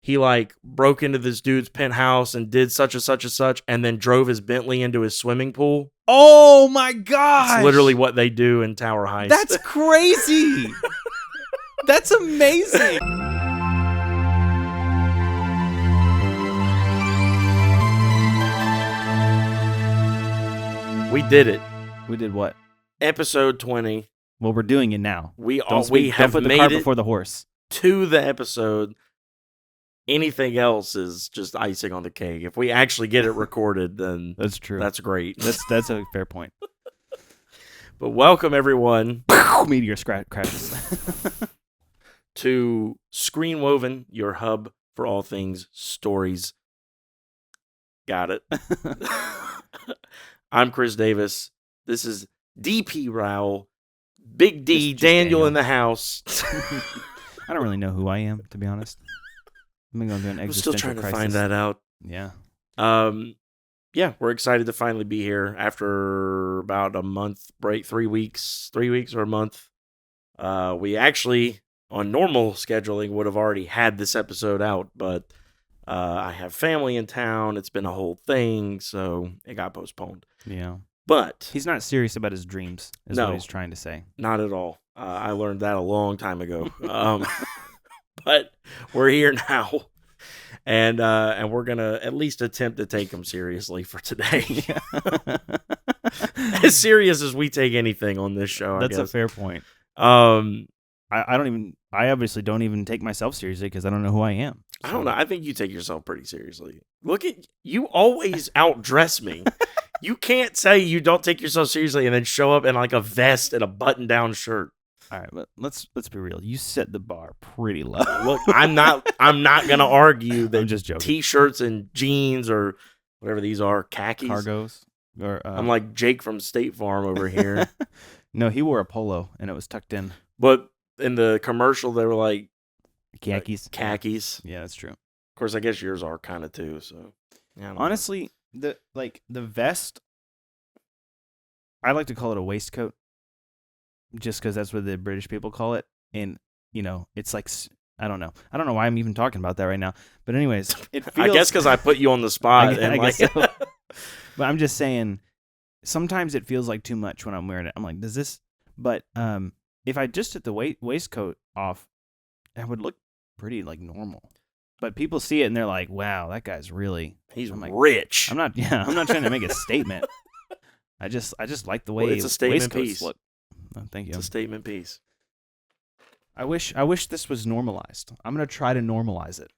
he like broke into this dude's penthouse and did such and such and such, and then drove his Bentley into his swimming pool. Oh my gosh! It's literally what they do in Tower Heist. That's crazy. That's amazing. We did it. We did what? Episode 20. Well, we're doing it now. We Don't have put the made cart it before the horse. to the episode. Anything else is just icing on the cake. If we actually get it recorded, then That's true. that's great. That's a fair point. But welcome everyone Meteor crashes. to Screenwoven, your hub for all things stories. Got it. I'm Chris Davis. This is DP Rowell, Big D, Just Daniel Daniel. in the house. I don't really know who I am, to be honest. I'm going to do an I'm existential still trying to crisis. find that out. Yeah. Yeah, we're excited to finally be here after about a month break, 3 weeks or a month. We actually, on normal scheduling, would have already had this episode out, but I have family in town. It's been a whole thing, so it got postponed. Yeah. But He's not serious about his dreams, is No. what he's trying to say. not at all. I learned that a long time ago. But we're here now, and we're gonna at least attempt to take them seriously for today. As serious as we take anything on this show. That's I a guess. fair point. I I obviously don't even take myself seriously because I don't know who I am. don't know. I think you take yourself pretty seriously. Look at you, always outdress me. You can't say you don't take yourself seriously and then show up in like a vest and a button-down shirt. All right, but let's be real. You set the bar pretty low. Look, I'm not gonna argue that I'm just joking. t-shirts and jeans or whatever these are, khakis. Cargos. Or I'm like Jake from State Farm over here. No, he wore a polo and it was tucked in. But in the commercial, they were like Khakis. khakis. Yeah, that's true. Of course, I guess yours are kind of too. So, yeah, I don't know. Honestly, the vest, I like to call it a waistcoat, just because that's what the British people call it. And it's like I don't know why I'm even talking about that right now. But anyways, it feels. I guess because I put you on the spot. I guess so. But I'm just saying, sometimes it feels like too much when I'm wearing it. I'm like, does this? But if I just took the waistcoat off, that would look pretty like normal. But people see it and they're like, "Wow, that guy's really." He's I'm like, rich. I'm not trying to make a statement. I just like the way Well, it's a statement waistcoats piece. look. Oh, thank you. It's a statement piece. I wish this was normalized. I'm gonna try to normalize it.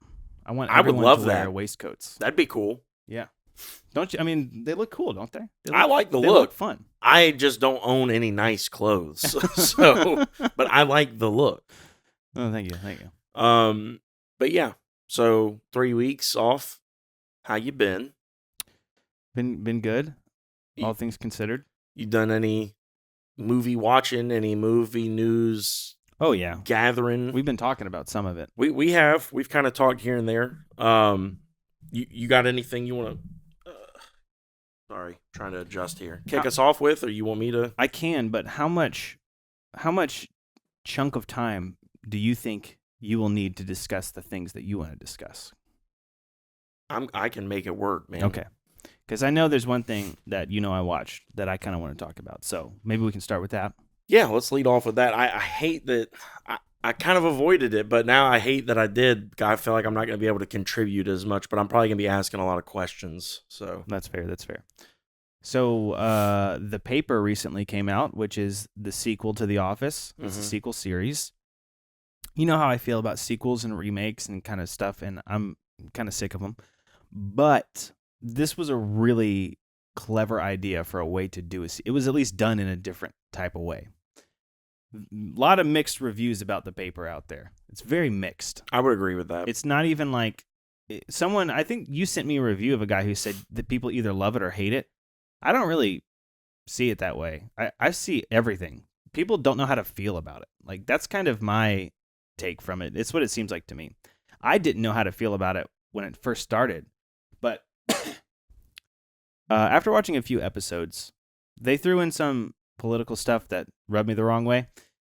I want I would everyone love to wear that. waistcoats. That'd be cool. Yeah. Don't you? I mean, they look cool, don't they? I like the they look. look fun. I just don't own any nice clothes. So, but I like the look. Oh, thank you. But yeah. So 3 weeks off. How you been? Been good. You- All things considered. You done any movie watching? Any movie news Oh yeah, gathering? we've been talking about some of it. We've kind of talked here and there. You got anything you want to? Sorry, trying to adjust here. Kick us off with, or you want me to? I can, but how much chunk of time do you think you will need to discuss the things that you want to discuss? I can make it work, man. Okay. Because I know there's one thing that I watched that I kind of want to talk about. So maybe we can start with that. Yeah, let's lead off with that. I hate that I kind of avoided it, but now I hate that I did. I feel like I'm not going to be able to contribute as much, but I'm probably going to be asking a lot of questions. So That's fair. So The Paper recently came out, which is the sequel to The Office. It's a sequel series. You know how I feel about sequels and remakes and kind of stuff, and I'm kind of sick of them. But this was a really clever idea for a way to do it. It was at least done in a different type of way. A lot of mixed reviews about The Paper out there. It's very mixed. I would agree with that. It's not even like someone, I think you sent me a review of a guy who said that people either love it or hate it. I don't really see it that way. I see everything. People don't know how to feel about it. Like, that's kind of my take from it. It's what it seems like to me. I didn't know how to feel about it when it first started, but after watching a few episodes, they threw in some political stuff that rubbed me the wrong way.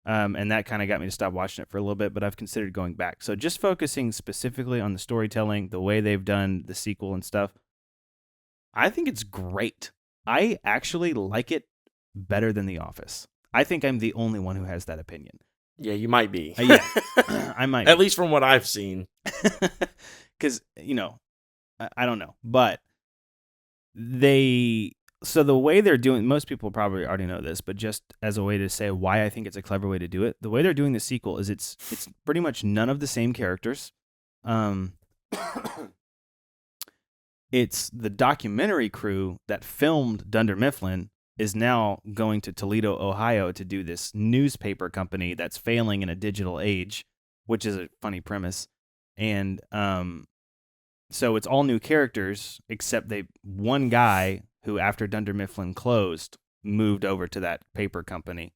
And that kind of got me to stop watching it for a little bit, but I've considered going back. So just focusing specifically on the storytelling, the way they've done the sequel and stuff, I think it's great. I actually like it better than The Office. I think I'm the only one who has that opinion. Yeah, you might be. Yeah, I might. At least from what I've seen. Because, I don't know. But so the way they're doing, most people probably already know this, but just as a way to say why I think it's a clever way to do it, the way they're doing the sequel is it's pretty much none of the same characters. It's the documentary crew that filmed Dunder Mifflin is now going to Toledo, Ohio to do this newspaper company that's failing in a digital age, which is a funny premise. And so it's all new characters, except one guy who, after Dunder Mifflin closed, moved over to that paper company,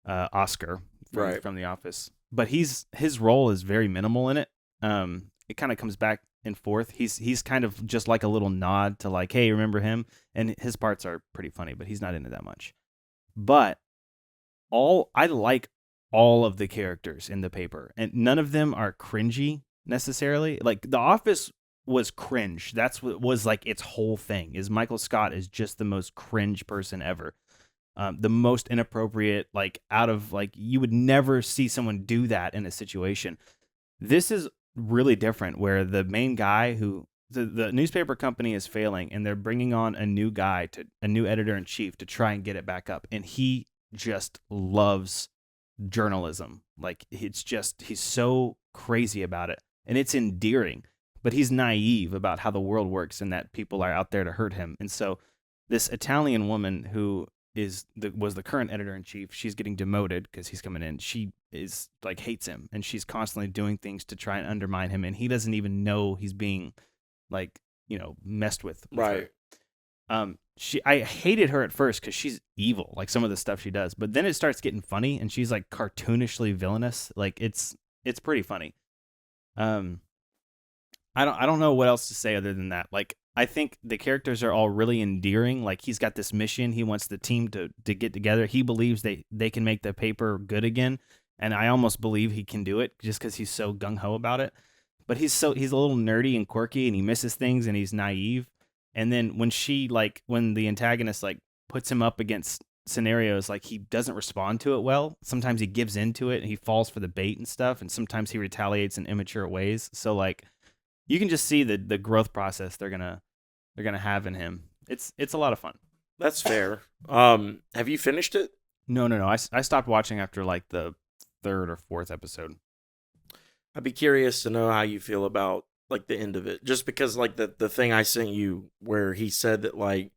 Oscar from The Office. But his role is very minimal in it. It kind of comes back and forth. He's kind of just like a little nod to like, hey, remember him? And his parts are pretty funny, but he's not into that much. But I like all of the characters in the paper, and none of them are cringy necessarily. Like The Office was cringe. That's what was like its whole thing. Is Michael Scott is just the most cringe person ever. The most inappropriate, like out of like you would never see someone do that in a situation. This is really different, where the main guy who the newspaper company is failing, and they're bringing on a new guy, a new editor-in-chief to try and get it back up, and he just loves journalism. Like he's so crazy about it, and it's endearing, but he's naive about how the world works and that people are out there to hurt him. And so this Italian woman who was the current editor-in-chief, she's getting demoted because he's coming in. She is like hates him, and she's constantly doing things to try and undermine him, and he doesn't even know he's being like, messed with Right. her. I hated her at first because she's evil, like some of the stuff she does, but then it starts getting funny, and she's like cartoonishly villainous. Like it's pretty funny. I don't know what else to say other than that. Like, I think the characters are all really endearing. Like, he's got this mission. He wants the team to get together. He believes they can make the paper good again. And I almost believe he can do it just because he's so gung-ho about it. But he's a little nerdy and quirky, and he misses things, and he's naive. And then when the antagonist like puts him up against scenarios, like he doesn't respond to it well. Sometimes he gives into it and he falls for the bait and stuff. And sometimes he retaliates in immature ways. So like, you can just see the growth process they're gonna have in him. It's a lot of fun. That's fair. Have you finished it? No. I stopped watching after like the third or fourth episode. I'd be curious to know how you feel about like the end of it, just because like the thing I sent you where he said that like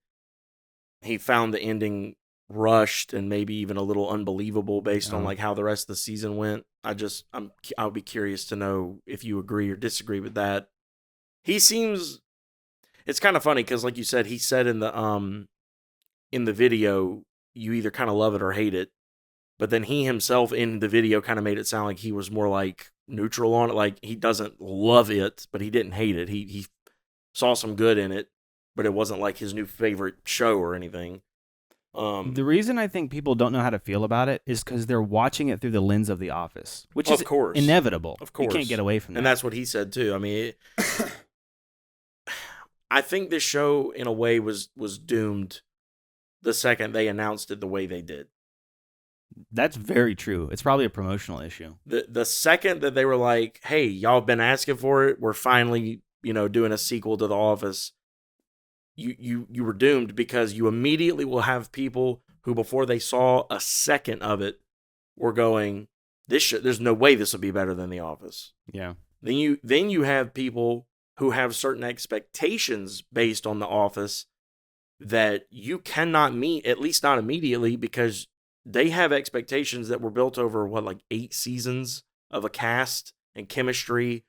he found the ending rushed and maybe even a little unbelievable based on like how the rest of the season went. I'll be curious to know if you agree or disagree with that. It's kind of funny because like you said, he said in the video, you either kind of love it or hate it. But then he himself in the video kind of made it sound like he was more like neutral on it. Like he doesn't love it, but he didn't hate it. He saw some good in it, but it wasn't like his new favorite show or anything. The reason I think people don't know how to feel about it is because they're watching it through the lens of The Office, which is inevitable. Of course. You can't get away from that. And that's what he said too. I mean, I think this show in a way was doomed the second they announced it the way they did. That's very true. It's probably a promotional issue. The second that they were like, hey, y'all have been asking for it, we're finally, doing a sequel to The Office, you were doomed, because you immediately will have people who, before they saw a second of it, were going, there's no way this will be better than The Office. Yeah. Then you have people who have certain expectations based on The Office that you cannot meet, at least not immediately, because they have expectations that were built over, 8 seasons of a cast and chemistry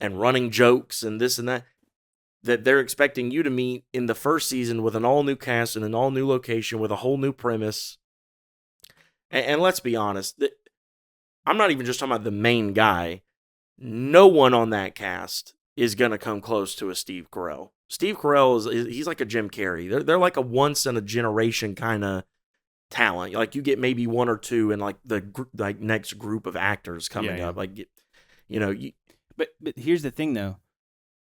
and running jokes and this and that they're expecting you to meet in the first season with an all-new cast and an all-new location with a whole new premise. And let's be honest, I'm not even just talking about the main guy. No one on that cast is going to come close to a Steve Carell. Steve Carell he's like a Jim Carrey. They're like a once-in-a-generation kind of talent. Like you get maybe one or two in like the like next group of actors coming up. Like you know, but here's the thing though,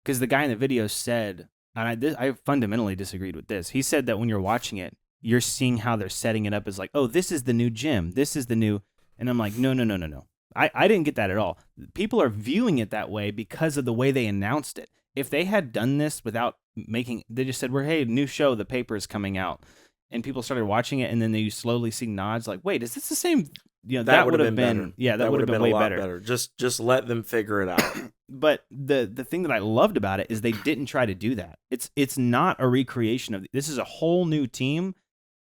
because the guy in the video said, and I fundamentally disagreed with this. He said that when you're watching it, you're seeing how they're setting it up as like, oh, this is the new gym, this is the new, and I'm like, no. I didn't get that at all. People are viewing it that way because of the way they announced it. If they had done this without they just said, hey, new show, the paper is coming out, and people started watching it, and then you slowly see nods like, wait, is this the same? You know, that would have been better. Yeah, that would have been way better. Just let them figure it out. But the thing that I loved about it is they didn't try to do that. It's not a recreation of this is a whole new team.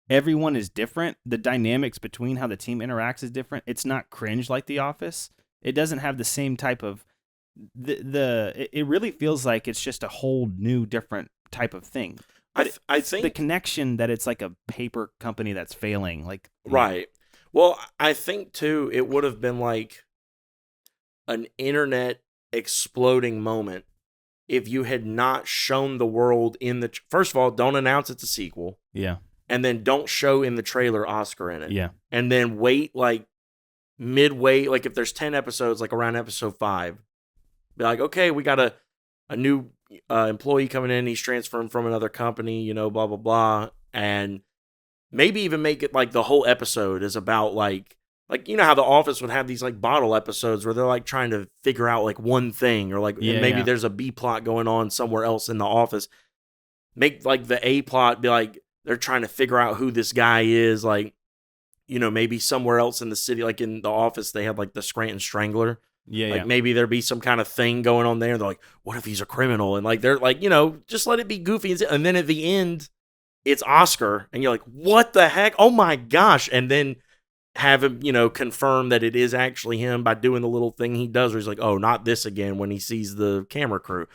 Everyone is different. The dynamics between how the team interacts is different. It's not cringe like The Office. It doesn't have the same type of it really feels like it's just a whole new different type of thing. I think the connection that it's like a paper company that's failing, like right. Well, I think too it would have been like an internet exploding moment if you had not shown the world in the first of all, don't announce it's a sequel. Yeah. And then don't show in the trailer Oscar in it. Yeah. And then wait like midway, like if there's 10 episodes, like around episode 5, be like, okay, we got a new employee coming in. He's transferring from another company, you know, blah, blah, blah. And maybe even make it like the whole episode is about like, you know how The Office would have these like bottle episodes where they're like trying to figure out like one thing or like maybe there's a B plot going on somewhere else in The Office. Make like the A plot be like, they're trying to figure out who this guy is. Like, you know, maybe somewhere else in the city, like in The Office, they have like the Scranton Strangler. Like maybe there be some kind of thing going on there. They're like, what if he's a criminal? And like, they're like, you know, just let it be goofy. And then at the end, it's Oscar. And you're like, what the heck? Oh my gosh. And then have him, you know, confirm that it is actually him by doing the little thing he does where he's like, oh, not this again when he sees the camera crew.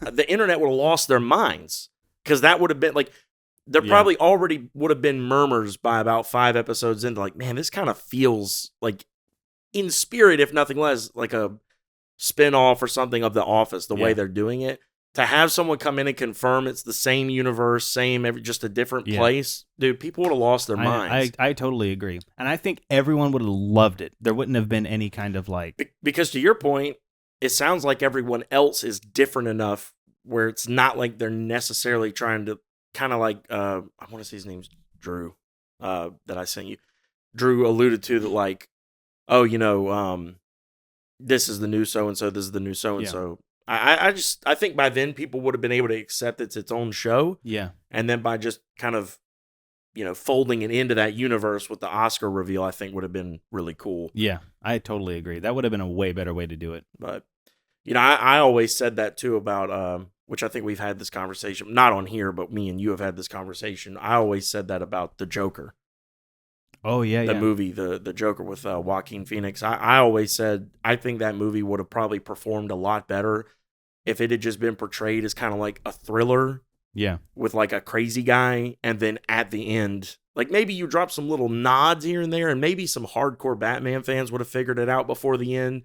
The internet would have lost their minds because that would have been like, there probably already would have been murmurs by about 5 episodes into like, man, this kind of feels like in spirit, if nothing less, like a spinoff or something of The Office, the way they're doing it. To have someone come in and confirm it's the same universe, just a different place, dude, people would have lost their minds. I totally agree. And I think everyone would have loved it. There wouldn't have been any kind of like... Because to your point, it sounds like everyone else is different enough where it's not like they're necessarily trying to kind of like, I want to say his name's Drew, that I sent you. Drew alluded to that like, oh, you know, this is the new so-and-so, this is the new so-and-so. I think by then people would have been able to accept it's its own show. Yeah. And then by just kind of, you know, folding it into that universe with the Oscar reveal, I think would have been really cool. Yeah, I totally agree. That would have been a way better way to do it. But, you know, I always said that too about, which I think we've had this conversation, not on here, but me and you have had this conversation. I always said that about The Joker. Oh, yeah, the movie, the Joker with Joaquin Phoenix. I always said I think that movie would have probably performed a lot better if it had just been portrayed as kind of like a thriller. Yeah. With like a crazy guy. And then at the end, like maybe you drop some little nods here and there and maybe some hardcore Batman fans would have figured it out before the end.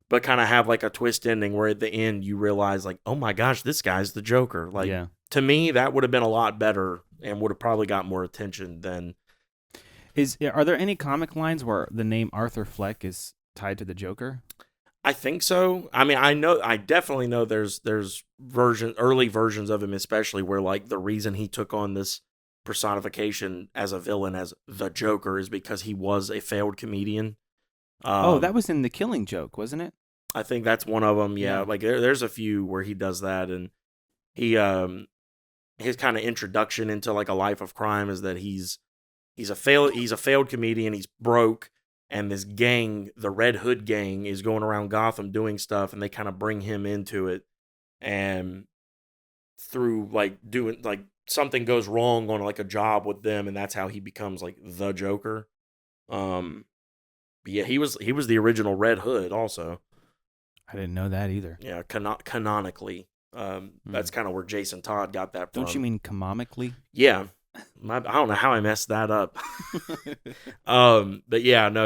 But kind of have like a twist ending where at the end you realize like, oh my gosh, this guy's the Joker. Like to me, that would have been a lot better and would have probably got more attention than... Are there any comic lines where the name Arthur Fleck is tied to the Joker? I think so. I mean, I definitely know there's early versions of him, especially where like the reason he took on this personification as a villain as the Joker is because he was a failed comedian. That was in The Killing Joke, wasn't it? I think that's one of them. Yeah. Like there's a few where he does that, and he his kind of introduction into like a life of crime is that he's a failed comedian. He's broke, and this gang, the Red Hood gang, is going around Gotham doing stuff, and they kind of bring him into it. And through like doing like something goes wrong on like a job with them, and that's how he becomes like the Joker. But yeah, he was the original Red Hood also. I didn't know that either. Yeah, canonically. That's kind of where Jason Todd got that from. Don't you mean comomically? Yeah. I don't know how I messed that up. But yeah, no,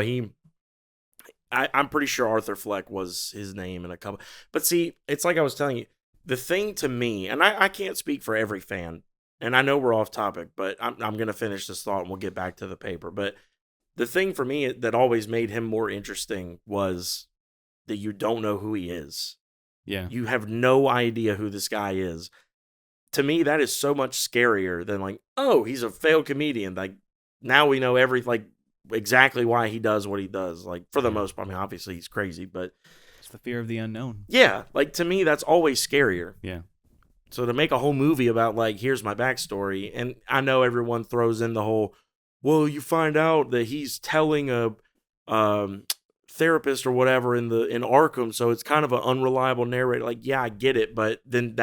I'm pretty sure Arthur Fleck was his name in a couple. But see, it's like I was telling you, the thing to me, and I can't speak for every fan, and I know we're off topic, but I'm going to finish this thought and we'll get back to the paper. But the thing for me that always made him more interesting was that you don't know who he is. Yeah. You have no idea who this guy is. To me, that is so much scarier than like, oh, he's a failed comedian. Like, now we know exactly why he does what he does. Like, for the most part, I mean, obviously he's crazy, but It's the fear of the unknown. yeah, like to me, that's always scarier. Yeah. So to make a whole movie about like, here's my backstory, and I know everyone throws in the whole, well, you find out that he's telling a therapist or whatever in Arkham, so it's kind of an unreliable narrator. Like, yeah, I get it, but then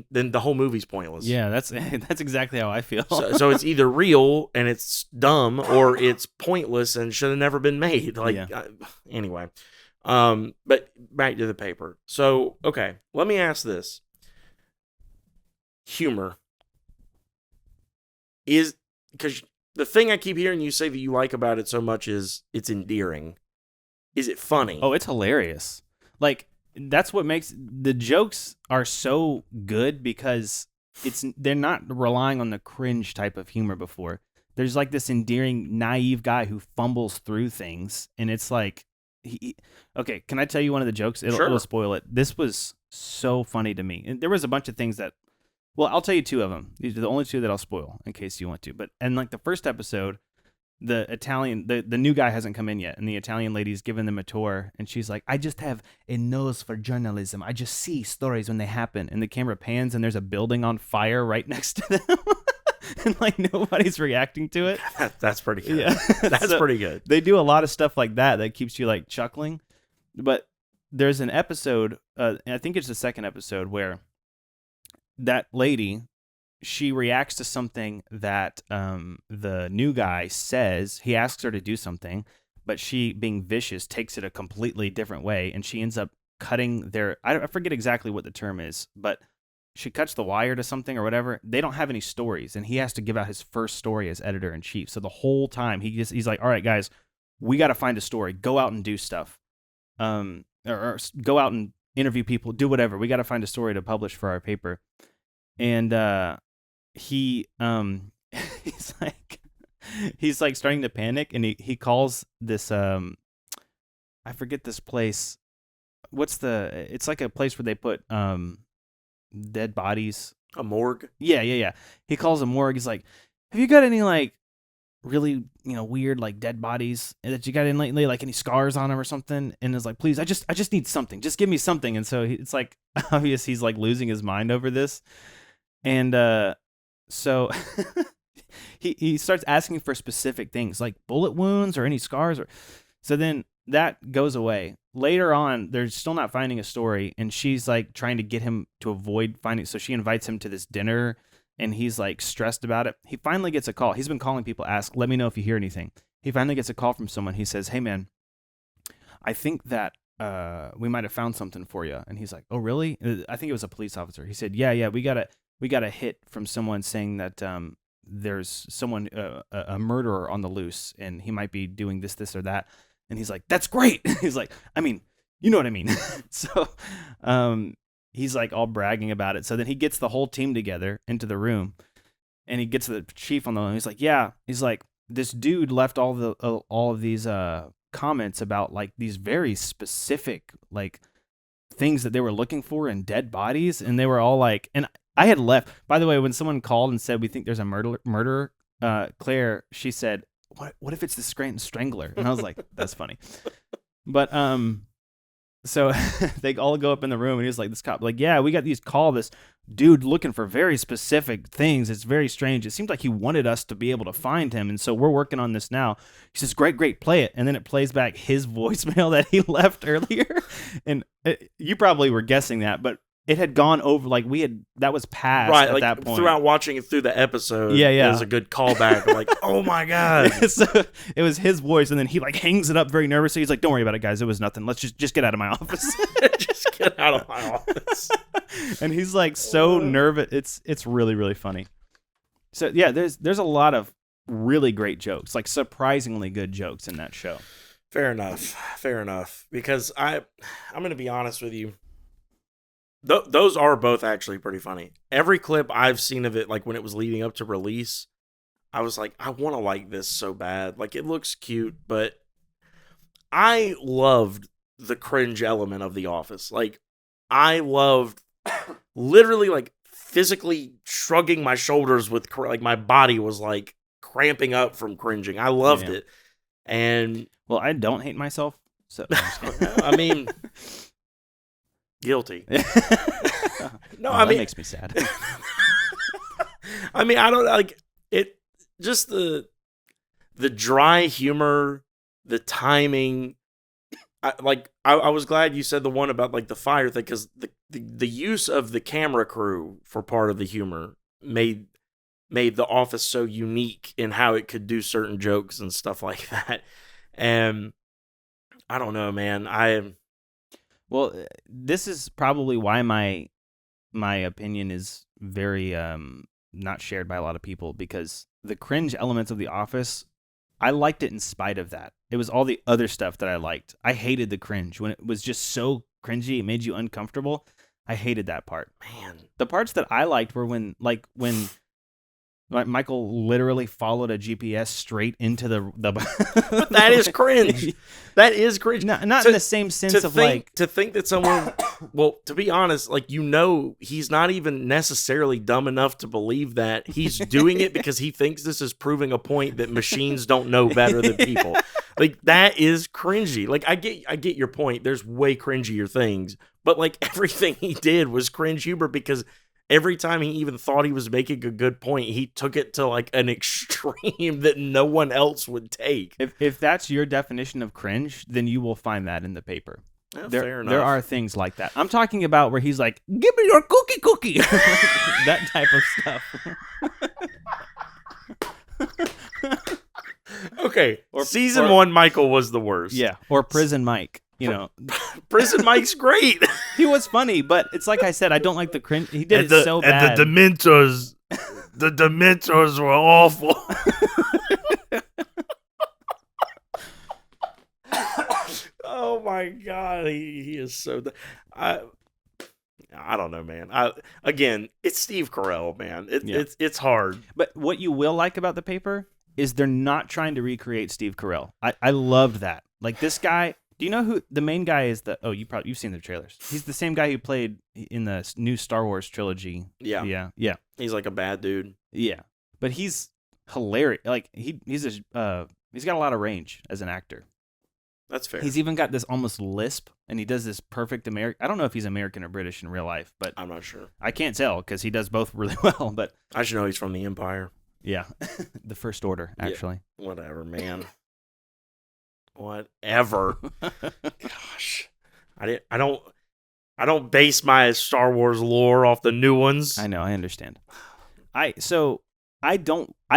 then the whole movie's pointless. Yeah, that's exactly how I feel. So it's either real and it's dumb, or it's pointless and should have never been made. Like, Yeah. Anyway, but back to the paper. So okay, let me ask this: humor is, because the thing I keep hearing you say that you like about it so much is it's endearing. Is it funny? Oh, it's hilarious. Like, that's what makes the jokes are so good, because they're not relying on the cringe type of humor before. There's like this endearing, naive guy who fumbles through things, and it's like, okay, can I tell you one of the jokes? It'll spoil it. This was so funny to me. And there was a bunch of things that, well, I'll tell you two of them. These are the only two that I'll spoil in case you want to. But, and like the first episode, the Italian, the new guy hasn't come in yet, and the Italian lady's giving them a tour, and she's like, I just have a nose for journalism. I just see stories when they happen. And the camera pans, and there's a building on fire right next to them. And like nobody's reacting to it. That's pretty good. Yeah. That's pretty good. They do a lot of stuff like that keeps you like chuckling. But there's an episode, I think it's the second episode, where that lady, she reacts to something that the new guy says. He asks her to do something, but she, being vicious, takes it a completely different way, and she ends up cutting I forget exactly what the term is, but she cuts the wire to something or whatever. They don't have any stories, and he has to give out his first story as editor-in-chief. So the whole time he's like, all right, guys, we got to find a story. Go out and do stuff. Or go out and interview people, do whatever. We got to find a story to publish for our paper. And he's like starting to panic, and he calls this I forget this place. It's like a place where they put dead bodies. A morgue? Yeah. He calls a morgue. He's like, have you got any like really, weird like dead bodies that you got in lately, like any scars on them or something? And is like, please, I just need something. Just give me something. And so it's like obvious he's like losing his mind over this. And so he starts asking for specific things like bullet wounds or any scars, so then that goes away. Later on, they're still not finding a story, and she's like trying to get him to avoid finding. So she invites him to this dinner, and he's like stressed about it. He finally gets a call. He's been calling people, let me know if you hear anything. He finally gets a call from someone. He says, hey man, I think that we might have found something for you. And he's like, oh really? I think it was a police officer. He said, yeah, we got a hit from someone saying that there's someone, a murderer on the loose, and he might be doing this or that. And he's like, that's great. He's like, I mean, you know what I mean? So he's like all bragging about it. So then he gets the whole team together into the room, and he gets the chief on the line. He's like, yeah. He's like, this dude left all of these comments about like these very specific like things that they were looking for in dead bodies. And they were all like, and I had left. By the way, when someone called and said, we think there's a murderer, Claire, she said, what if it's the Scranton Strangler? And I was like, that's funny. But so they all go up in the room, and he's like, this cop, like, yeah, we got this dude looking for very specific things. It's very strange. It seemed like he wanted us to be able to find him, and so we're working on this now. He says, great, play it. And then it plays back his voicemail that he left earlier. And you probably were guessing that, but it had gone over, like that was past right, at like that point. Throughout watching it through the episode, yeah. It was a good callback. Like, oh my God. So it was his voice, and then he like hangs it up very nervously. He's like, don't worry about it, guys. It was nothing. Let's just get out of my office. Just get out of my office. And he's like so nervous. It's really, really funny. So yeah, there's a lot of really great jokes, like surprisingly good jokes in that show. Fair enough. Because I'm going to be honest with you. Those are both actually pretty funny. Every clip I've seen of it, like when it was leading up to release, I was like, I want to like this so bad. Like, it looks cute, but I loved the cringe element of The Office. Like, I loved literally, like, physically shrugging my shoulders with, like, my body was, like, cramping up from cringing. I loved it. And, well, I don't hate myself, so. I mean, guilty. No, I mean, that makes me sad. I mean, I don't like it. Just the dry humor, the timing. I was glad you said the one about like the fire thing, because the use of the camera crew for part of the humor made The Office so unique in how it could do certain jokes and stuff like that. And I don't know, man. Well, this is probably why my opinion is very not shared by a lot of people, because the cringe elements of The Office, I liked it in spite of that. It was all the other stuff that I liked. I hated the cringe when it was just so cringy. It made you uncomfortable. I hated that part. Man, the parts that I liked were when Michael literally followed a GPS straight into the but that is cringe. That is cringe. Not in the same sense of to think that someone, well, to be honest, like, he's not even necessarily dumb enough to believe that. He's doing it because he thinks this is proving a point that machines don't know better than people. Like, that is cringy. Like, I get your point. There's way cringier things, but like everything he did was cringe humor, because every time he even thought he was making a good point, he took it to like an extreme that no one else would take. If that's your definition of cringe, then you will find that in the paper. Yeah, fair enough. There are things like that. I'm talking about where he's like, "Give me your cookie," that type of stuff. Okay, season 1, Michael was the worst. Yeah, or Prison Mike. You know, Prison Mike's great. He was funny, but it's like I said, I don't like the cringe. He did it so bad. And the Dementors were awful. Oh my God, he is so. I don't know, man. Again, it's Steve Carell, man. It's hard. But what you will like about the paper is they're not trying to recreate Steve Carell. I loved that. Like, this guy. Do you know who the main guy is? You've seen the trailers. He's the same guy who played in the new Star Wars trilogy. Yeah. He's like a bad dude. Yeah, but he's hilarious. Like, he's got a lot of range as an actor. That's fair. He's even got this almost lisp, and he does this perfect American. I don't know if he's American or British in real life, but I'm not sure. I can't tell because he does both really well. But I should know he's from the Empire. Yeah, the First Order, actually. Yeah, whatever, man. Whatever. Gosh, I don't base my Star Wars lore off the new ones. I know, I understand. I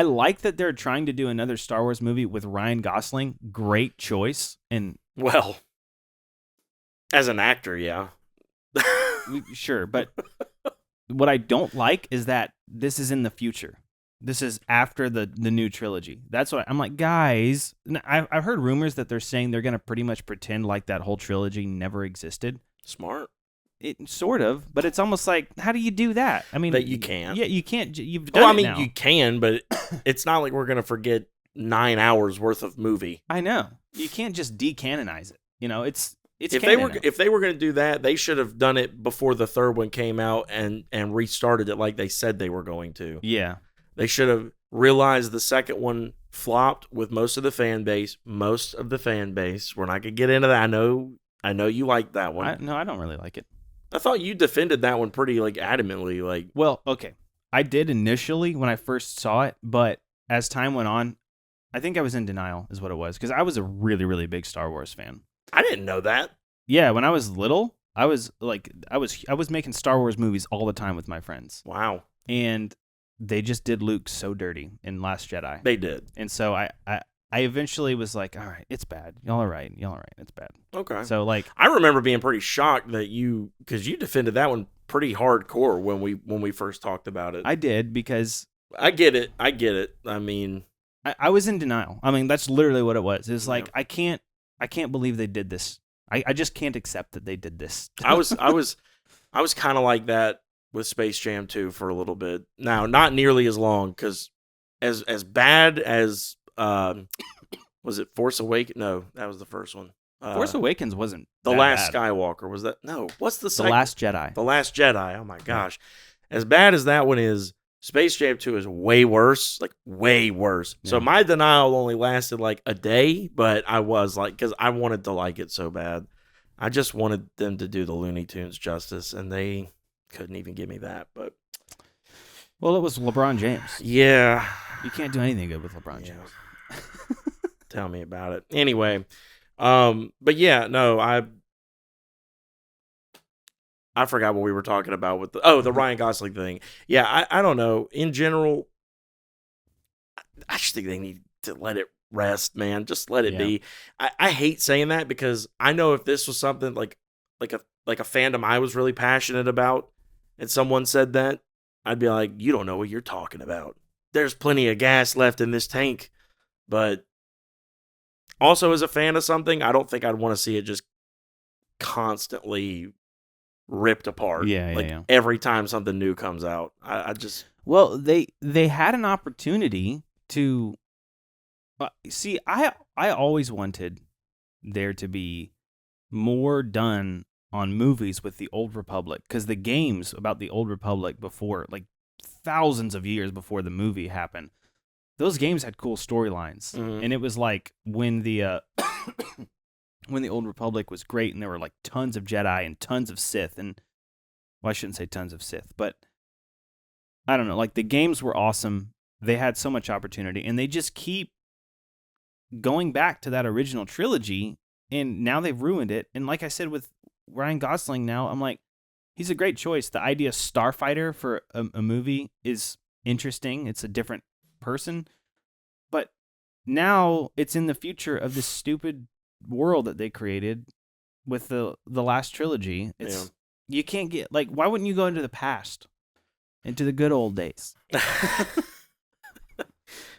like that they're trying to do another Star Wars movie with Ryan Gosling. Great choice. And well, as an actor, yeah. Sure, but what I don't like is that this is in the future. This is after the new trilogy. That's what I'm like, guys. I've heard rumors that they're saying they're going to pretty much pretend like that whole trilogy never existed. Smart. It sort of, but it's almost like, how do you do that? I mean, that you can't. Yeah, you can't. You've done it now. You can, but it's not like we're going to forget 9 hours worth of movie. I know. You can't just decanonize it. You know, it's if they were going to do that, they should have done it before the third one came out and restarted it like they said they were going to. Yeah. They should have realized the second one flopped with most of the fan base. Most of the fan base. We're not going to get into that. I know you like that one. No, I don't really like it. I thought you defended that one pretty adamantly. Well, okay. I did initially when I first saw it, but as time went on, I think I was in denial is what it was, because I was a really, really big Star Wars fan. I didn't know that. Yeah, when I was little, I was making Star Wars movies all the time with my friends. Wow. And they just did Luke so dirty in Last Jedi. They did. And so I eventually was like, all right, it's bad. Y'all are right. It's bad. Okay. So I remember being pretty shocked that because you defended that one pretty hardcore when we first talked about it. I did, because I get it. I mean, I was in denial. I mean, that's literally what it was. It's like, I can't believe they did this. I just can't accept that they did this. I was kind of like that with Space Jam 2 for a little bit. Now, not nearly as long, because as bad as was it Force Awakens? No, that was the first one. Force Awakens wasn't The that Last bad. Skywalker was that? No, what's the The second? Last Jedi. The Last Jedi. Oh my gosh, as bad as that one is, Space Jam 2 is way worse, like way worse. So Yeah. my denial only lasted like a day, but I was like, because I wanted to like it so bad. I just wanted them to do the Looney Tunes justice, and they couldn't even give me that. But Well, it was LeBron James. yeah, You can't do anything good with LeBron Yeah. James. Tell me about it. Anyway, but yeah, no, I forgot what we were talking about with the Ryan Gosling thing. Yeah, I don't know. In general, I just think they need to let it rest, man. Just let it be. I hate saying that, because I know if this was something like a fandom I was really passionate about, and someone said that, I'd be like, you don't know what you're talking about. There's plenty of gas left in this tank. But also, as a fan of something, I don't think I'd want to see it just constantly ripped apart. Yeah. Every time something new comes out. I just... Well, they had an opportunity to see. I always wanted there to be more done on movies with the Old Republic, because the games about the Old Republic before, like thousands of years before the movie happened, those games had cool storylines, and it was like when the when the Old Republic was great, and there were like tons of Jedi and tons of Sith, and well, I shouldn't say tons of Sith, but I don't know, like the games were awesome. They had so much opportunity, and they just keep going back to that original trilogy, and now they've ruined it. And like I said with Ryan Gosling, now I'm like, he's a great choice. The idea of Starfighter for a movie is interesting. It's a different person, but now it's in the future of this stupid world that they created with the last trilogy. It's you can't get, like, why wouldn't you go into the past, into the good old days?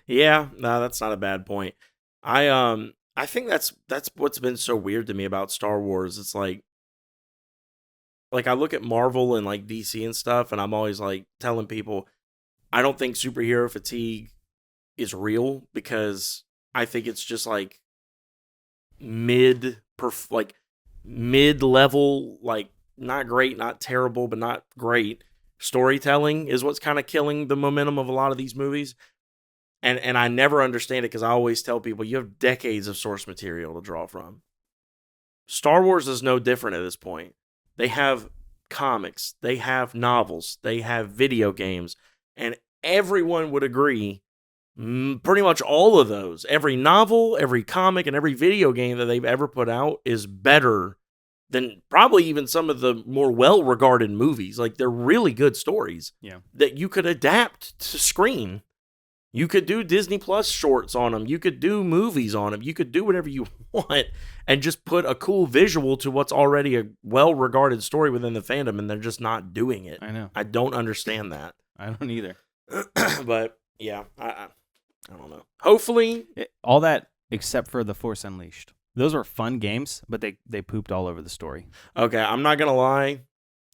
Yeah, no, that's not a bad point. I think that's what's been so weird to me about Star Wars. It's like I look at Marvel and like DC and stuff, and I'm always like telling people I don't think superhero fatigue is real, because I think it's just like mid-level, like not great, not terrible, but not great storytelling is what's kind of killing the momentum of a lot of these movies. And I never understand it, because I always tell people you have decades of source material to draw from. Star Wars is no different at this point. They have comics, they have novels, they have video games, and everyone would agree pretty much all of those, every novel, every comic, and every video game that they've ever put out is better than probably even some of the more well-regarded movies. Like, they're really good stories that you could adapt to screen. You could do Disney Plus shorts on them. You could do movies on them. You could do whatever you want and just put a cool visual to what's already a well-regarded story within the fandom, and they're just not doing it. I know. I don't understand that. I don't either. But, yeah, I don't know. Hopefully... all that except for The Force Unleashed. Those were fun games, but they pooped all over the story. Okay, I'm not going to lie.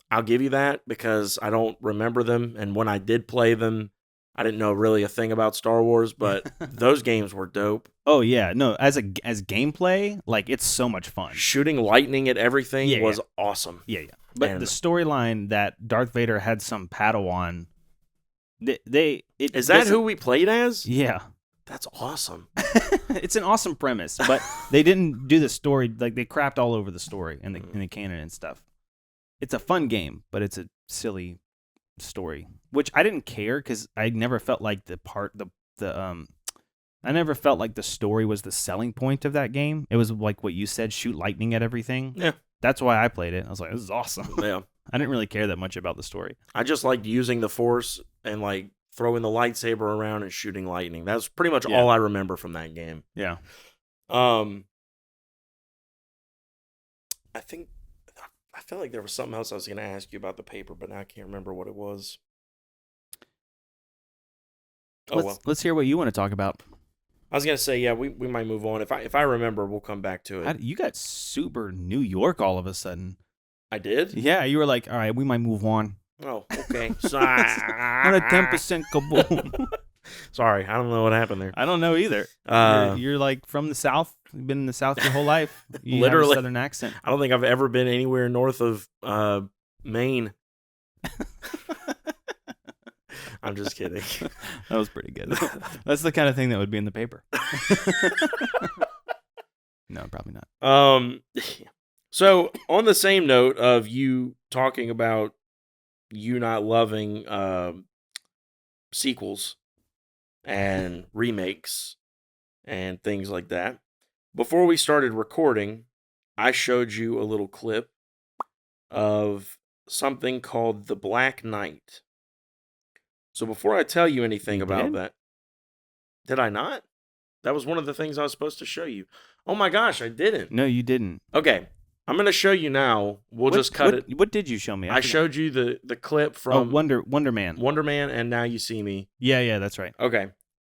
I'll give you that, because I don't remember them, and when I did play them, I didn't know really a thing about Star Wars, but those games were dope. Oh yeah, no, as gameplay, like, it's so much fun. Shooting lightning at everything was awesome. Yeah. But the storyline that Darth Vader had some Padawan, is that who we played as? Yeah. That's awesome. It's an awesome premise, but they didn't do the story, like, they crapped all over the story and the canon and stuff. It's a fun game, but it's a silly story, which I didn't care, because I never felt like I never felt like the story was the selling point of that game. It was like what you said, shoot lightning at everything. Yeah. That's why I played it. I was like, this is awesome. Yeah. I didn't really care that much about the story. I just liked using the Force and like throwing the lightsaber around and shooting lightning. That's pretty much all I remember from that game. Yeah. I feel like there was something else I was going to ask you about the paper, but now I can't remember what it was. Let's hear what you want to talk about. I was going to say, yeah, we might move on. If I remember, we'll come back to it. You got super New York all of a sudden. I did? Yeah, you were like, all right, we might move on. Oh, okay. So, On a 10% kaboom. sorry, I don't know what happened there. I don't know either. You're like from the South. You've been in the South your whole life. You have a Literally. Southern accent. I don't think I've ever been anywhere north of Maine. I'm just kidding. That was pretty good. That's the kind of thing that would be in the paper. No, probably not. So on the same note of you talking about you not loving sequels and remakes and things like that, before we started recording, I showed you a little clip of something called The Black Knight. So before I tell you anything about that, did I not? That was one of the things I was supposed to show you. Oh my gosh, I didn't. No, you didn't. Okay, I'm going to show you now. We'll just cut it. What did you show me? I showed you the clip from Wonder Man. Wonder Man, and Now You See Me. Yeah, that's right. Okay,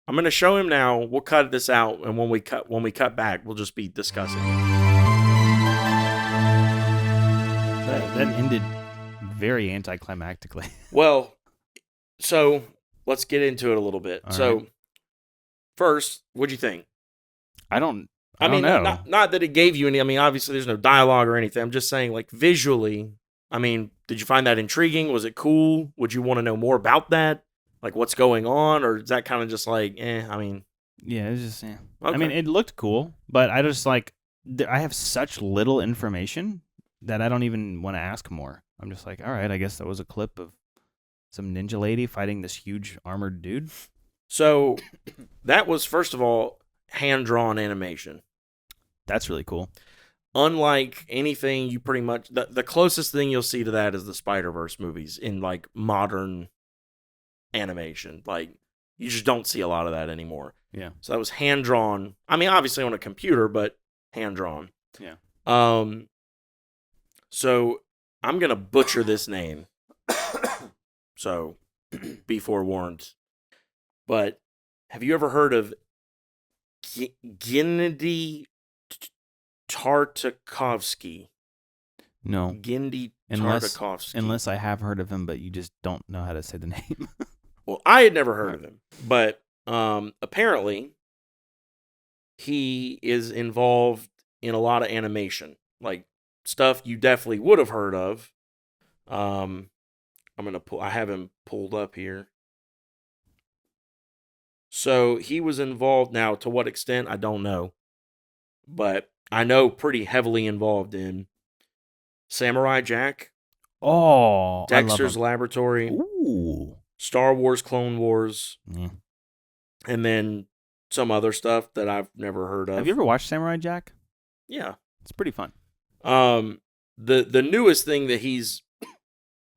I'm going to show him now. We'll cut this out, and when we cut back, we'll just be discussing it. That ended very anticlimactically. Well, so let's get into it a little bit. So, first, what'd you think? I don't mean, know. Not that it gave you any. I mean, obviously, there's no dialogue or anything. I'm just saying, like, visually. I mean, did you find that intriguing? Was it cool? Would you want to know more about that? Like, what's going on, or is that kind of just like, I mean, yeah, it's just Okay. I mean, it looked cool, but I just I have such little information that I don't even want to ask more. I'm just like, all right, I guess that was a clip of some ninja lady fighting this huge armored dude. So that was, first of all, hand-drawn animation. That's really cool. Unlike anything you pretty much... The closest thing you'll see to that is the Spider-Verse movies in, like, modern animation. Like, you just don't see a lot of that anymore. Yeah. So that was hand-drawn. I mean, obviously on a computer, but hand-drawn. Yeah. So I'm going to butcher this name. So be forewarned. But have you ever heard of Gennady Tartakovsky? No. Gennady Tartakovsky. Unless I have heard of him, but you just don't know how to say the name. Well, I had never heard of him. But apparently, he is involved in a lot of animation. Like, stuff you definitely would have heard of. I have him pulled up here. So he was involved. Now, to what extent, I don't know. But I know pretty heavily involved in Samurai Jack. Oh, Dexter's Laboratory. Ooh. Star Wars, Clone Wars. Yeah. And then some other stuff that I've never heard of. Have you ever watched Samurai Jack? Yeah. It's pretty fun. The newest thing that he's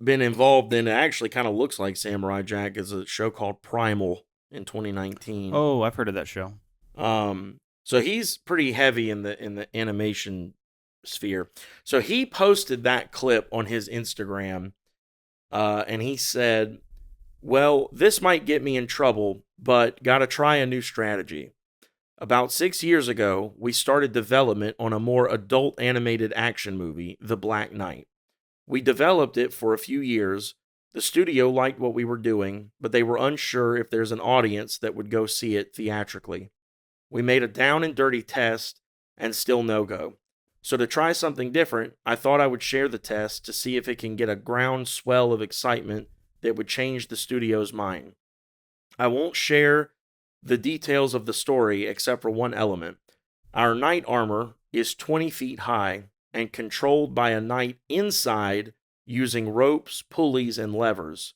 been involved in, it actually kind of looks like Samurai Jack, is a show called Primal in 2019. Oh, I've heard of that show. So he's pretty heavy in the animation sphere. So he posted that clip on his Instagram, and he said, well, this might get me in trouble, but gotta try a new strategy. About 6 years ago, we started development on a more adult animated action movie, The Black Knight. We developed it for a few years. The studio liked what we were doing, but they were unsure if there's an audience that would go see it theatrically. We made a down and dirty test, and still no go. So to try something different, I thought I would share the test to see if it can get a groundswell of excitement that would change the studio's mind. I won't share the details of the story except for one element. Our knight armor is 20 feet high and controlled by a knight inside using ropes, pulleys, and levers.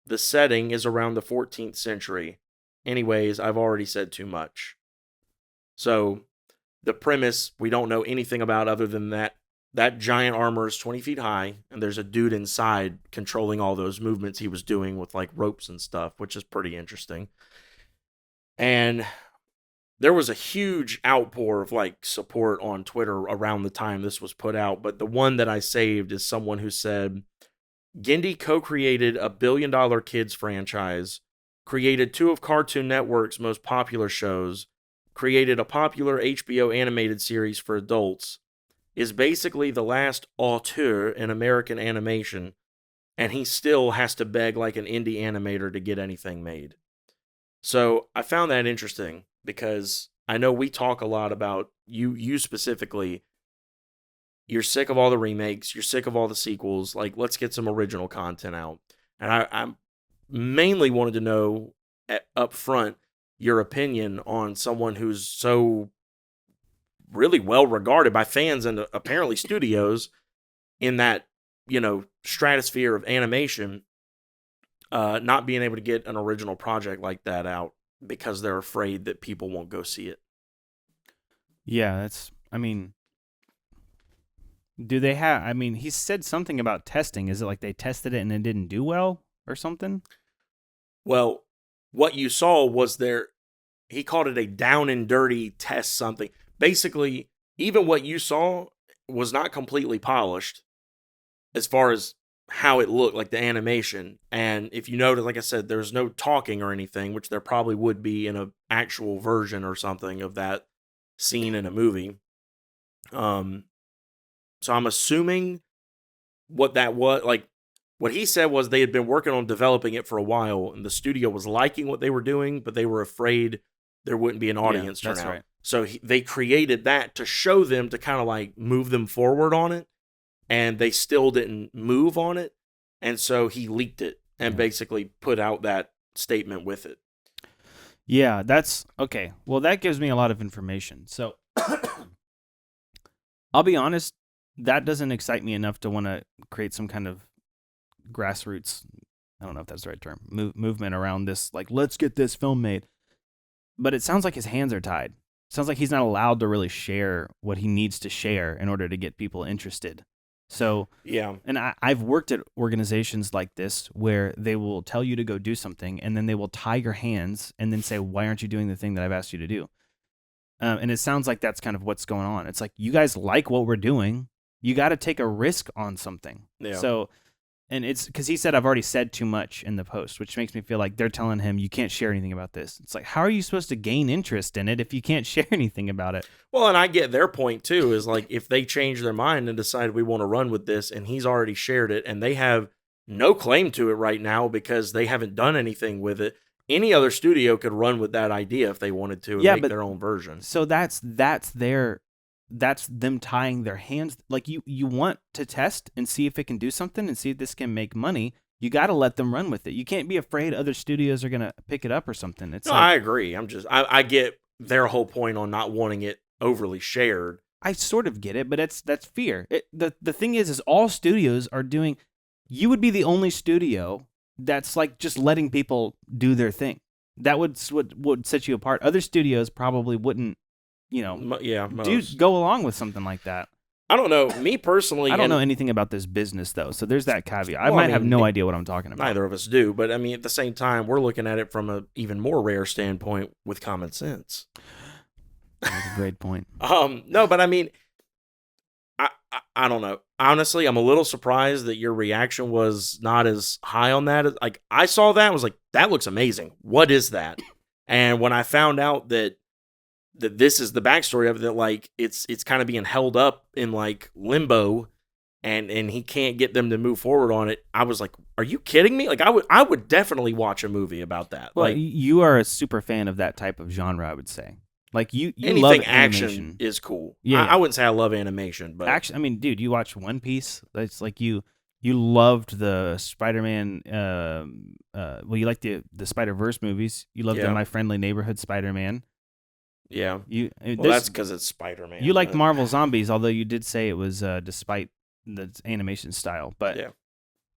The setting is around the 14th century. Anyways, I've already said too much. So, the premise we don't know anything about other than that giant armor is 20 feet high, and there's a dude inside controlling all those movements he was doing with like ropes and stuff, which is pretty interesting. And there was a huge outpour of like support on Twitter around the time this was put out, but the one that I saved is someone who said, Gennady co-created a $1 billion kids franchise, created 2 of Cartoon Network's most popular shows, created a popular HBO animated series for adults, is basically the last auteur in American animation, and he still has to beg like an indie animator to get anything made. So I found that interesting because I know we talk a lot about you specifically. You're sick of all the remakes. You're sick of all the sequels. Like, let's get some original content out. And I mainly wanted to know up front your opinion on someone who's so really well regarded by fans and apparently studios in that, stratosphere of animation, not being able to get an original project like that out because they're afraid that people won't go see it. Yeah, do they have, he said something about testing. Is it like they tested it and it didn't do well or something? Well, what you saw was he called it a down and dirty test something. Basically, even what you saw was not completely polished as far as how it looked, like the animation. And if you notice, like I said, there's no talking or anything, which there probably would be in an actual version or something of that scene in a movie. So I'm assuming what that was, like, what he said was they had been working on developing it for a while, and the studio was liking what they were doing, but they were afraid there wouldn't be an audience turnout. That's right. So they created that to show them, to kind of like move them forward on it, and they still didn't move on it. And so he leaked it and basically put out that statement with it. Yeah, that's okay. Well, that gives me a lot of information. So I'll be honest, that doesn't excite me enough to want to create some kind of grassroots, I don't know if that's the right term, movement around this, like, let's get this film made. But it sounds like his hands are tied. It sounds like he's not allowed to really share what he needs to share in order to get people interested. So, yeah. And I've worked at organizations like this where they will tell you to go do something, and then they will tie your hands and then say, why aren't you doing the thing that I've asked you to do? And it sounds like that's kind of what's going on. It's like, you guys like what we're doing. You got to take a risk on something. Yeah. So, and it's because he said, I've already said too much in the post, which makes me feel like they're telling him, you can't share anything about this. It's like, how are you supposed to gain interest in it if you can't share anything about it? Well, and I get their point too, is like, if they change their mind and decide we want to run with this, and he's already shared it, and they have no claim to it right now because they haven't done anything with it. Any other studio could run with that idea if they wanted to and make their own version. So that's them tying their hands. Like, you want to test and see if it can do something and see if this can make money. You got to let them run with it. You can't be afraid other studios are going to pick it up or something. It's I agree. I get their whole point on not wanting it overly shared. I sort of get it, but that's fear. The thing is all studios are doing. You would be the only studio that's like just letting people do their thing. That would set you apart. Other studios probably wouldn't, go along with something like that. I don't know. Me personally, I don't know anything about this business though, so there's that caveat. I might have no idea what I'm talking about. Neither of us do, but I mean, at the same time, we're looking at it from an even more rare standpoint with common sense. That's a great point. No, but I mean, I don't know. Honestly, I'm a little surprised that your reaction was not as high on that. Like, I saw that and was like, that looks amazing. What is that? And when I found out that this is the backstory of it, that like it's kind of being held up in like limbo, and he can't get them to move forward on it, I was like, are you kidding me? Like, I would definitely watch a movie about that. Well, like, you are a super fan of that type of genre, I would say. Like, you anything love action animation. is cool. Yeah, I wouldn't say I love animation, but action. I mean, dude, you watch One Piece. It's like you loved the Spider-Man. Well, you like the Spider-Verse movies. You loved the My Friendly Neighborhood Spider-Man. Yeah. Well, that's because it's Spider-Man. You liked Marvel Zombies, although you did say it was despite the animation style. But yeah.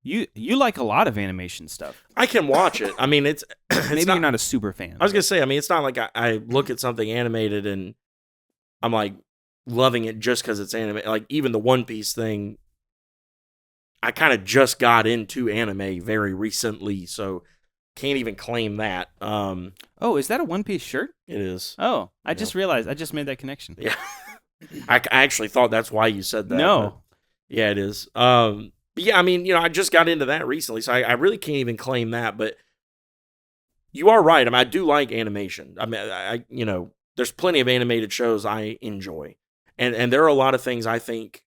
You like a lot of animation stuff. I can watch it. I mean, it's maybe you're not a super fan. I was gonna say, I mean, it's not like I look at something animated and I'm like loving it just because it's animated. Like, even the One Piece thing, I kind of just got into anime very recently, so can't even claim that. Oh, is that a One Piece shirt? It is. Oh, I just realized. I just made that connection. Yeah. I actually thought that's why you said that. No. Yeah, it is. But yeah, I mean, I just got into that recently, so I really can't even claim that. But you are right. I mean, I do like animation. I mean, there's plenty of animated shows I enjoy. And there are a lot of things I think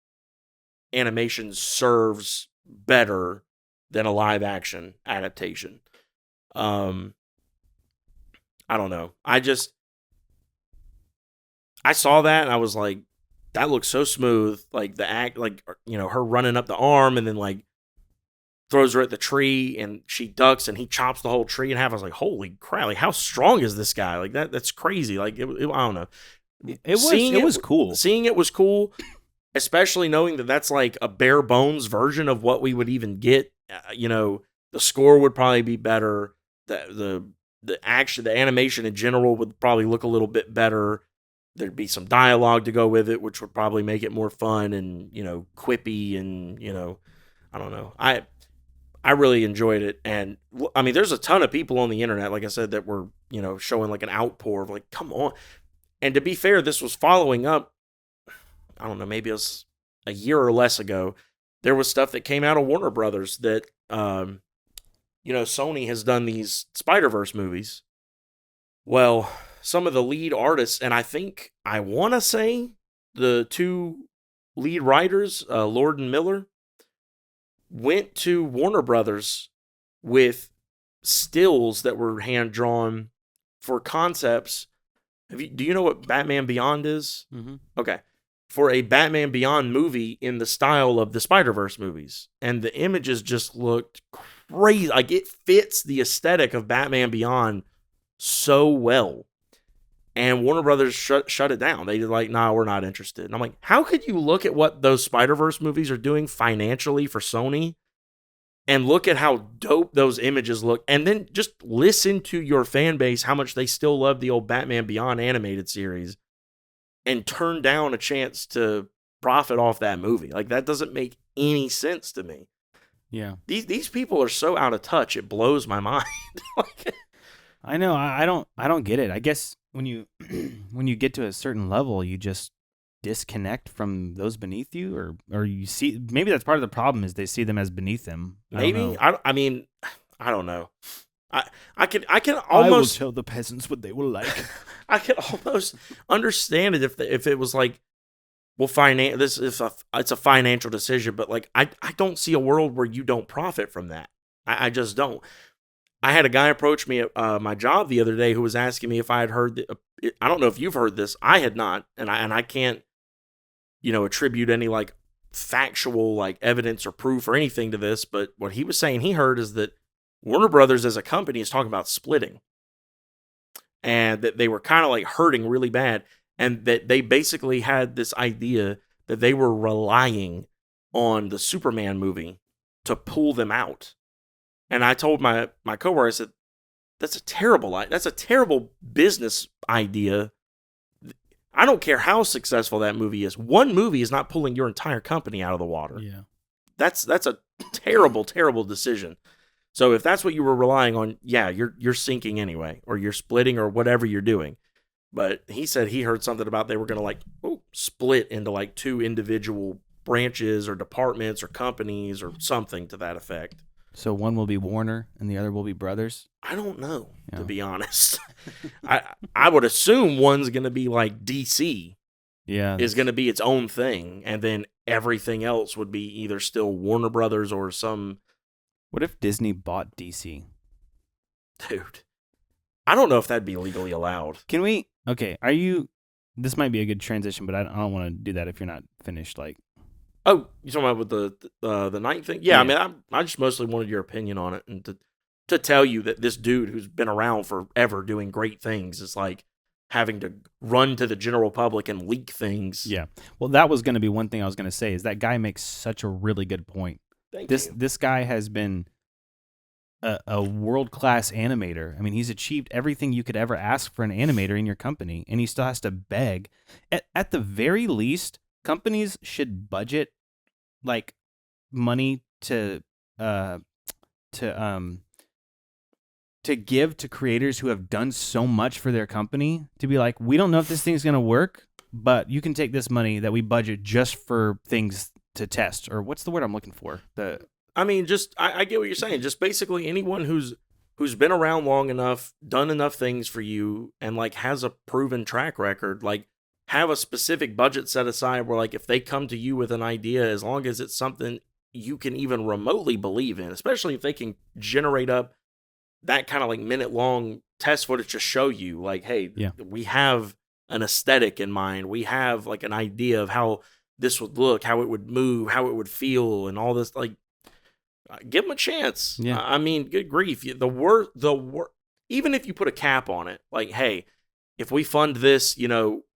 animation serves better than a live action adaptation. I don't know. I saw that and I was like, that looks so smooth. Like the act, like, you know, her running up the arm and then like throws her at the tree and she ducks and he chops the whole tree in half. I was like, holy crap! Like, how strong is this guy? Like that's crazy. Like I don't know. It was cool. Seeing it was cool, especially knowing that that's like a bare bones version of what we would even get. You know, the score would probably be better. The action, the animation in general would probably look a little bit better. There'd be some dialogue to go with it, which would probably make it more fun and, you know, quippy and, you know, I don't know. I really enjoyed it. And I mean, there's a ton of people on the internet, like I said, that were, you know, showing like an outpour of like, come on. And to be fair, this was following up, I don't know, maybe it was a year or less ago. There was stuff that came out of Warner Brothers that, you know, Sony has done these Spider-Verse movies. Well, some of the lead artists, and I want to say the two lead writers, Lord and Miller, went to Warner Brothers with stills that were hand drawn for concepts. Do you know what Batman Beyond is? Mm-hmm. Okay. For a Batman Beyond movie in the style of the Spider-Verse movies. And the images just looked crazy. Like, it fits the aesthetic of Batman Beyond so well. And Warner Brothers shut it down. They were like, nah, we're not interested. And I'm like, how could you look at what those Spider-Verse movies are doing financially for Sony and look at how dope those images look, and then just listen to your fan base, how much they still love the old Batman Beyond animated series, and turn down a chance to profit off that movie? Like, that doesn't make any sense to me. Yeah. These people are so out of touch, it blows my mind. I know. I don't get it. I guess when you when you get to a certain level, you just disconnect from those beneath you, or you see, maybe that's part of the problem, is they see them as beneath them. Maybe. I mean, I don't know. I can almost, I will tell the peasants what they will like. I could almost understand it if it was like, well, it's a financial decision, but like I don't see a world where you don't profit from that. I just don't. I had a guy approach me at my job the other day who was asking me if I had heard. I don't know if you've heard this. I had not, and I can't, you know, attribute any like factual like evidence or proof or anything to this. But what he was saying he heard is that Warner Brothers as a company is talking about splitting, and that they were kind of like hurting really bad, and that they basically had this idea that they were relying on the Superman movie to pull them out. And I told my coworker, I said, that's a terrible business idea. I don't care how successful that movie is. One movie is not pulling your entire company out of the water. Yeah. That's a terrible, terrible decision. So if that's what you were relying on, yeah, you're sinking anyway, or you're splitting, or whatever you're doing. But he said he heard something about they were going to like split into like two individual branches or departments or companies or something to that effect. So one will be Warner and the other will be Brothers? I don't know, to be honest. I would assume one's going to be like DC. Yeah. Is going to be its own thing. And then everything else would be either still Warner Brothers or some... What if Disney bought DC? Dude. I don't know if that'd be legally allowed. Can we... Okay, are you... This might be a good transition, but I don't want to do that if you're not finished, like... Oh, you talking about with the night thing? Yeah, I mean, I just mostly wanted your opinion on it, and to tell you that this dude who's been around forever doing great things is like having to run to the general public and leak things. Yeah. Well, that was going to be one thing I was going to say, is that guy makes such a really good point. This guy has been a world-class animator. I mean, he's achieved everything you could ever ask for an animator in your company, and he still has to beg. At the very least, companies should budget like money to give to creators who have done so much for their company, to be like, we don't know if this thing's going to work, but you can take this money that we budget just for things to test, or what's the word I'm looking for? I mean, just I get what you're saying. Just basically anyone who's been around long enough, done enough things for you, and like has a proven track record, like have a specific budget set aside where, like, if they come to you with an idea, as long as it's something you can even remotely believe in, especially if they can generate up that kind of like minute long test footage to show you, like, hey, we have an aesthetic in mind. We have like an idea of how this would look, how it would move, how it would feel, and all this. Like, give them a chance. Yeah. I mean, good grief. Even if you put a cap on it, like, hey, if we fund this,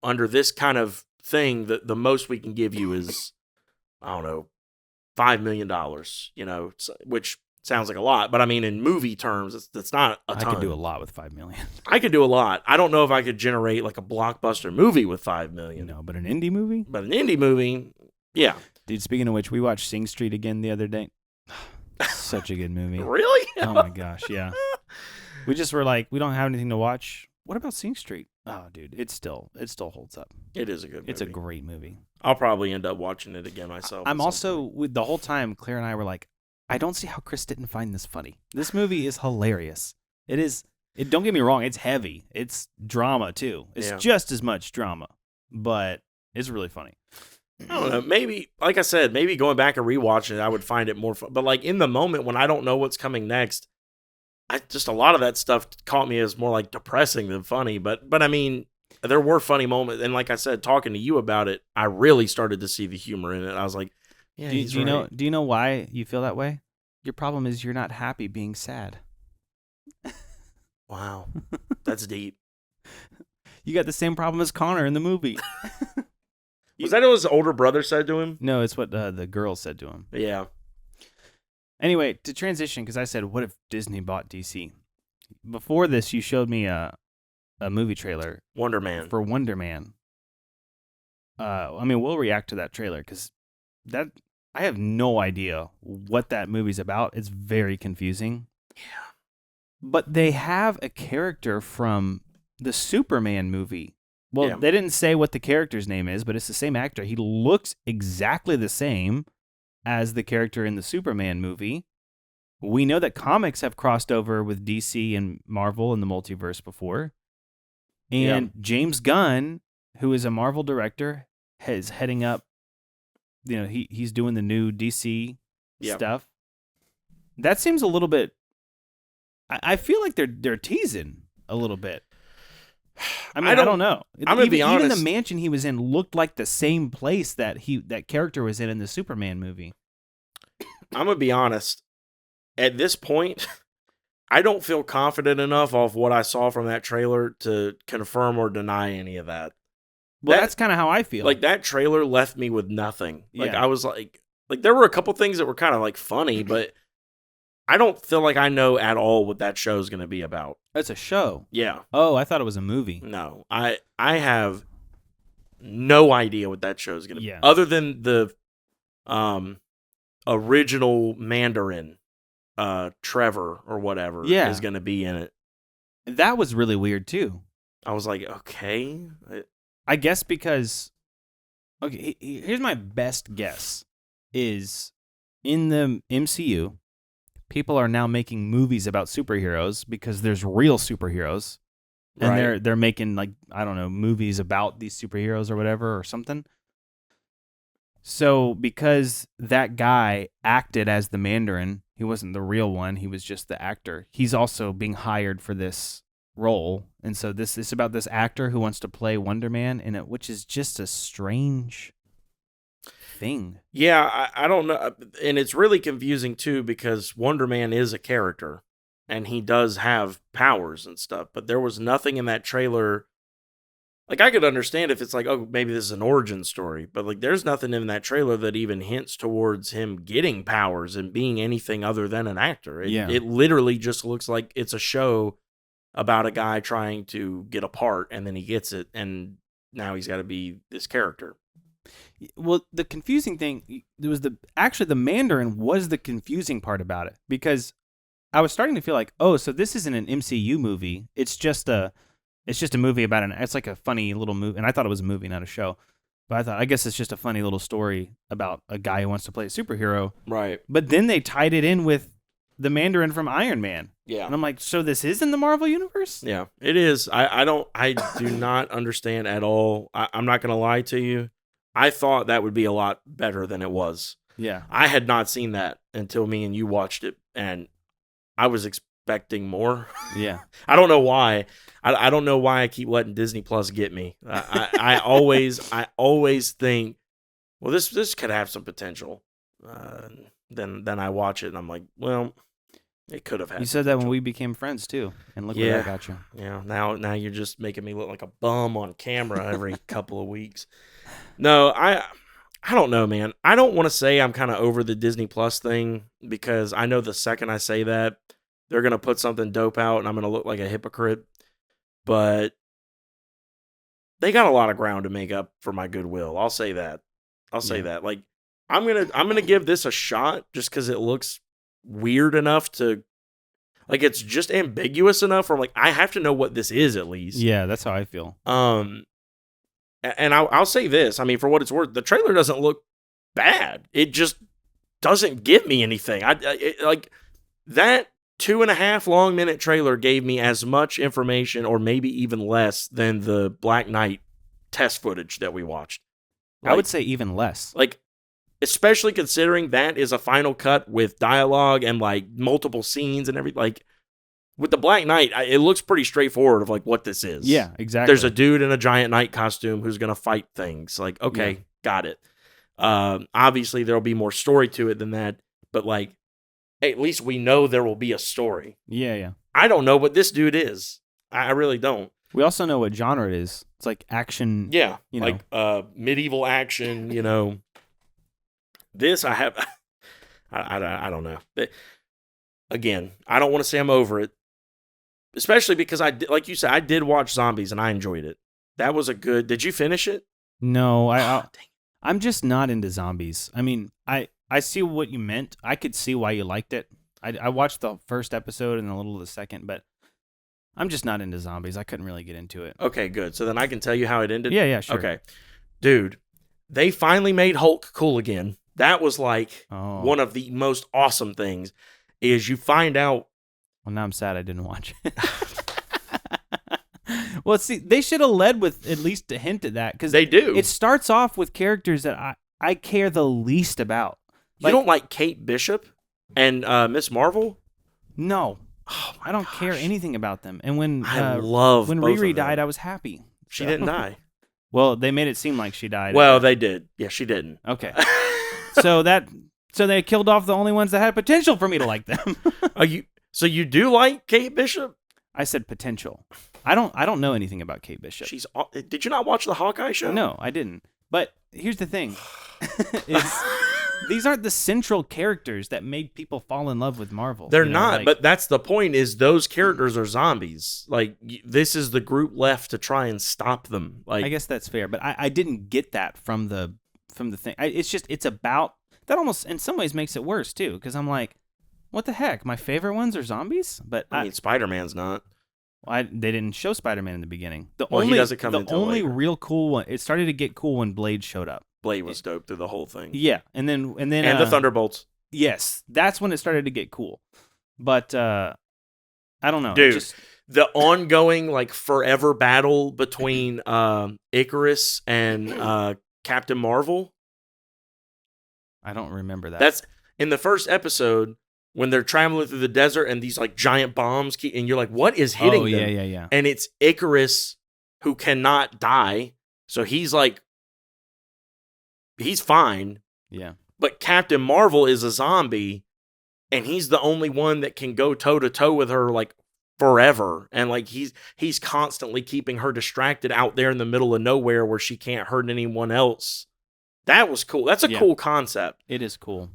under this kind of thing, the most we can give you is, I don't know, $5 million, which sounds like a lot, but I mean, in movie terms, that's not a ton. I could do a lot with $5 million. I could do a lot. I don't know if I could generate like a blockbuster movie with $5 million. No, but an indie movie? But an indie movie, yeah. Dude, speaking of which, we watched Sing Street again the other day. Such a good movie. Really? Oh my gosh, yeah. We just were like, we don't have anything to watch. What about Sing Street? Oh, dude, it still holds up. It is a good movie. It's a great movie. I'll probably end up watching it again myself. I'm also, with the whole time, Claire and I were like, I don't see how Chris didn't find this funny. This movie is hilarious. It is. Don't get me wrong. It's heavy. It's drama too. It's just as much drama, but it's really funny. I don't know. Maybe, like I said, maybe going back and rewatching it, I would find it more fun. But like in the moment when I don't know what's coming next, a lot of that stuff caught me as more like depressing than funny. But I mean, there were funny moments, and like I said, talking to you about it, I really started to see the humor in it. I was like, yeah, do you know why you feel that way? Your problem is you're not happy being sad. Wow, that's deep. You got the same problem as Connor in the movie. Was that what his older brother said to him? No, it's what the girl said to him. Yeah. Anyway, to transition, because I said, what if Disney bought DC? Before this, you showed me a movie trailer. Wonder Man. For Wonder Man. I mean, we'll react to that trailer, because I have no idea what that movie's about. It's very confusing. Yeah. But they have a character from the Superman movie. Well, they didn't say what the character's name is, but it's the same actor. He looks exactly the same as the character in the Superman movie. We know that comics have crossed over with DC and Marvel in the multiverse before. And James Gunn, who is a Marvel director, is heading up, he's doing the new DC stuff. That seems a little bit, I feel like they're teasing a little bit. I mean, I don't know. I'm gonna be honest. Even the mansion he was in looked like the same place that character was in the Superman movie. I'm gonna be honest. At this point, I don't feel confident enough off what I saw from that trailer to confirm or deny any of that. Well, that's kind of how I feel. Like, that trailer left me with nothing. Like, I was like there were a couple things that were kind of like funny, but I don't feel like I know at all what that show is going to be about. It's a show. Yeah. Oh, I thought it was a movie. No, I have no idea what that show is going to be. Other than the original Mandarin, Trevor or whatever, is going to be in it. That was really weird too. I was like, okay. I guess because, okay, here's my best guess is in the MCU, people are now making movies about superheroes because there's real superheroes, and they're making, like, I don't know, movies about these superheroes or whatever or something. So because that guy acted as the Mandarin, he wasn't the real one, he was just the actor. He's also being hired for this role, and so this is about this actor who wants to play Wonder Man in it, which is just a strange thing. Yeah, I don't know, and it's really confusing too because Wonder Man is a character, and he does have powers and stuff, but there was nothing in that trailer. Like, I could understand if it's like, oh, maybe this is an origin story, but like, there's nothing in that trailer that even hints towards him getting powers and being anything other than an actor. It literally just looks like it's a show about a guy trying to get a part, and then he gets it, and now he's got to be this character. Well, the confusing thing, there was the Mandarin was the confusing part about it, because I was starting to feel like, oh, so this isn't an MCU movie. It's just a movie about it's like a funny little movie, and I thought it was a movie, not a show. But I guess it's just a funny little story about a guy who wants to play a superhero. Right. But then they tied it in with the Mandarin from Iron Man. Yeah. And I'm like, so this is in the Marvel universe? Yeah, it is. I do not understand at all. I'm not going to lie to you. I thought that would be a lot better than it was. Yeah. I had not seen that until me and you watched it, and I was expecting more. Yeah. I don't know why. I don't know why I keep letting Disney Plus get me. I always think, well, this could have some potential. Then I watch it and I'm like, well, it could have had. You said that when potential. we became friends too, and look where that got you. Yeah. Now you're just making me look like a bum on camera every couple of weeks. No, I don't know, man. I don't want to say I'm kind of over the Disney Plus thing because I know the second I say that, they're going to put something dope out and I'm going to look like a hypocrite. But they got a lot of ground to make up for my goodwill. I'll say that. Like I'm going to give this a shot just cuz it looks weird enough to like it's just ambiguous enough where I'm like I have to know what this is at least. Yeah, that's how I feel. And I'll say this. I mean, for what it's worth, the trailer doesn't look bad. It just doesn't give me anything. Like that 2.5 long minute trailer gave me as much information, or maybe even less, than the Black Knight test footage that we watched. Like, I would say even less. Like, especially considering that is a final cut with dialogue and like multiple scenes and everything. Like, with the Black Knight, it looks pretty straightforward of like what this is. Yeah, exactly. There's a dude in a giant knight costume who's going to fight things. Like, okay, got it. Obviously, there'll be more story to it than that. But like, at least we know there will be a story. Yeah. I don't know what this dude is. I really don't. We also know what genre it is. It's like action. Yeah, you like medieval action. This I have. I don't know. But again, I don't want to say I'm over it. Especially because like you said, I did watch Zombies and I enjoyed it. That was a good. Did you finish it? No, I'm just not into zombies. I mean, I see what you meant. I could see why you liked it. I watched the first episode and a little of the second, but I'm just not into zombies. I couldn't really get into it. Okay, good. So then I can tell you how it ended. Yeah, sure. Okay, dude, they finally made Hulk cool again. That was like one of the most awesome things. Is you find out. Well, now I'm sad I didn't watch it. Well, see, they should have led with at least a hint at that because they do. It starts off with characters that I care the least about. You don't like Kate Bishop and Miss Marvel? No, I don't care anything about them. And when when both Riri died, I was happy. She didn't die. Well, they made it seem like she died. Well, they did. Yeah, she didn't. Okay. So they killed off the only ones that had potential for me to like them. So you do like Kate Bishop? I said potential. I don't know anything about Kate Bishop. Did you not watch the Hawkeye show? No, I didn't. But here's the thing: these aren't the central characters that made people fall in love with Marvel. They're not. But that's the point: is those characters are zombies. Like this is the group left to try and stop them. Like I guess that's fair, but I didn't get that from the thing. It's about that. Almost in some ways makes it worse too, because I'm like, what the heck? My favorite ones are zombies, but I mean, Spider-Man's not. They didn't show Spider-Man in the beginning. He doesn't come until only later. Real cool one. It started to get cool when Blade showed up. Blade was dope through the whole thing. Yeah, and then the Thunderbolts. Yes, that's when it started to get cool. But I don't know, dude. The ongoing like forever battle between Icarus and Captain Marvel. I don't remember that. That's in the first episode. When they're traveling through the desert and these like giant bombs and you're like, what is hitting them? Yeah. And it's Icarus who cannot die. So he's like, he's fine. Yeah. But Captain Marvel is a zombie and he's the only one that can go toe to toe with her like forever. And like he's constantly keeping her distracted out there in the middle of nowhere where she can't hurt anyone else. That was cool. That's a cool concept. It is cool.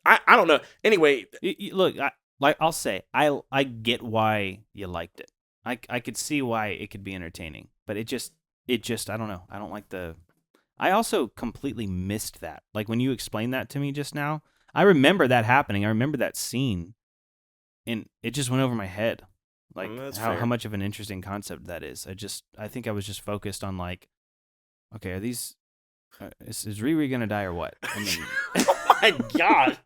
I don't know. Anyway, look, I'll say I get why you liked it. I could see why it could be entertaining, but it just I don't know. I don't like the. I also completely missed that. Like when you explained that to me just now, I remember that happening. I remember that scene, and it just went over my head. Like how much of an interesting concept that is. I think I was just focused on like, okay, are these is Riri gonna die or what? And then, oh my god.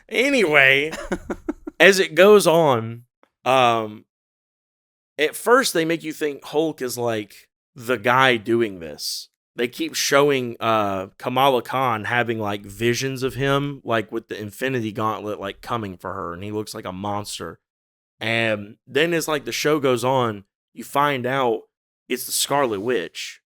Anyway, as it goes on, at first they make you think Hulk is like the guy doing this. They keep showing Kamala Khan having like visions of him, like with the Infinity Gauntlet, like coming for her, and he looks like a monster. And then as like the show goes on, you find out it's the Scarlet Witch.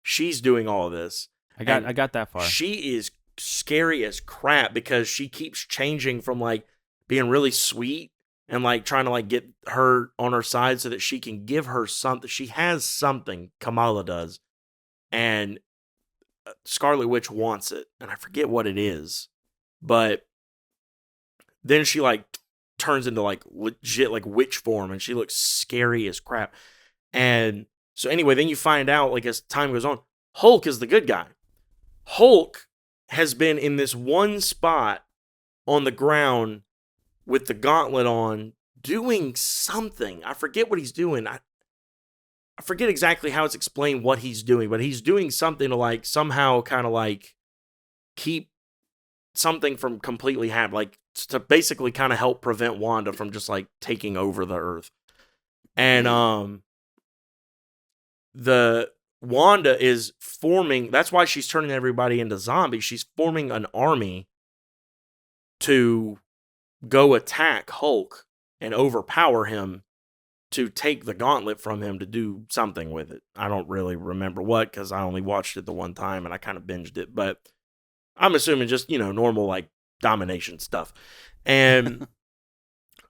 She's doing all of this. I got that far. She is scary as crap because she keeps changing from like being really sweet and like trying to like get her on her side so that she can give her something. She has something, Kamala does. And Scarlet Witch wants it, and I forget what it is. But then she like turns into like legit like witch form, and she looks scary as crap. And so anyway, then you find out like as time goes on, Hulk is the good guy. Hulk has been in this one spot on the ground with the gauntlet on, doing something. I forget what he's doing. I forget exactly how it's explained what he's doing, but he's doing something to like somehow kind of like keep something from completely happening, like to basically kind of help prevent Wanda from just like taking over the Earth. And the Wanda is forming, that's why she's turning everybody into zombies. She's forming an army to go attack Hulk and overpower him to take the gauntlet from him to do something with it. I don't really remember what, because I only watched it the one time and I kind of binged it, but I'm assuming just, normal like domination stuff. And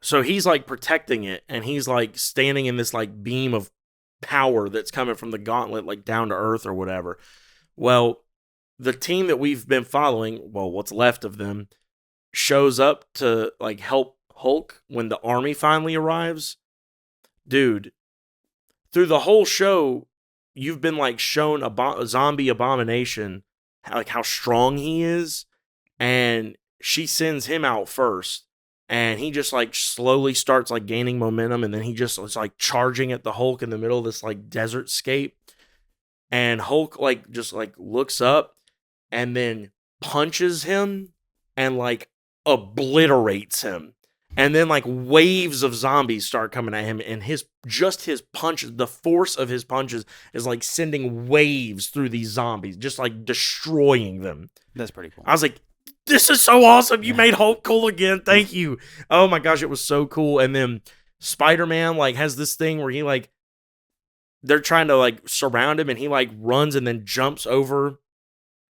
so he's like protecting it, and he's like standing in this like beam of power that's coming from the gauntlet, like down to Earth or whatever. Well, the team that we've been following, well, what's left of them, shows up to like help Hulk when the army finally arrives. Dude, through the whole show, you've been like shown a zombie abomination, like how strong he is, and she sends him out first, and he just like slowly starts like gaining momentum, and then he just is like charging at the Hulk in the middle of this like desert scape, and Hulk like just like looks up and then punches him and like obliterates him. And then like waves of zombies start coming at him, and his punches, the force of his punches is like sending waves through these zombies, just like destroying them. That's pretty cool. I was like, this is so awesome. You made Hulk cool again. Thank you. Oh my gosh, it was so cool. And then Spider-Man like has this thing where he like, they're trying to like surround him, and he like runs and then jumps over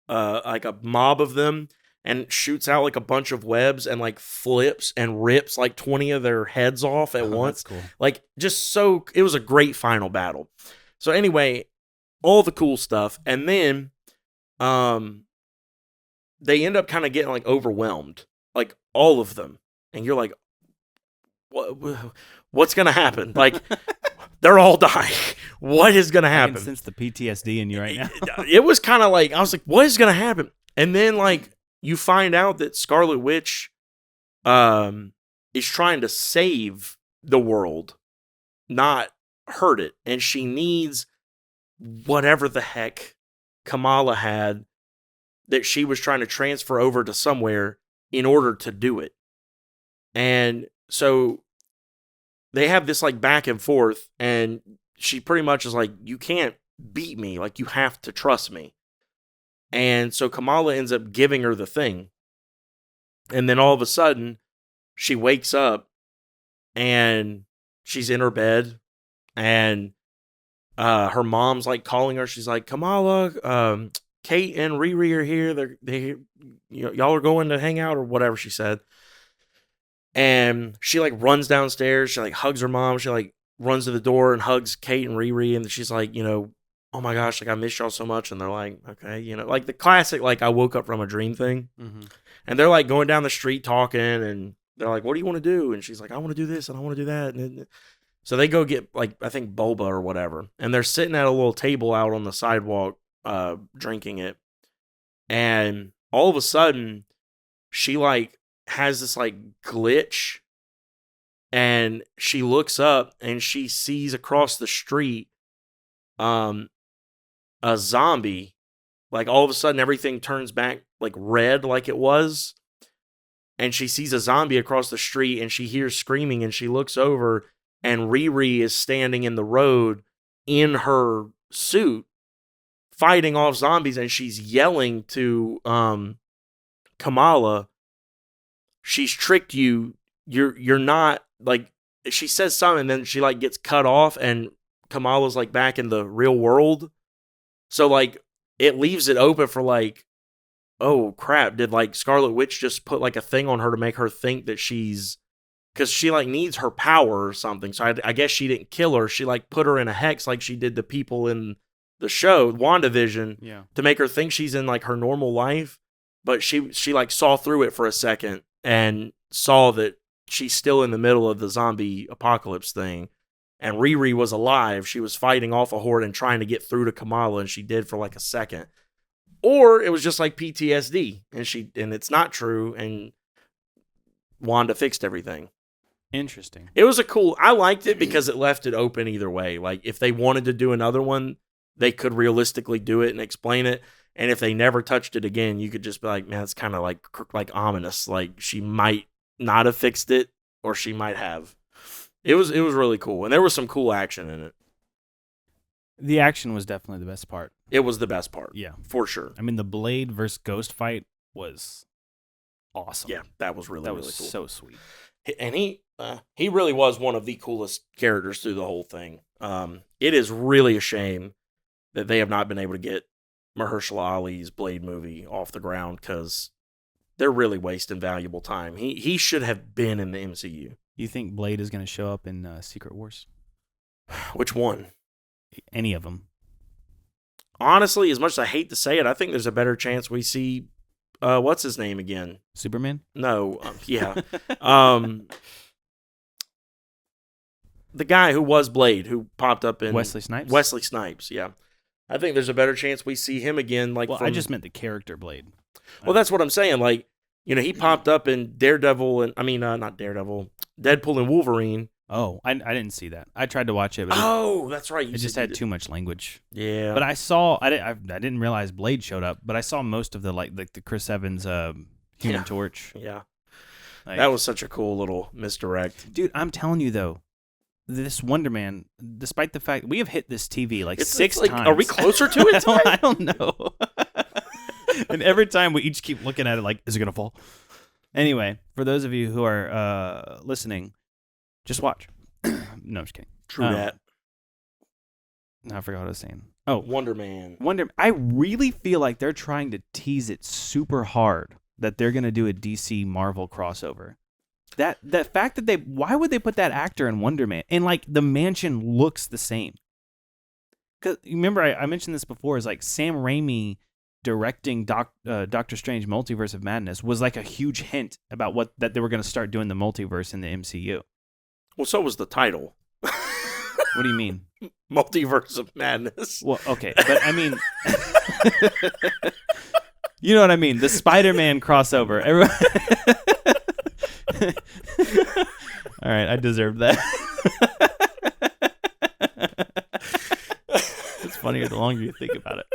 like a mob of them and shoots out like a bunch of webs and like flips and rips like 20 of their heads off at once. That's cool. Like just so, it was a great final battle. So anyway, all the cool stuff. And then they end up kind of getting like overwhelmed, like all of them. And you're like, what's going to happen? Like they're all dying. What is going to happen? I can sense the PTSD in you right now. It was kind of like, I was like, what is going to happen? And then like, you find out that Scarlet Witch is trying to save the world, not hurt it. And she needs whatever the heck Kamala had that she was trying to transfer over to somewhere in order to do it. And so they have this like back and forth, and she pretty much is like, you can't beat me. Like, you have to trust me. And so Kamala ends up giving her the thing. And then all of a sudden, she wakes up and she's in her bed, and her mom's like calling her. She's like, Kamala, Kate and Riri are here. Y'all are going to hang out or whatever she said. And she like runs downstairs. She like hugs her mom. She like runs to the door and hugs Kate and Riri. And she's like, oh my gosh, like I miss y'all so much. And they're like, okay, like the classic, like I woke up from a dream thing. Mm-hmm. And they're like going down the street talking, and they're like, what do you want to do? And she's like, I want to do this and I want to do that. And so they go get like, I think boba or whatever. And they're sitting at a little table out on the sidewalk, drinking it. And all of a sudden she like has this like glitch, and she looks up and she sees across the street, a zombie. Like all of a sudden everything turns back like red, like it was. and she sees a zombie across the street, and she hears screaming, and she looks over, and Riri is standing in the road in her suit fighting off zombies, and she's yelling to Kamala, she's tricked you. You're not, like, she says something, and then she like gets cut off, and Kamala's like back in the real world. So like it leaves it open for like, oh crap, did like Scarlet Witch just put like a thing on her to make her think that she's, because she like needs her power or something. So I guess she didn't kill her. She like put her in a hex like she did the people in the show WandaVision, to make her think she's in like her normal life. But she like saw through it for a second and saw that she's still in the middle of the zombie apocalypse thing. And Riri was alive. She was fighting off a horde and trying to get through to Kamala, and she did for like a second. Or it was just like PTSD, and it's not true, and Wanda fixed everything. Interesting. It was I liked it because it left it open either way. Like, if they wanted to do another one, they could realistically do it and explain it. And if they never touched it again, you could just be like, man, it's kind of like ominous. Like, she might not have fixed it, or she might have. It was really cool, and there was some cool action in it. The action was definitely the best part. It was the best part. Yeah. For sure. I mean, the Blade versus Ghost fight was awesome. Yeah, that was really cool. So sweet. And he really was one of the coolest characters through the whole thing. It is really a shame that they have not been able to get Mahershala Ali's Blade movie off the ground, because they're really wasting valuable time. He should have been in the MCU. You think Blade is going to show up in Secret Wars? Which one? Any of them. Honestly, as much as I hate to say it, I think there's a better chance we see, what's his name again? Superman? No, yeah. The guy who was Blade, who popped up in... Wesley Snipes? Wesley Snipes, yeah. I think there's a better chance we see him again. Like, I just meant the character Blade. Well, that's what I'm saying. Like, he popped up in Daredevil and, not Daredevil, Deadpool and Wolverine. Oh, I didn't see that. I tried to watch it. But that's right. It just had too much language. Yeah. But I didn't realize Blade showed up, but I saw most of the the Chris Evans Human Torch. Yeah. Like, that was such a cool little misdirect. Dude, I'm telling you though, this Wonder Man, despite the fact we have hit this TV six times. Are we closer to it? I don't know. And every time we each keep looking at it like, is it going to fall? Anyway, for those of you who are listening, just watch. No, I'm just kidding. True that. I forgot what I was saying. Oh, Wonder Man. I really feel like they're trying to tease it super hard that they're going to do a DC Marvel crossover. That fact that why would they put that actor in Wonder Man? And like the mansion looks the same. Because remember, I mentioned this before, is like Sam Raimi directing Doctor Strange Multiverse of Madness was like a huge hint about that they were going to start doing the multiverse in the MCU. Well, so was the title. What do you mean? Multiverse of Madness. Well, okay, but I mean, you know what I mean? The Spider-Man crossover. All right, I deserve that. It's funnier the longer you think about it.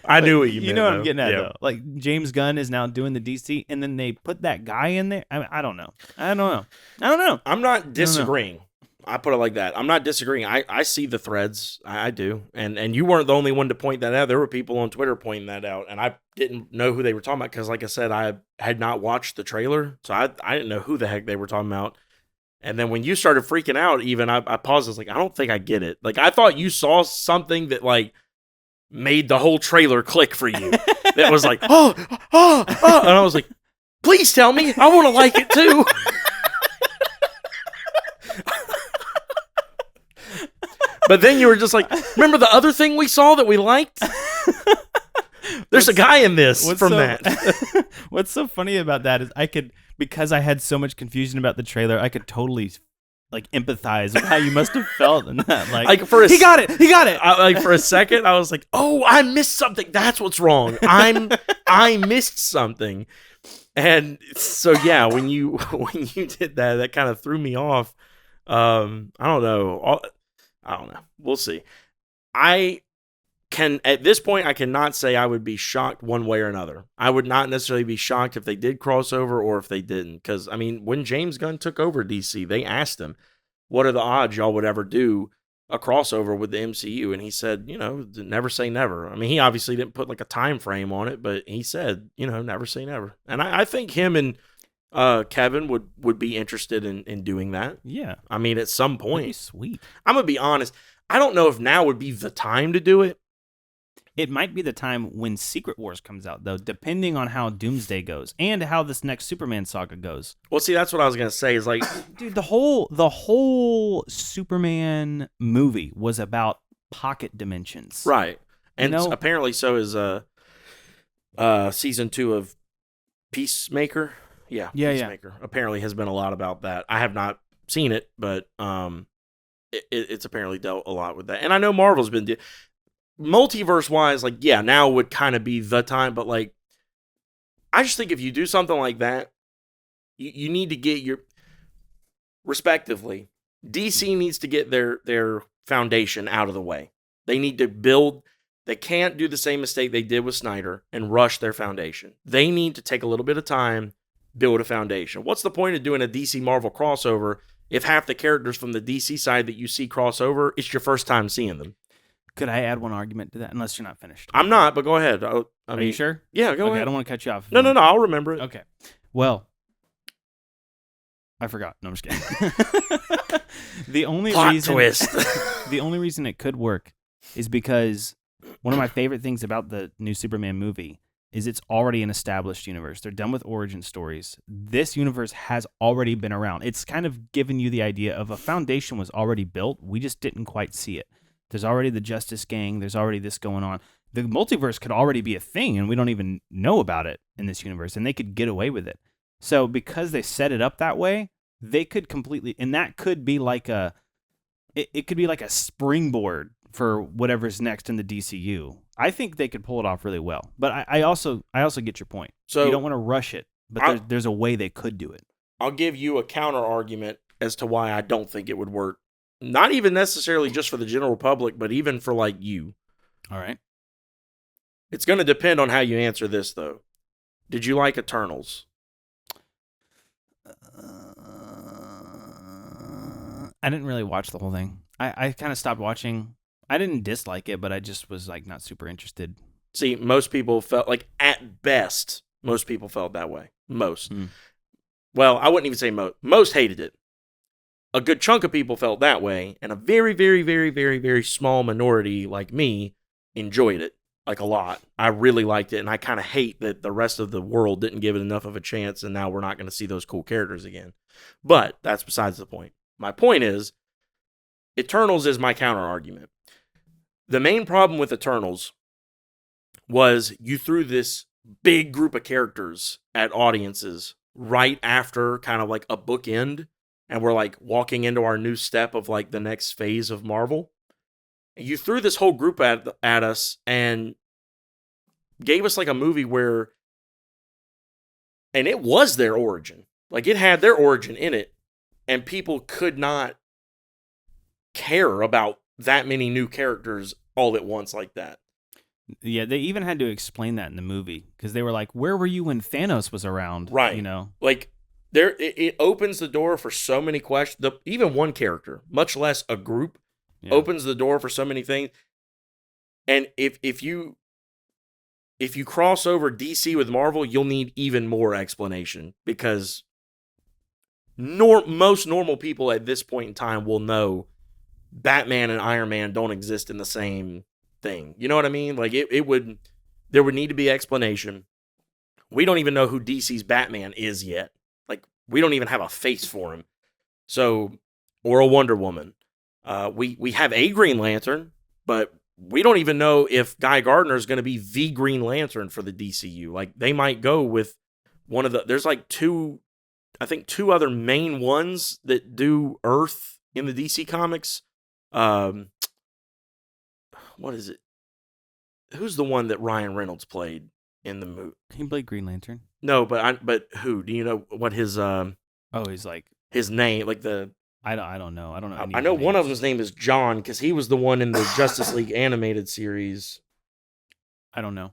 I knew what you meant. You know what I'm getting at, though. Like, James Gunn is now doing the DC, and then they put that guy in there. I don't know. I'm not disagreeing. I put it like that. I'm not disagreeing. I see the threads. I do. And you weren't the only one to point that out. There were people on Twitter pointing that out, and I didn't know who they were talking about because, like I said, I had not watched the trailer, so I didn't know who the heck they were talking about. And then when you started freaking out, even I paused. I was like, I don't think I get it. Like, I thought you saw something that like made the whole trailer click for you. That was like, oh, and I was like, please tell me, I want to like it too. But then you were just like, remember the other thing we saw that we liked? There's a guy in this that. What's so funny about that is because I had so much confusion about the trailer, I could totally like empathize with how you must have felt in that. Like he got it. Like for a second, I was like, oh, I missed something. That's what's wrong. I missed something. And so yeah, when you did that kind of threw me off. I don't know. We'll see. I at this point, I cannot say I would be shocked one way or another. I would not necessarily be shocked if they did crossover or if they didn't. Because, I mean, when James Gunn took over DC, they asked him, what are the odds y'all would ever do a crossover with the MCU? And he said, never say never. I mean, he obviously didn't put like a time frame on it, but he said, never say never. And I think him and Kevin would be interested in doing that. Yeah. I mean, at some point. That'd be sweet. I'm going to be honest. I don't know if now would be the time to do it. It might be the time when Secret Wars comes out, though, depending on how Doomsday goes and how this next Superman saga goes. Well, see, that's what I was gonna say. Is like, dude, the whole Superman movie was about pocket dimensions, right? And apparently, so is season 2 of Peacemaker. Yeah, Peacemaker. Yeah. Apparently, has been a lot about that. I have not seen it, but it's apparently dealt a lot with that. And I know Marvel's been. Multiverse wise, like, yeah, now would kind of be the time, but like, I just think if you do something like that, you need to get your, respectively, DC needs to get their foundation out of the way. They need to build, they can't do the same mistake they did with Snyder and rush their foundation. They need to take a little bit of time, build a foundation. What's the point of doing a DC Marvel crossover if half the characters from the DC side that you see crossover, it's your first time seeing them? Could I add one argument to that? Unless you're not finished. I'm not, but go ahead. Are you sure? Yeah, go ahead. I don't want to cut you off. No, I'll remember it. Okay. Well, I forgot. No, I'm just kidding. The only twist. The only reason it could work is because one of my favorite things about the new Superman movie is it's already an established universe. They're done with origin stories. This universe has already been around. It's kind of given you the idea of a foundation was already built. We just didn't quite see it. There's already the Justice Gang. There's already this going on. The multiverse could already be a thing, and we don't even know about it in this universe, and they could get away with it. So because they set it up that way, they could completely, and that could be like it could be like a springboard for whatever's next in the DCU. I think they could pull it off really well. But I also get your point. So you don't want to rush it, but there's a way they could do it. I'll give you a counter argument as to why I don't think it would work. Not even necessarily just for the general public, but even for like you. All right. It's going to depend on how you answer this, though. Did you like Eternals? I didn't really watch the whole thing. I kind of stopped watching. I didn't dislike it, but I just was like not super interested. See, most people felt like, at best, most people felt that way. Most. Well, I wouldn't even say most. Most hated it. A good chunk of people felt that way, and a very, very, very, very, very small minority like me enjoyed it, like a lot. I really liked it, and I kind of hate that the rest of the world didn't give it enough of a chance, and now we're not going to see those cool characters again. But that's besides the point. My point is, Eternals is my counter-argument. The main problem with Eternals was you threw this big group of characters at audiences right after kind of like a bookend, and we're like walking into our new step of like the next phase of Marvel. You threw this whole group at us and gave us like a movie where, and it was their origin. Like it had their origin in it, and people could not care about that many new characters all at once like that. Yeah, they even had to explain that in the movie because they were like, "Where were you when Thanos was around?" Right. You know, like it opens the door for so many questions. Even one character, much less a group, opens the door for so many things. And if you cross over DC with Marvel, you'll need even more explanation because most normal people at this point in time will know Batman and Iron Man don't exist in the same thing. You know what I mean? Like there would need to be explanation. We don't even know who DC's Batman is yet. Like we don't even have a face for him. So, or a Wonder Woman. We have a Green Lantern, but we don't even know if Guy Gardner is going to be the Green Lantern for the DCU. Like they might go with one of there's like two other main ones that do Earth in the DC comics. What is it? Who's the one that Ryan Reynolds played in the movie? He played Green Lantern. No, but who? Do you know what his he's like his name, like the I don't know. I don't know. Any I know one of names. them's name is John because he was the one in the Justice League animated series. I don't know.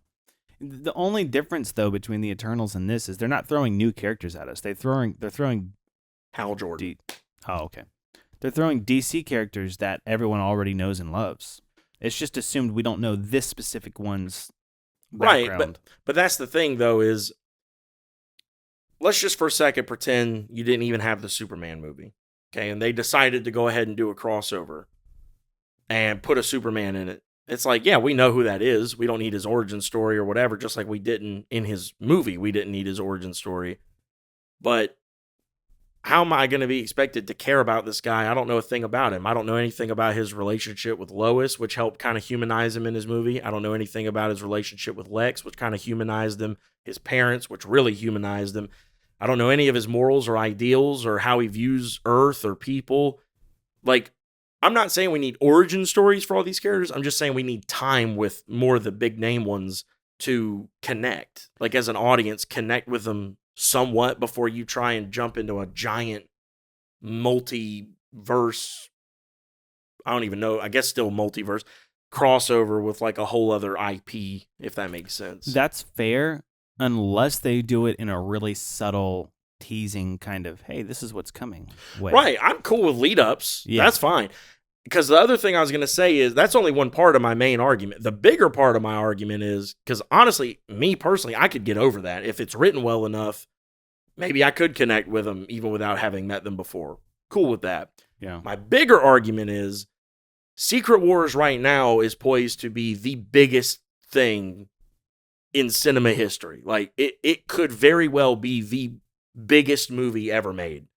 The only difference though between the Eternals and this is they're not throwing new characters at us. They're throwing Hal Jordan. okay. They're throwing DC characters that everyone already knows and loves. It's just assumed we don't know this specific one's background. Right, but that's the thing though is let's just for a second pretend you didn't even have the Superman movie. Okay, and they decided to go ahead and do a crossover and put a Superman in it. It's like, yeah, we know who that is. We don't need his origin story or whatever, just like we didn't in his movie. We didn't need his origin story. But how am I going to be expected to care about this guy? I don't know a thing about him. I don't know anything about his relationship with Lois, which helped kind of humanize him in his movie. I don't know anything about his relationship with Lex, which kind of humanized him. His parents, which really humanized him. I don't know any of his morals or ideals or how he views Earth or people. Like, I'm not saying we need origin stories for all these characters. I'm just saying we need time with more of the big name ones to connect. Like, as an audience, connect with them somewhat before you try and jump into a giant multiverse. I don't even know. I guess still multiverse crossover with like a whole other IP, if that makes sense. That's fair, unless they do it in a really subtle teasing kind of, hey, this is what's coming way. Right. I'm cool with lead ups. Yeah. That's fine. Because the other thing I was going to say is that's only one part of my main argument. The bigger part of my argument is because honestly, me personally, I could get over that. If it's written well enough, maybe I could connect with them even without having met them before. Cool with that. Yeah. My bigger argument is Secret Wars right now is poised to be the biggest thing in cinema history. Like, it could very well be the biggest movie ever made.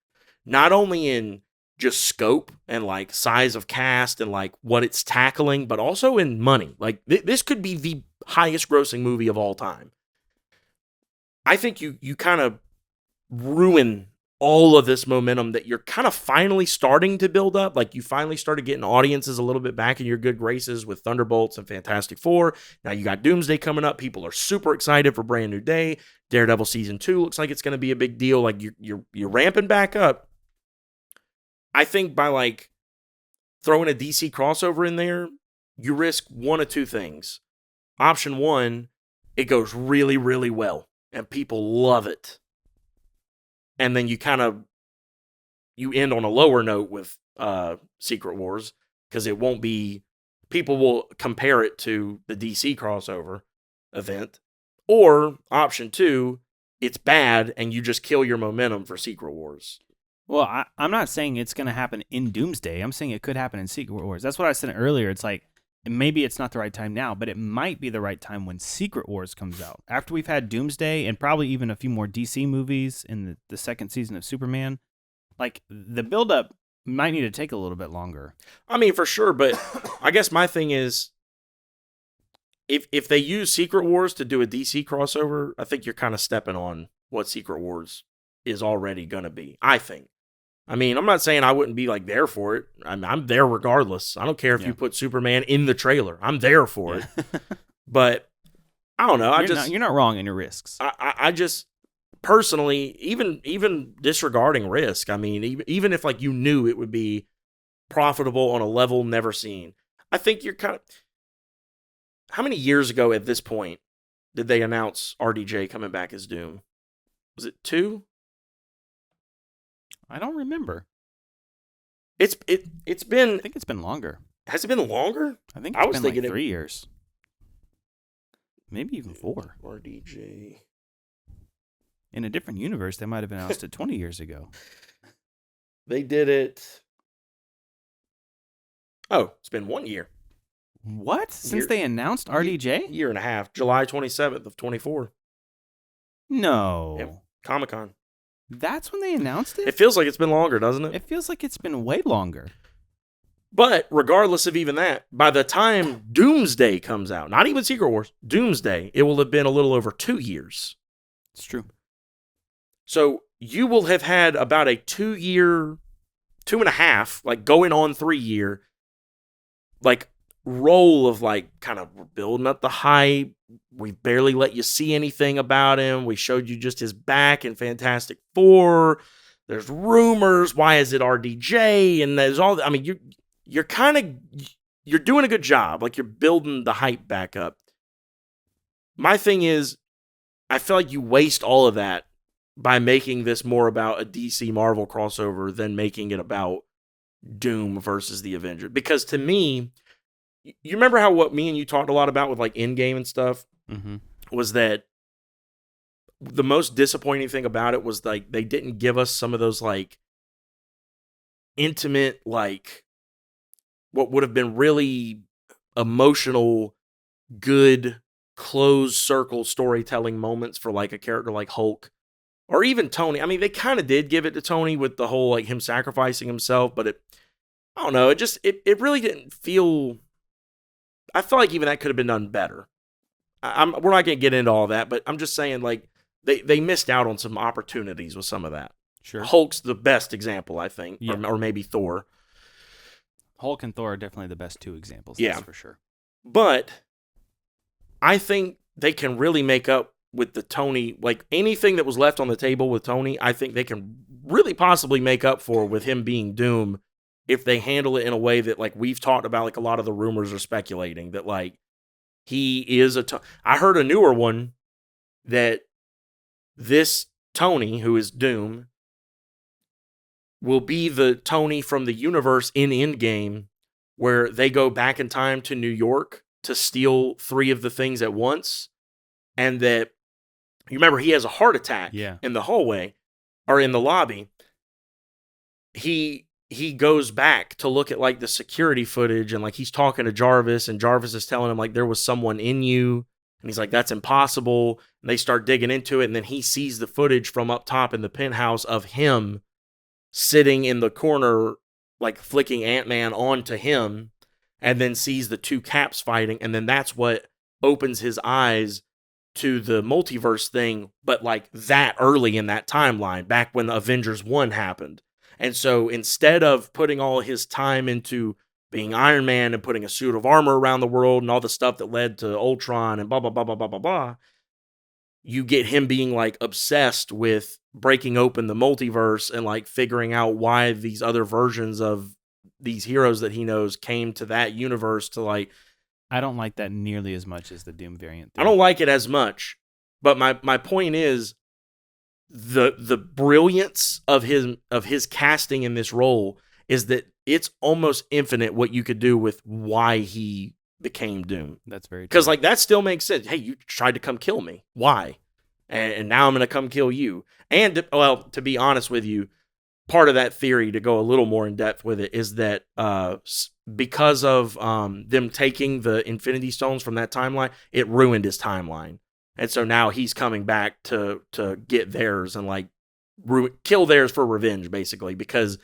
Not only in just scope and like size of cast and like what it's tackling, but also in money. Like this could be the highest grossing movie of all time. I think you kind of ruin all of this momentum that you're kind of finally starting to build up. Like you finally started getting audiences a little bit back in your good graces with Thunderbolts and Fantastic Four. Now you got Doomsday coming up. People are super excited for Brand New Day. Daredevil season 2 looks like it's going to be a big deal. Like you're ramping back up. I think by like throwing a DC crossover in there, you risk one of two things. Option one, it goes really, really well and people love it. And then you end on a lower note with Secret Wars because it won't be, people will compare it to the DC crossover event. Or option two, it's bad and you just kill your momentum for Secret Wars. Well, I'm not saying it's going to happen in Doomsday. I'm saying it could happen in Secret Wars. That's what I said earlier. It's like, maybe it's not the right time now, but it might be the right time when Secret Wars comes out. After we've had Doomsday and probably even a few more DC movies in the second season of Superman, like the buildup might need to take a little bit longer. I mean, for sure, but I guess my thing is, if they use Secret Wars to do a DC crossover, I think you're kind of stepping on what Secret Wars is already going to be, I think. I mean, I'm not saying I wouldn't be like there for it. I'm there regardless. I don't care if you put Superman in the trailer. I'm there for it. But I don't know. You're not wrong in your risks. I just personally, even disregarding risk. I mean, even if like you knew it would be profitable on a level never seen, I think you're kind of. How many years ago at this point did they announce RDJ coming back as Doom? Was it 2? I don't remember. It's been. I think it's been longer. Has it been longer? I think it's been like 3 years. Maybe even 4. RDJ. In a different universe, they might have announced it 20 years ago. They did it. Oh, it's been 1 year. What? Since they announced RDJ? Year and a half. July 27th of 24. No. Yep. Comic-Con. That's when they announced it? It feels like it's been longer, doesn't it? It feels like it's been way longer. But regardless of even that, by the time Doomsday comes out, not even Secret Wars, Doomsday, it will have been a little over 2 years. It's true. So you will have had about a 2 year, 2.5, like going on 3 year, like role of like kind of building up the hype. We barely let you see anything about him. We showed you just his back in Fantastic Four. there's rumors. Why is it RDJ? And there's all. I mean, you're doing a good job. Like, you're building the hype back up. My thing is, I feel like you waste all of that by making this more about a DC Marvel crossover than making it about Doom versus the Avengers. Because to me, you remember how what me and you talked a lot about with like Endgame and stuff was that the most disappointing thing about it was like they didn't give us some of those like intimate, like what would have been really emotional, good, closed circle storytelling moments for like a character like Hulk or even Tony. I mean, they kind of did give it to Tony with the whole like him sacrificing himself, but I don't know. It really didn't feel. I feel like even that could have been done better. We're not going to get into all that, but I'm just saying like they missed out on some opportunities with some of that. Sure. Hulk's the best example, I think, yeah. or maybe Thor. Hulk and Thor are definitely the best two examples. Yeah, that's for sure. But I think they can really make up with the Tony, like anything that was left on the table with Tony, I think they can really possibly make up for with him being Doom if they handle it in a way that like we've talked about, like a lot of the rumors are speculating that like he is I heard a newer one that this Tony, who is Doom, will be the Tony from the universe in Endgame where they go back in time to New York to steal 3 of the things at once. And that, you remember, he has a heart attack in the hallway or in the lobby. He goes back to look at like the security footage and like he's talking to Jarvis and Jarvis is telling him like there was someone in you. And he's like, that's impossible. And they start digging into it. And then he sees the footage from up top in the penthouse of him sitting in the corner, like flicking Ant-Man onto him, and then sees the 2 Caps fighting. And then that's what opens his eyes to the multiverse thing, but like that early in that timeline, back when the Avengers 1 happened. And so instead of putting all his time into being Iron Man and putting a suit of armor around the world and all the stuff that led to Ultron and blah, blah, blah, blah, blah, blah, blah, you get him being like obsessed with breaking open the multiverse and like figuring out why these other versions of these heroes that he knows came to that universe to like. I don't like that nearly as much as the Doom variant thing. I don't like it as much, but my point is the brilliance of his casting in this role is that it's almost infinite what you could do with why he became Doom. That's very true. Because like that still makes sense. Hey, you tried to come kill me. Why? And now I'm going to come kill you. And well, to be honest with you, part of that theory, to go a little more in depth with it, is that because of them taking the Infinity Stones from that timeline, it ruined his timeline. And so now he's coming back to get theirs and like kill theirs for revenge, basically, because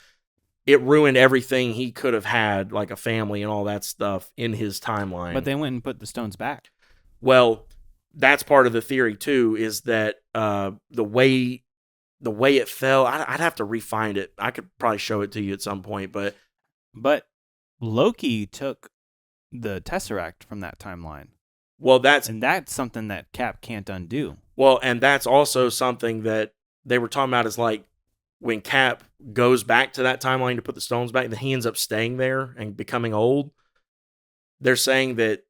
it ruined everything he could have had, like a family and all that stuff in his timeline. But they went and put the stones back. Well, that's part of the theory too, is that the way it fell, I'd have to re-find it. I could probably show it to you at some point, but Loki took the Tesseract from that timeline. Well, that's something that Cap can't undo. Well, and that's also something that they were talking about, is like when Cap goes back to that timeline to put the stones back, then he ends up staying there and becoming old. They're saying that,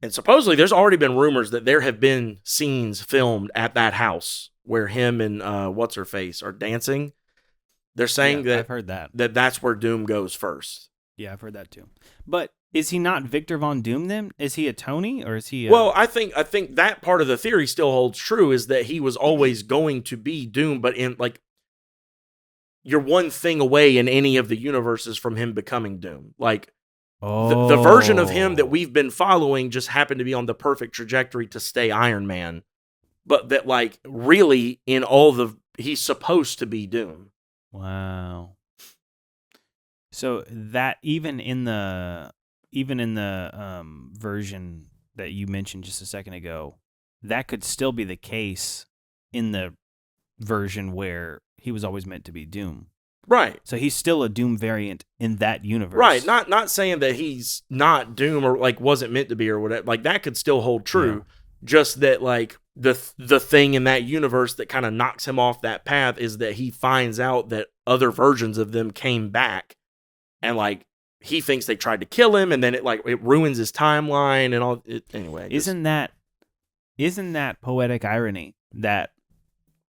and supposedly there's already been rumors that there have been scenes filmed at that house where him and what's her face are dancing. They're saying that I've heard that that's where Doom goes first. Yeah, I've heard that too. But is he not Victor Von Doom then? Is he a Tony, or is he? Well, I think that part of the theory still holds true, is that he was always going to be Doom, but in like, you're one thing away in any of the universes from him becoming Doom. Like, the version of him that we've been following just happened to be on the perfect trajectory to stay Iron Man, but that like really in all he's supposed to be Doom. Wow. So that even in the version that you mentioned just a second ago, that could still be the case in the version where he was always meant to be Doom. Right. So he's still a Doom variant in that universe. Right. Not saying that he's not Doom or like wasn't meant to be or whatever. Like that could still hold true. Just that, like, the thing in that universe that kind of knocks him off that path is that he finds out that other versions of them came back, and like he thinks they tried to kill him, and then it ruins his timeline and all. Anyway, isn't that poetic irony that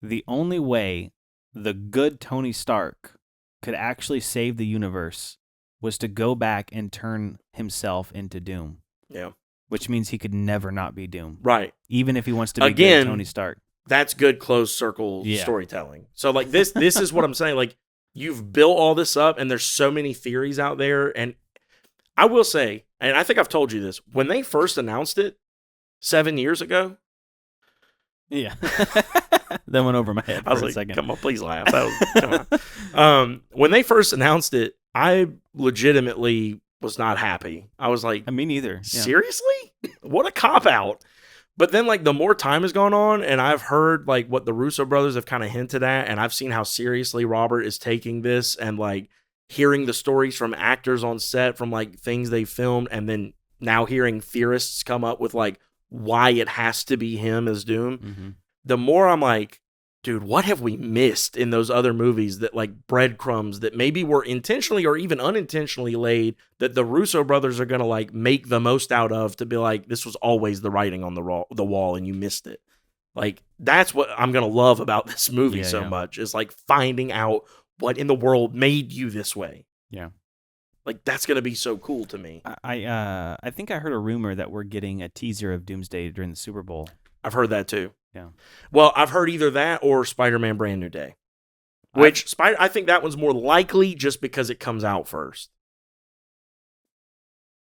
the only way the good Tony Stark could actually save the universe was to go back and turn himself into Doom? Yeah. Which means he could never not be Doom. Right. Even if he wants to be good Tony Stark. That's good closed circle storytelling. So like this is what I'm saying. Like, you've built all this up and there's so many theories out there. And I will say, and I think I've told you this, when they first announced it 7 years ago. Yeah. That went over my head for a second. Come on, please laugh. Come on. When they first announced it, I legitimately was not happy. I was like, me neither. Seriously? What a cop out. But then, like, the more time has gone on, and I've heard like what the Russo brothers have kind of hinted at, and I've seen how seriously Robert is taking this, and like hearing the stories from actors on set from like things they filmed, and then now hearing theorists come up with like why it has to be him as Doom. Mm-hmm. The more I'm like, dude, what have we missed in those other movies that like breadcrumbs that maybe were intentionally or even unintentionally laid that the Russo brothers are going to like make the most out of to be like, this was always the writing on the wall and you missed it. Like, that's what I'm going to love about this movie much is like finding out what in the world made you this way. Yeah. Like, that's going to be so cool to me. I think I heard a rumor that we're getting a teaser of Doomsday during the Super Bowl. I've heard that too. Yeah. Well, I've heard either that or Spider-Man Brand New Day. Which I think that one's more likely just because it comes out first.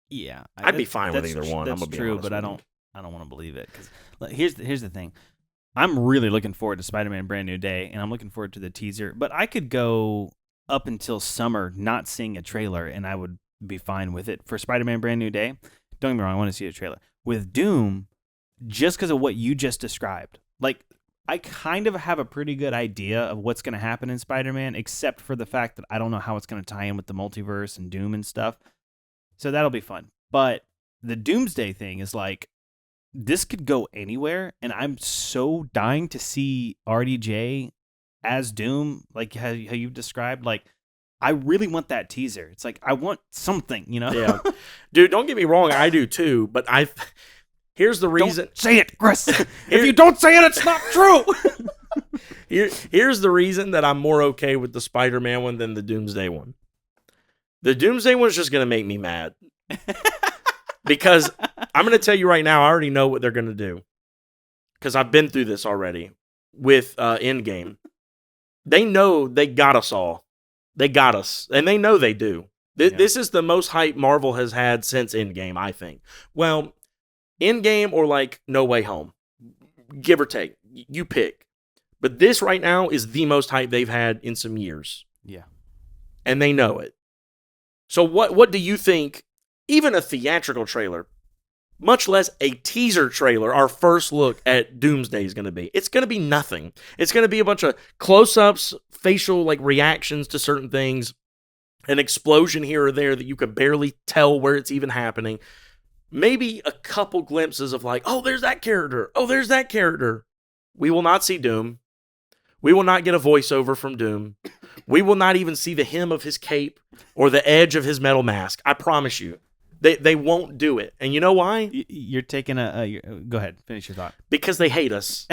Yeah. I'd be fine with either one. That's I'm gonna be true, honest but with I don't want to believe it cuz here's the thing. I'm really looking forward to Spider-Man Brand New Day, and I'm looking forward to the teaser, but I could go up until summer not seeing a trailer and I would be fine with it. For Spider-Man Brand New Day, don't get me wrong, I want to see a trailer. With Doom, just because of what you just described, like, I kind of have a pretty good idea of what's going to happen in Spider-Man, except for the fact that I don't know how it's going to tie in with the multiverse and Doom and stuff. So that'll be fun. But the Doomsday thing is like, this could go anywhere, and I'm so dying to see RDJ as Doom, like how you've described. Like, I really want that teaser. It's like, I want something, you know? Yeah. Dude, don't get me wrong, I do too, but here's the reason. Don't say it, Chris. If you don't say it, it's not true. Here's the reason that I'm more okay with the Spider-Man one than the Doomsday one. The Doomsday one's just going to make me mad. Because I'm going to tell you right now, I already know what they're going to do. Because I've been through this already with Endgame. They know they got us all. They got us. And they know they do. This is the most hype Marvel has had since Endgame, I think. Well, Endgame or like No Way Home. Give or take. You pick. But this right now is the most hype they've had in some years. Yeah. And they know it. So what do you think, even a theatrical trailer, much less a teaser trailer, our first look at Doomsday is going to be? It's going to be nothing. It's going to be a bunch of close-ups, facial like reactions to certain things, an explosion here or there that you could barely tell where it's even happening. Maybe a couple glimpses of like, oh, there's that character. Oh, there's that character. We will not see Doom. We will not get a voiceover from Doom. We will not even see the hem of his cape or the edge of his metal mask. I promise you. They won't do it. And you know why? You're taking go ahead. Finish your thought. Because they hate us.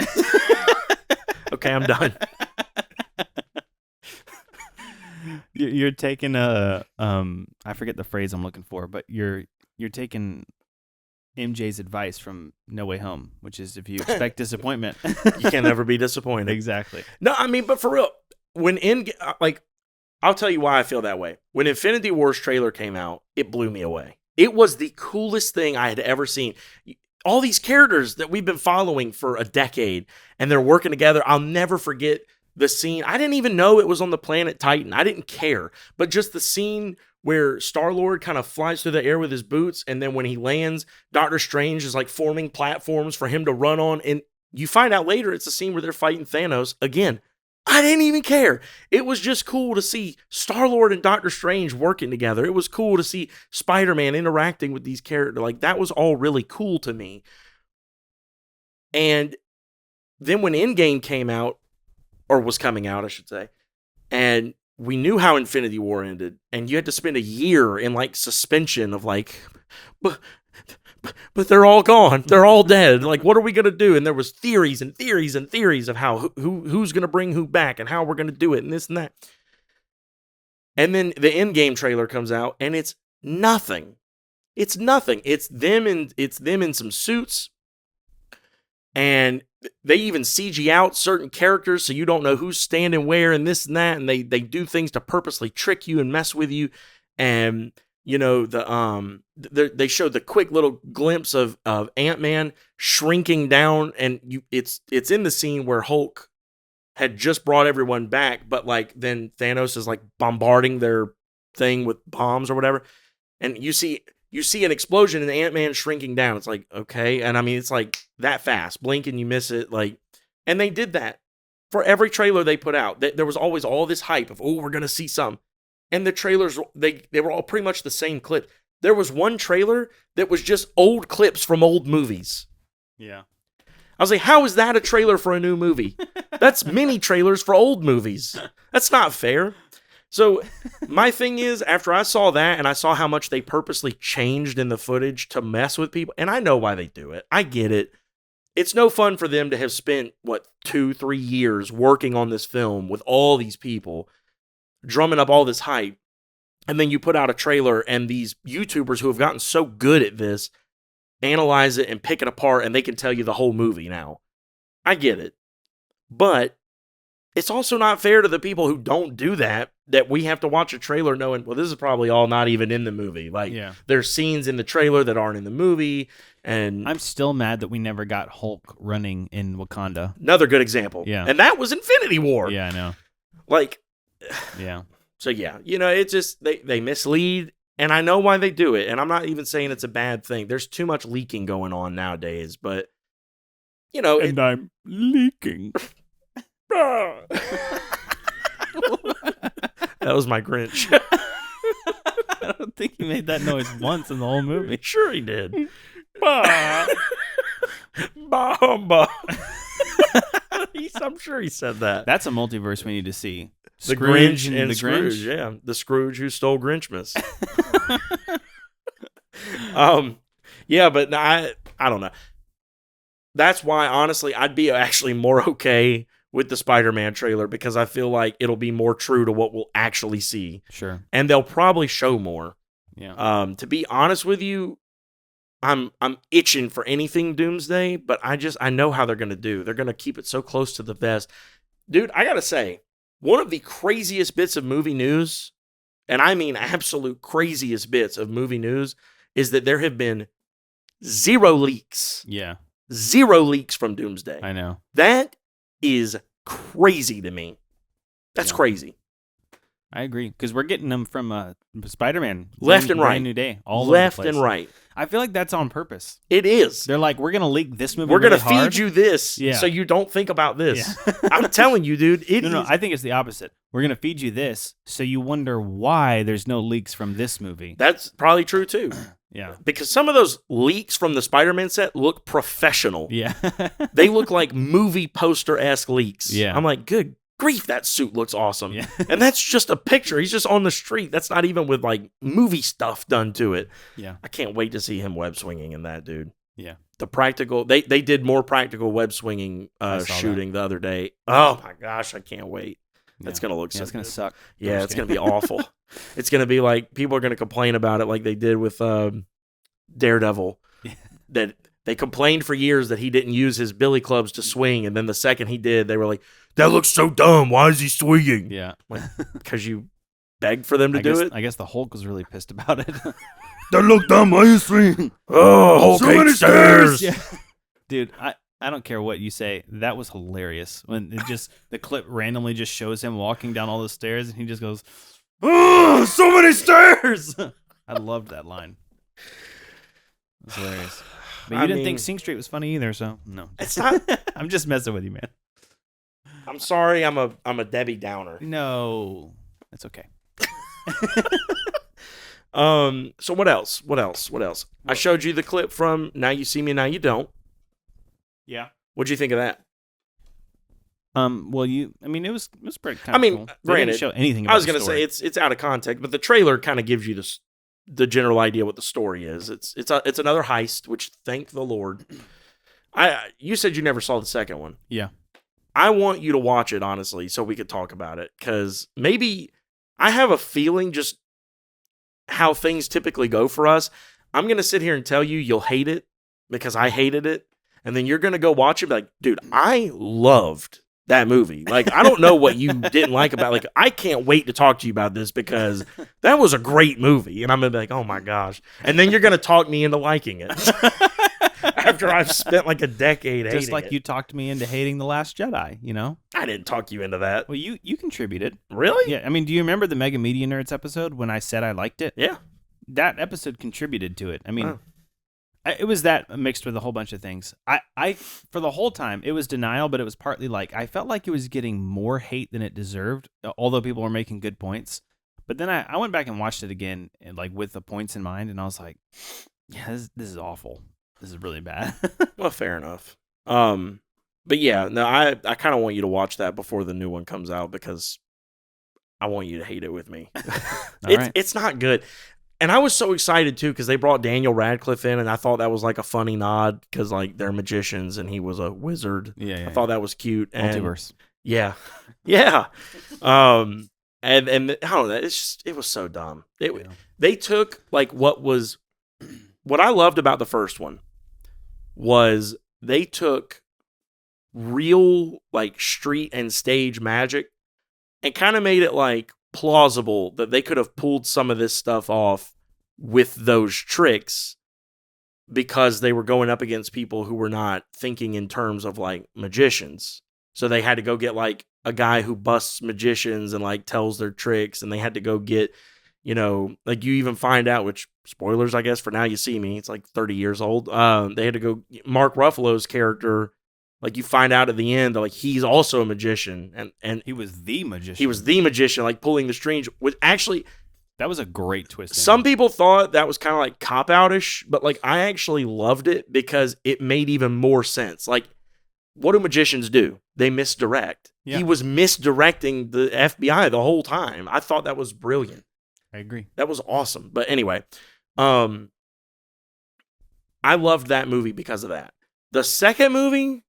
Okay, I'm done. You're taking I forget the phrase I'm looking for, but you're taking MJ's advice from No Way Home, which is if you expect disappointment, you can never be disappointed. Exactly. No, I mean, but for real, when I'll tell you why I feel that way. When Infinity War's trailer came out, it blew me away. It was the coolest thing I had ever seen. All these characters that we've been following for a decade, and they're working together. I'll never forget the scene. I didn't even know it was on the planet Titan. I didn't care. But just the scene where Star-Lord kind of flies through the air with his boots, and then when he lands, Doctor Strange is like forming platforms for him to run on, and you find out later it's a scene where they're fighting Thanos. Again, I didn't even care. It was just cool to see Star-Lord and Doctor Strange working together. It was cool to see Spider-Man interacting with these characters. Like, that was all really cool to me. And then when Endgame came out, or was coming out, I should say, and we knew how Infinity War ended, and you had to spend a year in like suspension of like, but they're all gone, they're all dead. Like, what are we gonna do? And there was theories and theories and theories of how who's gonna bring who back and how we're gonna do it and this and that. And then the Endgame trailer comes out, and it's nothing. It's nothing. It's them in some suits, and they even CG out certain characters so you don't know who's standing where and this and that, and they do things to purposely trick you and mess with you. And you know, they showed the quick little glimpse of Ant-Man shrinking down, and it's in the scene where Hulk had just brought everyone back, but like then Thanos is like bombarding their thing with bombs or whatever, and you see an explosion and Ant-Man shrinking down. It's like, okay. And I mean, it's like that fast. Blink and you miss it. Like, and they did that for every trailer they put out. There was always all this hype of, oh, we're going to see some. And the trailers, they were all pretty much the same clip. There was one trailer that was just old clips from old movies. Yeah. I was like, how is that a trailer for a new movie? That's mini trailers for old movies. That's not fair. So my thing is, after I saw that and I saw how much they purposely changed in the footage to mess with people, and I know why they do it. I get it. It's no fun for them to have spent, 2-3 years working on this film with all these people, drumming up all this hype, and then you put out a trailer and these YouTubers who have gotten so good at this analyze it and pick it apart, and they can tell you the whole movie now. I get it. But it's also not fair to the people who don't do that we have to watch a trailer knowing, well, this is probably all not even in the movie. Like, there's scenes in the trailer that aren't in the movie, and I'm still mad that we never got Hulk running in Wakanda. Another good example. Yeah. And that was Infinity War. Yeah, I know. Like, yeah. So, yeah, it's just, they mislead, and I know why they do it, and I'm not even saying it's a bad thing. There's too much leaking going on nowadays, but, And I'm leaking. That was my Grinch. I don't think he made that noise once in the whole movie. Sure he did. Bah. Bah, bah. I'm sure he said that. That's a multiverse we need to see. The Grinch and the Scrooge. Yeah, the Scrooge who stole Grinchmas. Yeah, but I don't know. That's why, honestly, I'd be actually more okay with the Spider-Man trailer, because I feel like it'll be more true to what we'll actually see. Sure. And they'll probably show more. Yeah. To be honest with you, I'm itching for anything Doomsday, but I know how they're going to do. They're going to keep it so close to the vest. Dude, I got to say, one of the craziest bits of movie news, and I mean absolute craziest bits of movie news, is that there have been 0 leaks. Yeah. 0 leaks from Doomsday. I know. That is crazy to me. That's crazy. I agree, because we're getting them from Spider-Man left and right, New Day, all left over the place. and right. I feel like that's on purpose. It is. They're like, we're gonna leak this movie. We're really gonna feed you this, so you don't think about this. Yeah. I'm telling you, dude. No, I think it's the opposite. We're gonna feed you this, so you wonder why there's no leaks from this movie. That's probably true too. Yeah, because some of those leaks from the Spider-Man set look professional. Yeah, they look like movie poster-esque leaks. Yeah, I'm like, good grief, that suit looks awesome. Yeah. And that's just a picture. He's just on the street. That's not even with like movie stuff done to it. Yeah, I can't wait to see him web swinging in that, dude. Yeah, the practical. They did more practical web swinging shooting the other day. Oh my gosh, I can't wait. That's gonna look so. It's gonna suck. Yeah, it's gonna be awful. It's gonna be like people are gonna complain about it, like they did with Daredevil. Yeah. That they complained for years that he didn't use his billy clubs to swing, and then the second he did, they were like, "That looks so dumb. Why is he swinging?" Yeah, because you begged for them to do it. I guess the Hulk was really pissed about it. That look dumb. Why are you swinging? Oh, Hulk so many stairs. Yeah. Dude, I don't care what you say. That was hilarious. When it just the clip randomly just shows him walking down all the stairs, and he just goes, "Oh, so many stairs." I loved that line. It was hilarious. But you didn't think Sing Street was funny either, so no. It's not. I'm just messing with you, man. I'm sorry. I'm a Debbie Downer. No, it's okay. So what else? I showed you the clip from Now You See Me, Now You Don't. Yeah. What'd you think of that? Well, it was pretty kind I of mean, cool. They granted, didn't show anything about I was the gonna story. say it's out of context, but the trailer kind of gives you the general idea what the story is. It's another heist, which thank the Lord. You said you never saw the second one. Yeah. I want you to watch it honestly, so we could talk about it because maybe I have a feeling just how things typically go for us. I'm gonna sit here and tell you you'll hate it because I hated it, and then you're gonna go watch it, and be like, dude, I loved that movie. Like, I don't know what you didn't like about it. Like, I can't wait to talk to you about this because that was a great movie. And I'm going to be like, oh my gosh. And then you're going to talk me into liking it after I've spent like a decade hating Just like it. you talked me into hating The Last Jedi, I didn't talk you into that. Well, you contributed. Really? Yeah, do you remember the Mega Media Nerds episode when I said I liked it? Yeah. That episode contributed to it. Oh. It was that mixed with a whole bunch of things. I for the whole time, it was denial, but it was partly like I felt like it was getting more hate than it deserved, although people were making good points. But then I went back and watched it again, and like with the points in mind, and I was like, yeah, this is awful. This is really bad. Well, fair enough. But yeah, no, I kind of want you to watch that before the new one comes out because I want you to hate it with me. It's not good. And I was so excited, too, because they brought Daniel Radcliffe in, and I thought that was, like, a funny nod because, like, they're magicians, and he was a wizard. Yeah. I thought that was cute. And, Multiverse. Yeah. Yeah. And I don't know. It was so dumb. They took, like, what I loved about the first one was they took real, like, street and stage magic and kind of made it, like, plausible that they could have pulled some of this stuff off with those tricks because they were going up against people who were not thinking in terms of like magicians. So they had to go get like a guy who busts magicians and like tells their tricks, and they had to go get, like you even find out, which spoilers, I guess, for Now You See Me, it's like 30 years old. They had to go, Mark Ruffalo's character, like you find out at the end that like he's also a magician, and he was the magician. He was the magician, like pulling the strings. Which actually, that was a great twist. Some people thought that was kind of like cop outish, but like I actually loved it because it made even more sense. Like, what do magicians do? They misdirect. Yeah. He was misdirecting the FBI the whole time. I thought that was brilliant. I agree. That was awesome. But anyway, I loved that movie because of that. The second movie.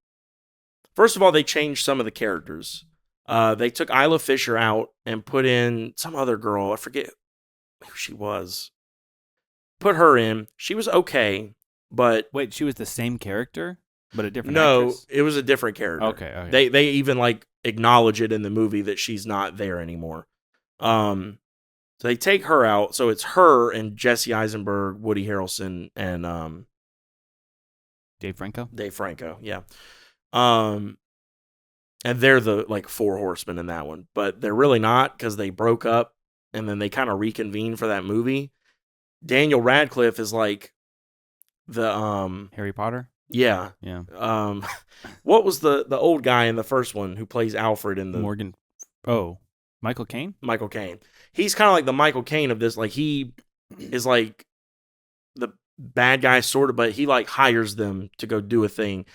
First of all, they changed some of the characters. They took Isla Fisher out and put in some other girl. I forget who she was. Put her in. She was okay, but... Wait, she was the same character, but a different actress? No, it was a different character. Okay. They even, like, acknowledge it in the movie that she's not there anymore. So they take her out. So it's her and Jesse Eisenberg, Woody Harrelson, and... Dave Franco, yeah. And they're the like four horsemen in that one, but they're really not because they broke up and then they kind of reconvened for that movie. Daniel Radcliffe is like the Harry Potter. Yeah. What was the old guy in the first one who plays Alfred in the Morgan? Oh, Michael Caine. Michael Caine. He's kind of like the Michael Caine of this. Like he is like the bad guy sort of, but he like hires them to go do a thing.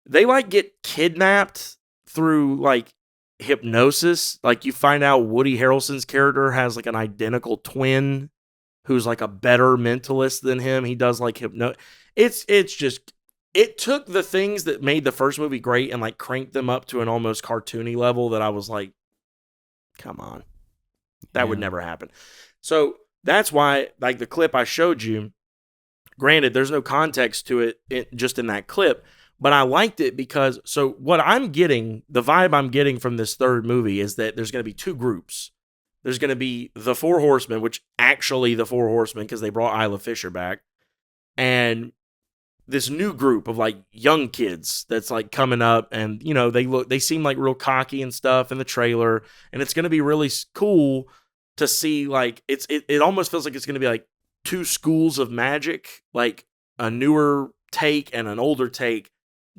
They like get kidnapped through like hypnosis. Like you find out Woody Harrelson's character has like an identical twin who's like a better mentalist than him. He does like It's just, it took the things that made the first movie great and like cranked them up to an almost cartoony level that I was like, come on, that would never happen. So that's why, like the clip I showed you, granted, there's no context to it just in that clip, but I liked it because, so what I'm getting, the vibe I'm getting from this third movie is that there's going to be two groups. There's going to be the Four Horsemen, which actually the Four Horsemen, because they brought Isla Fisher back, and this new group of like young kids that's like coming up, and you know, they seem like real cocky and stuff in the trailer, and it's going to be really cool to see. Like it almost feels like it's going to be like two schools of magic, like a newer take and an older take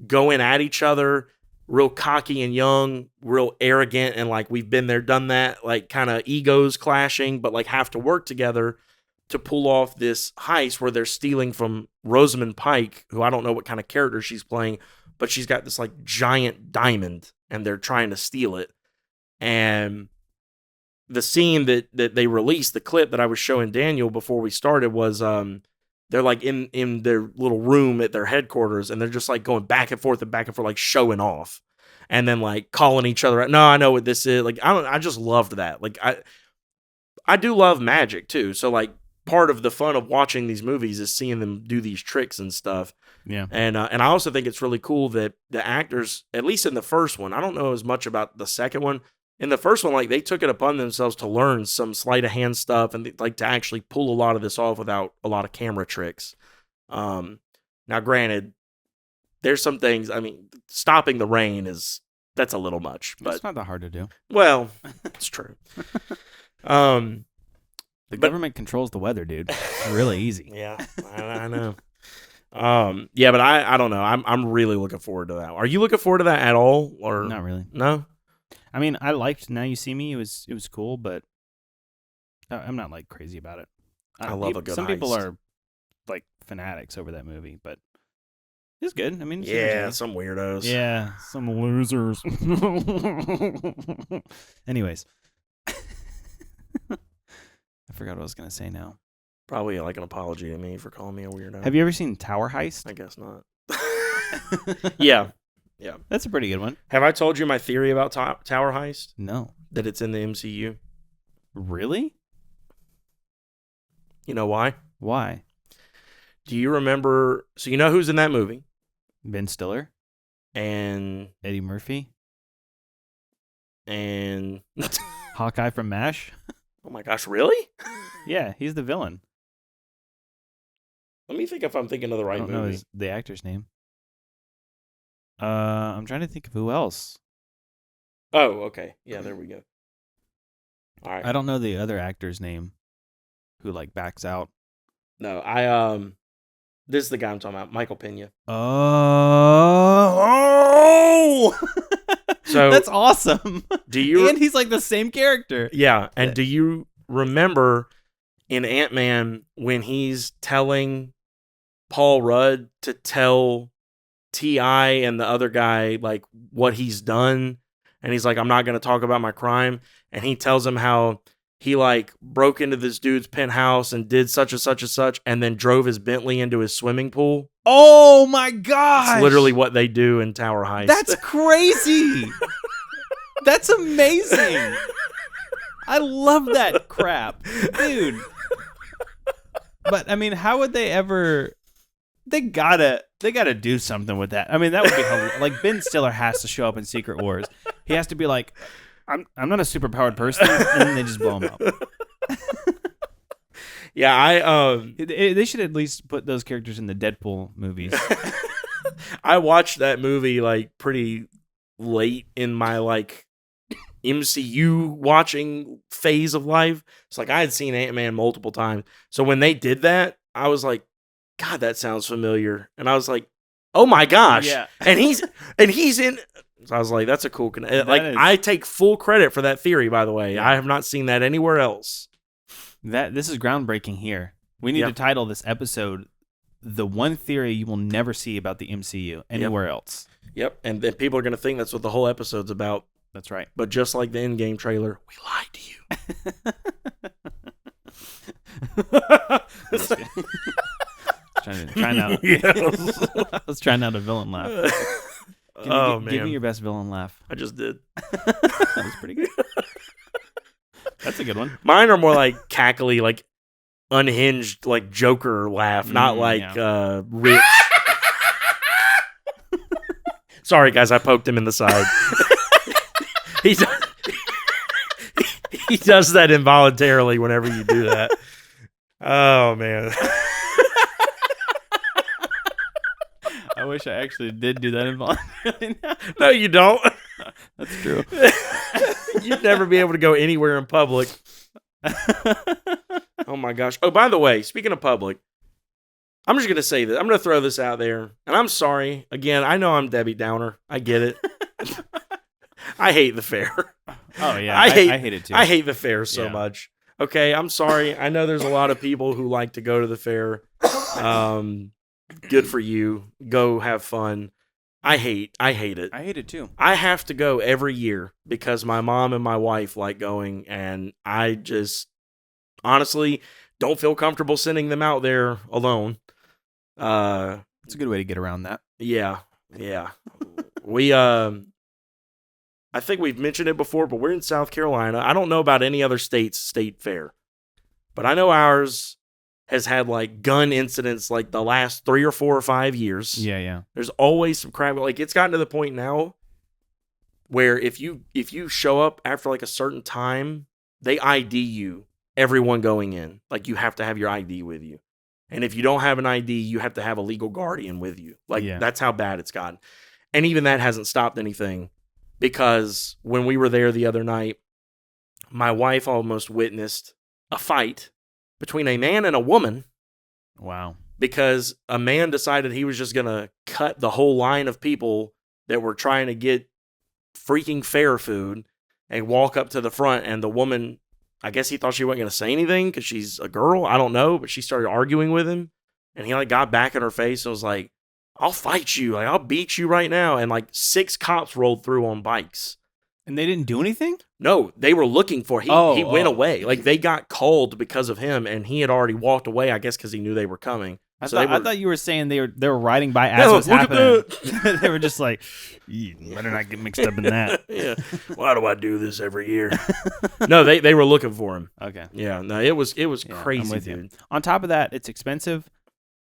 going at each other, real cocky and young, real arrogant, and like we've been there, done that, like kind of egos clashing, but like have to work together to pull off this heist where they're stealing from Rosamund Pike, who I don't know what kind of character she's playing, but she's got this like giant diamond, and they're trying to steal it. And the scene that they released, the clip that I was showing Daniel before we started, was they're like in their little room at their headquarters, and they're just like going back and forth, like showing off, and then like calling each other out. No, I know what this is. Like I just loved that. Like I do love magic too. So like part of the fun of watching these movies is seeing them do these tricks and stuff. Yeah. And I also think it's really cool that the actors, at least in the first one, I don't know as much about the second one. In the first one, like they took it upon themselves to learn some sleight of hand stuff and like to actually pull a lot of this off without a lot of camera tricks. Now, granted, there's some things. I mean, stopping the rain that's a little much, but It's not that hard to do. well, it's true. The government controls the weather, dude. It's really easy. Yeah, I know. Yeah, but I don't know. I'm really looking forward to that. Are you looking forward to that at all, or Not really. no? I mean, I liked Now You See Me. It was cool, but I'm not like crazy about it. I love a good Some people heist. are like fanatics over that movie, but it's good. I mean, it's Yeah, entertaining. some weirdos. Yeah, some losers. Anyways, I forgot what I was gonna say now. Probably like an apology to me for calling me a weirdo. Have you ever seen Tower Heist? I guess not. Yeah. That's a pretty good one. Have I told you my theory about Tower Heist? No, That it's in the MCU. really? You know why? Why? Do you remember? So you know who's in that movie? Ben Stiller, And Eddie Murphy, oh Hawkeye from MASH. my gosh, really? Yeah, he's the villain. Let me think if I'm thinking of the I right don't know movie. the actor's name. I'm trying to think of who else. Oh, okay. Yeah, there we go. All right. I don't know the other actor's name who like backs out. No, this is the guy I'm talking about, Michael Pena. Oh, So that's awesome. do you? And he's like the same character. Yeah, and do you remember in Ant-Man when he's telling Paul Rudd to tell T.I. and the other guy like what he's done, and he's like, I'm not going to talk about my crime, and he tells him how he like broke into this dude's penthouse and did such and such and such, and then drove his Bentley into his swimming pool. Oh my gosh. It's literally what they do in Tower Heist. That's crazy. That's amazing. I love that crap, dude. But I mean, how would they ever? They gotta do something with that. I mean, that would be like Ben Stiller has to show up in Secret Wars. He has to be like, I'm not a superpowered person, and then they just blow him up. Yeah, They should at least put those characters in the Deadpool movies. I watched that movie like pretty late in my like MCU watching phase of life. It's like I had seen Ant-Man multiple times. So when they did that, I was like, God, that sounds familiar. And I was like, oh my gosh. Yeah. And he's in. So I was like, that's a cool like is- I take full credit for that theory, by the way. Yeah. I have not seen that anywhere else. This is groundbreaking here. We need Yep. to title this episode "The One Theory You Will Never See About the MCU Anywhere Else." Yep. And then people are gonna think that's what the whole episode's about. That's right. But just like the Endgame trailer, we lied to you. Trying out. Yes. I was trying out a villain laugh. Give me your best villain laugh. I just did. That was pretty good. That's a good one. Mine are more like cackly, like unhinged, like Joker laugh, not like rich. Sorry, guys, I poked him in the side. he does that involuntarily whenever you do that. Oh man. I wish I actually did do that involuntarily. No, you don't. That's true. You'd never be able to go anywhere in public. Oh my gosh. Oh, by the way, speaking of public, I'm just going to say this. I'm going to throw this out there. And I'm sorry. Again, I know I'm Debbie Downer. I get it. I hate the fair. Oh yeah, I hate it too. I hate the fair so Yeah. much. Okay, I'm sorry. I know there's a lot of people who like to go to the fair. Good for you. Go have fun. I hate it. I hate it too. I have to go every year because my mom and my wife like going, and I just honestly don't feel comfortable sending them out there alone. It's a good way to get around that. Yeah. We I think we've mentioned it before, but we're in South Carolina. I don't know about any other state's state fair, but I know ours has had like gun incidents like the last 3 or 4 or 5 years. Yeah. There's always some crap. Like it's gotten to the point now where if you show up after like a certain time, they ID you, everyone going in. Like you have to have your ID with you. And if you don't have an ID, you have to have a legal guardian with you. Like that's how bad it's gotten. And even that hasn't stopped anything because when we were there the other night, my wife almost witnessed a fight between a man and a woman. Wow. Because a man decided he was just going to cut the whole line of people that were trying to get freaking fair food and walk up to the front. And the woman, I guess he thought she wasn't going to say anything because she's a girl. I don't know. But she started arguing with him. And he like got back in her face and was like, I'll fight you. Like, I'll beat you right now. And like 6 cops rolled through on bikes. And they didn't do anything? No, they were looking for him. He went away. Like they got called because of him, and he had already walked away, I guess, because he knew they were coming. I thought you were saying they were riding by as it was happening. They were just like, you better not get mixed up in that. Yeah. Why do I do this every year? No, they were looking for him. Okay. Yeah. No, it was crazy, I'm with dude. you. On top of that, it's expensive.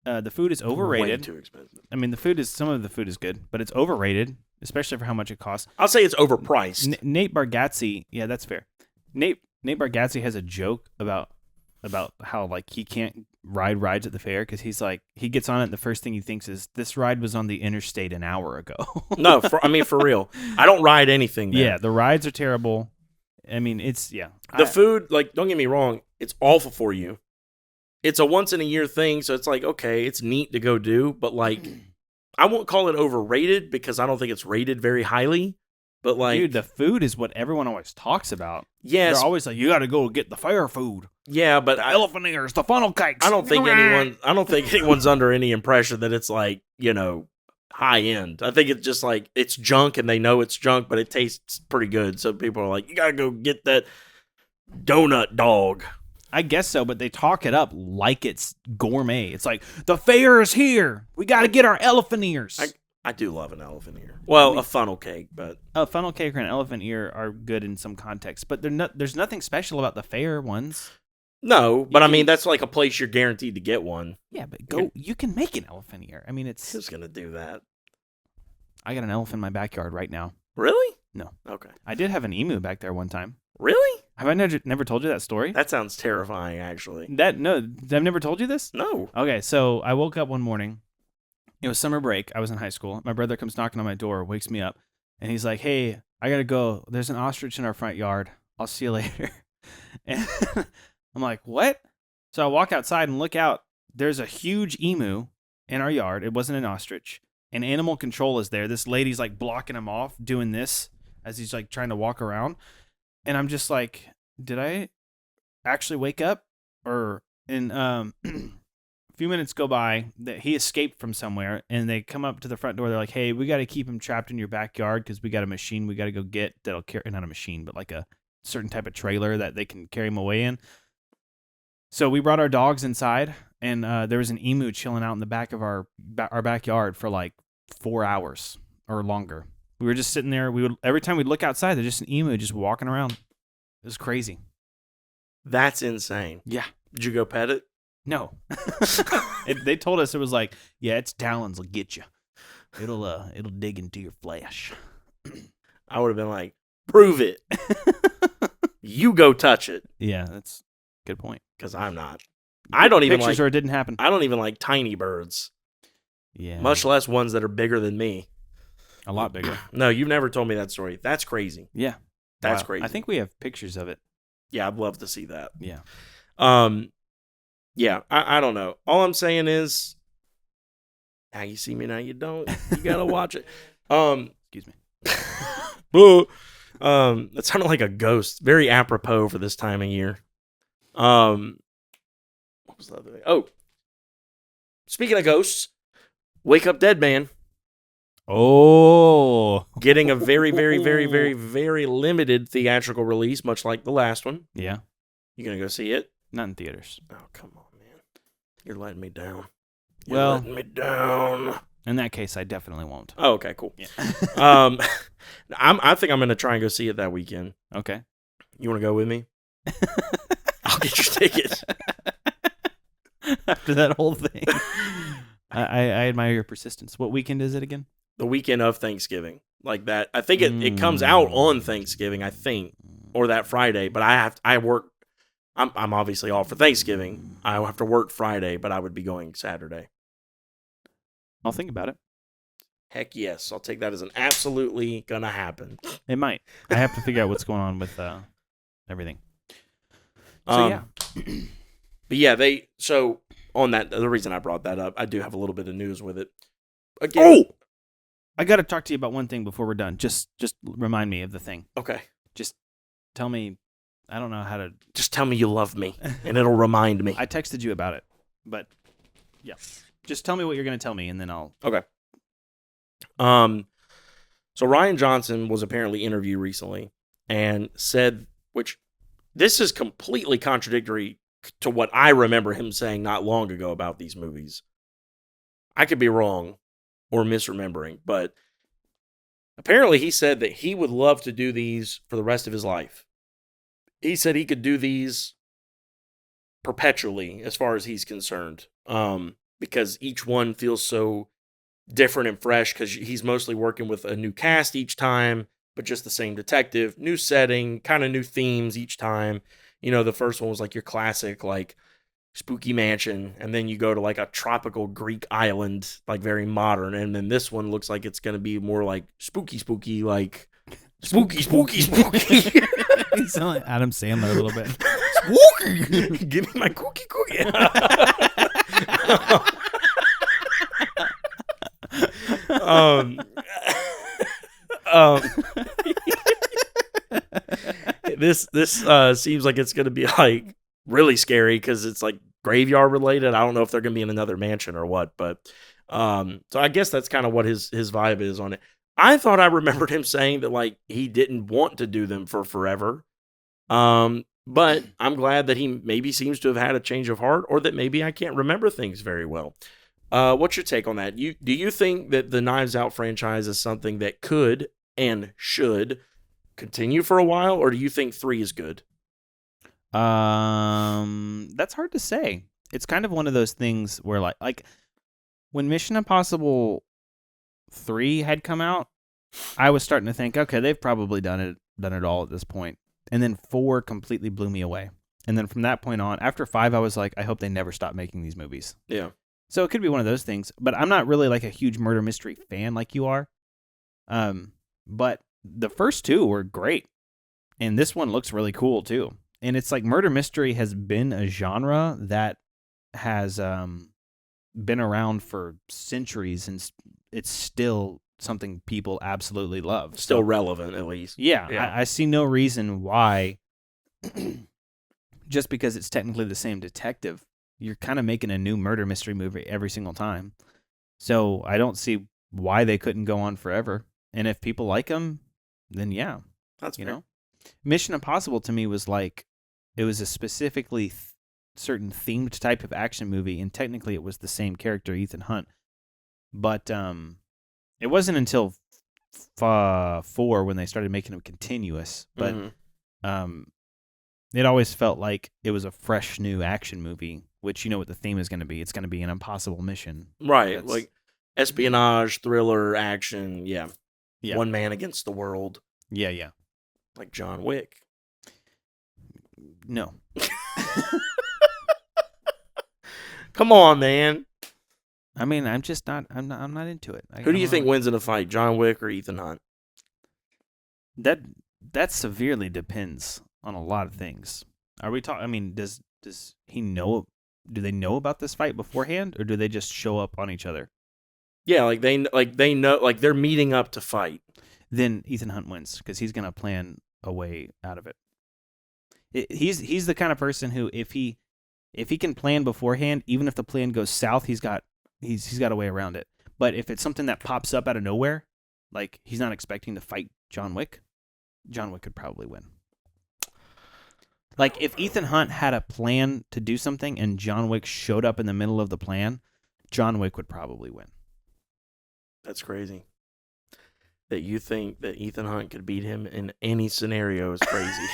The food is overrated. Way too expensive. I mean, some of the food is good, but it's overrated, especially for how much it costs. I'll say it's overpriced. Nate Bargatze, yeah, that's fair. Nate Bargatze has a joke about how like he can't ride rides at the fair because he's like he gets on it and the first thing he thinks is this ride was on the interstate an hour ago. No, for real. I don't ride anything there. Yeah, the rides are terrible. I mean, it's The food, like, don't get me wrong, it's awful for you. It's a once in a year thing, so it's like, okay, it's neat to go do, but like I won't call it overrated because I don't think it's rated very highly. But like, dude, the food is what everyone always talks about. Yes, they're always like, you got to go get the fair food. Yeah, but the elephant ears, the funnel cakes. I don't think anyone's under any impression that it's like, high end. I think it's just like it's junk, and they know it's junk, but it tastes pretty good. So people are like, you gotta go get that donut dog. I guess so, but they talk it up like it's gourmet. It's like, the fair is here. We got to get our elephant ears. I do love an elephant ear. Well, a funnel cake, but... A funnel cake or an elephant ear are good in some contexts, but there's nothing special about the fair ones. No, but I mean, that's like a place you're guaranteed to get one. Yeah, but you can make an elephant ear. I mean, it's... Who's going to do that? I got an elephant in my backyard right now. Really? No. Okay. I did have an emu back there one time. Really? Have I never told you that story? That sounds terrifying, actually. No, I've never told you this? No. Okay, so I woke up one morning. It was summer break. I was in high school. My brother comes knocking on my door, wakes me up, and he's like, hey, I got to go. There's an ostrich in our front yard. I'll see you later. And I'm like, what? So I walk outside and look out. There's a huge emu in our yard. It wasn't an ostrich. And animal control is there. This lady's like blocking him off, doing this as he's like trying to walk around. And I'm just like, did I actually wake up? And a few minutes go by that he escaped from somewhere, and they come up to the front door. They're like, hey, we got to keep him trapped in your backyard because we got a machine we got to go get that'll carry, not a machine, but like a certain type of trailer that they can carry him away in. So we brought our dogs inside, and there was an emu chilling out in the back of our backyard for like 4 hours or longer. We were just sitting there. Every time we'd look outside, there's just an emu just walking around. It was crazy. That's insane. Yeah. Did you go pet it? No. They told us it was like, yeah, its talons will get you. It'll dig into your flesh. I would have been like, prove it. You go touch it. Yeah, that's a good point. Because I'm not. I don't even pictures like. or it didn't happen. I don't even like tiny birds. Yeah. Much less ones that are bigger than me. A lot bigger. No, you've never told me that story. That's crazy. Yeah. That's wow. crazy. I think we have pictures of it. Yeah, I'd love to see that. Yeah. Yeah, I don't know. All I'm saying is, now you see me, now you don't. You gotta watch it. Excuse me. Boo. That sounded like a ghost. Very apropos for this time of year. What was the other thing? Oh, speaking of ghosts, Wake Up Dead Man. Oh. Getting a very, very, very, very, very limited theatrical release, much like the last one. Yeah. You gonna go see it? Not in theaters. Oh, come on, man. You're letting me down. Well- letting me down. In that case, I definitely won't. Oh, okay, cool. Yeah. I think I'm gonna try and go see it that weekend. Okay. You wanna go with me? I'll get your ticket. After that whole thing. I admire your persistence. What weekend is it again? The weekend of Thanksgiving. Like that. I think it comes out on Thanksgiving, I think. Or that Friday. But I work I'm obviously off for Thanksgiving. I have to work Friday, but I would be going Saturday. I'll think about it. Heck yes. I'll take that as an absolutely gonna happen. It might. I have to figure out what's going on with everything. So yeah. But yeah, so on that, the reason I brought that up, I do have a little bit of news with it. Again, I got to talk to you about one thing before we're done. Just remind me of the thing. Okay. Just tell me. I don't know how to. Just tell me you love me, and it'll remind me. I texted you about it, but yeah. Just tell me what you're going to tell me, and then I'll. Okay. So Ryan Johnson was apparently interviewed recently and said, which this is completely contradictory to what I remember him saying not long ago about these movies. I could be wrong or misremembering, but apparently he said that he would love to do these for the rest of his life. He said he could do these perpetually as far as he's concerned, because each one feels so different and fresh because he's mostly working with a new cast each time, but just the same detective, new setting, kind of new themes each time. You know, the first one was like your classic, like spooky mansion, and then you go to like a tropical Greek island, like very modern, and then this one looks like it's going to be more like spooky, like spooky. You sound like Adam Sandler a little bit. Spooky! Give me my cookie. This seems like it's going to be like really scary because it's like graveyard related. I don't know if they're going to be in another mansion or what, but so I guess that's kind of what his vibe is on it. I thought I remembered him saying that like he didn't want to do them for forever. But I'm glad that he maybe seems to have had a change of heart, or that maybe I can't remember things very well. What's your take on that? Do you think that the Knives Out franchise is something that could and should continue for a while, or do you think 3 is good? That's hard to say. It's kind of one of those things where like when Mission Impossible 3 had come out, I was starting to think, okay, they've probably done it all at this point. And then 4 completely blew me away. And then from that point on, after 5, I was like, I hope they never stop making these movies. Yeah. So it could be one of those things, but I'm not really like a huge murder mystery fan like you are. But the first 2 were great. And this one looks really cool too. And it's like murder mystery has been a genre that has been around for centuries, and it's still something people absolutely love. Still relevant, at least. Yeah. I see no reason why, just because it's technically the same detective, you're kind of making a new murder mystery movie every single time. So I don't see why they couldn't go on forever. And if people like them, then yeah. That's fair. You know? Mission Impossible to me was like, it was a specifically certain themed type of action movie, and technically it was the same character, Ethan Hunt. But it wasn't until 4 when they started making them continuous. But it always felt like it was a fresh new action movie, which you know what the theme is going to be. It's going to be an impossible mission. Right. Like espionage, thriller, action. Yeah. One man against the world. Yeah. Like John Wick. No. Come on, man. I mean, I'm just not. I'm not into it. Who do you think wins in a fight, John Wick or Ethan Hunt? That severely depends on a lot of things. Are we talking? I mean, does he know? Do they know about this fight beforehand, or do they just show up on each other? Yeah, they know, like they're meeting up to fight. Then Ethan Hunt wins because he's gonna plan a way out of it. He's the kind of person who, if he can plan beforehand, even if the plan goes south, he's got a way around it. But if it's something that pops up out of nowhere, like he's not expecting to fight John Wick could probably win. Like if Ethan Hunt had a plan to do something and John Wick showed up in the middle of the plan, John Wick would probably win. That's crazy. That you think that Ethan Hunt could beat him in any scenario is crazy.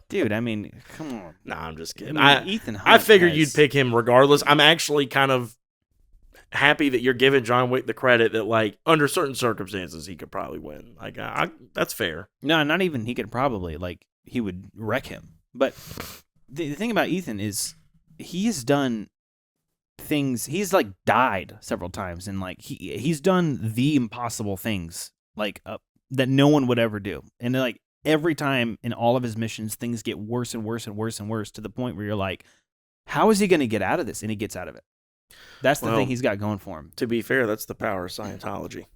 Dude, I mean, come on. Nah, I'm just kidding. Ethan Hunt I figured you'd pick him regardless. I'm actually kind of happy that you're giving John Wick the credit that, like, under certain circumstances, he could probably win. Like, that's fair. No, not even he could probably. Like, he would wreck him. But the thing about Ethan is he has done things. He's, like, died several times. And, like, he's done the impossible things, like, that no one would ever do. And, like, every time in all of his missions, things get worse and worse and worse and worse to the point where you're like, how is he going to get out of this? And he gets out of it. That's the thing he's got going for him. To be fair, that's the power of Scientology.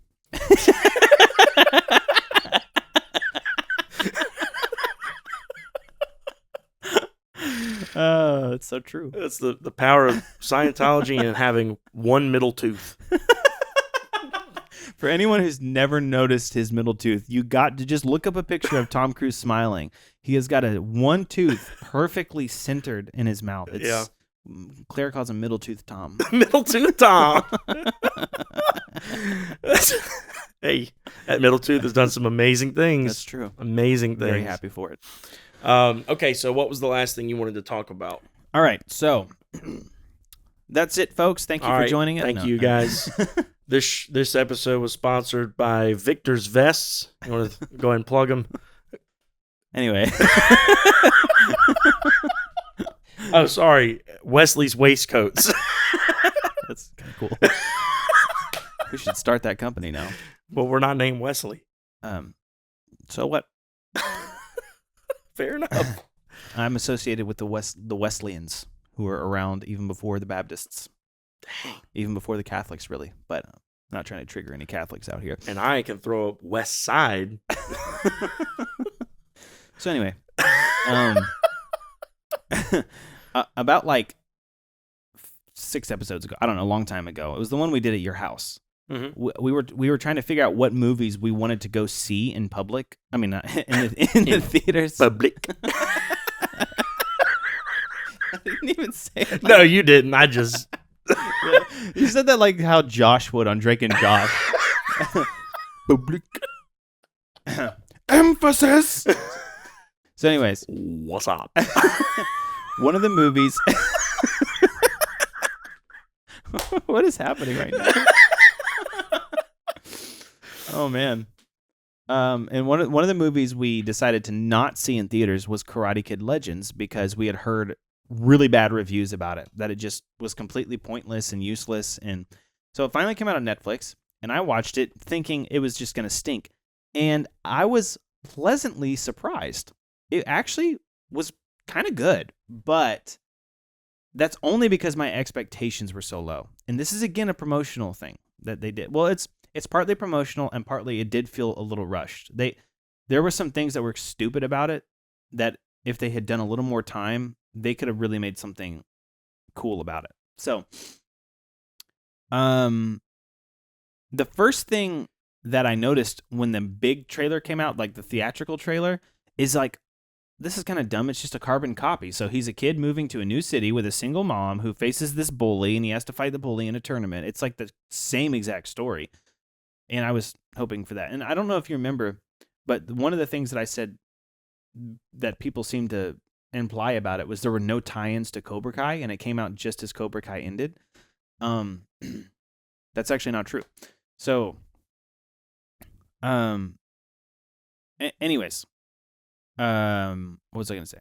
It's so true. That's the power of Scientology and having one middle tooth. For anyone who's never noticed his middle tooth, you got to just look up a picture of Tom Cruise smiling. He has got one tooth perfectly centered in his mouth. It's, Claire calls him Middle Tooth Tom. Middle Tooth Tom. Hey, that middle tooth has done some amazing things. That's true. Amazing things. Very happy for it. Okay, so what was the last thing you wanted to talk about? All right, so that's it, folks. Thank you for joining us. Thank you, guys. This episode was sponsored by Victor's Vests. You want to go ahead and plug them? Anyway. Oh, sorry. Wesley's Waistcoats. That's kind of cool. We should start that company now. Well, we're not named Wesley. So what? Fair enough. I'm associated with the Wesleyans, who were around even before the Baptists. Dang. Even before the Catholics, really. But I'm not trying to trigger any Catholics out here. And I can throw up West Side. So anyway, about like 6 episodes ago, I don't know, a long time ago. It was the one we did at your house. Mm-hmm. We were trying to figure out what movies we wanted to go see in public. I mean, in the theaters. Public. I didn't even say it. No, you didn't. I just. You said that like how Josh would on Drake and Josh. Public. Emphasis. So, anyways, what's up? One of the movies. What is happening right now? Oh man. And one of the movies we decided to not see in theaters was Karate Kid Legends because we had heard really bad reviews about it, that it just was completely pointless and useless. And so it finally came out on Netflix, and I watched it thinking it was just going to stink. And I was pleasantly surprised. It actually was kind of good, but that's only because my expectations were so low. And this is, again, a promotional thing that they did. Well, it's partly promotional, and partly it did feel a little rushed. There were some things that were stupid about it that if they had done a little more time, they could have really made something cool about it. So, the first thing that I noticed when the big trailer came out, like the theatrical trailer, is like, this is kind of dumb. It's just a carbon copy. So he's a kid moving to a new city with a single mom who faces this bully, and he has to fight the bully in a tournament. It's like the same exact story. And I was hoping for that. And I don't know if you remember, but one of the things that I said that people seemed to imply about it was there were no tie-ins to Cobra Kai, and it came out just as Cobra Kai ended. That's actually not true. So, anyways, what was I going to say?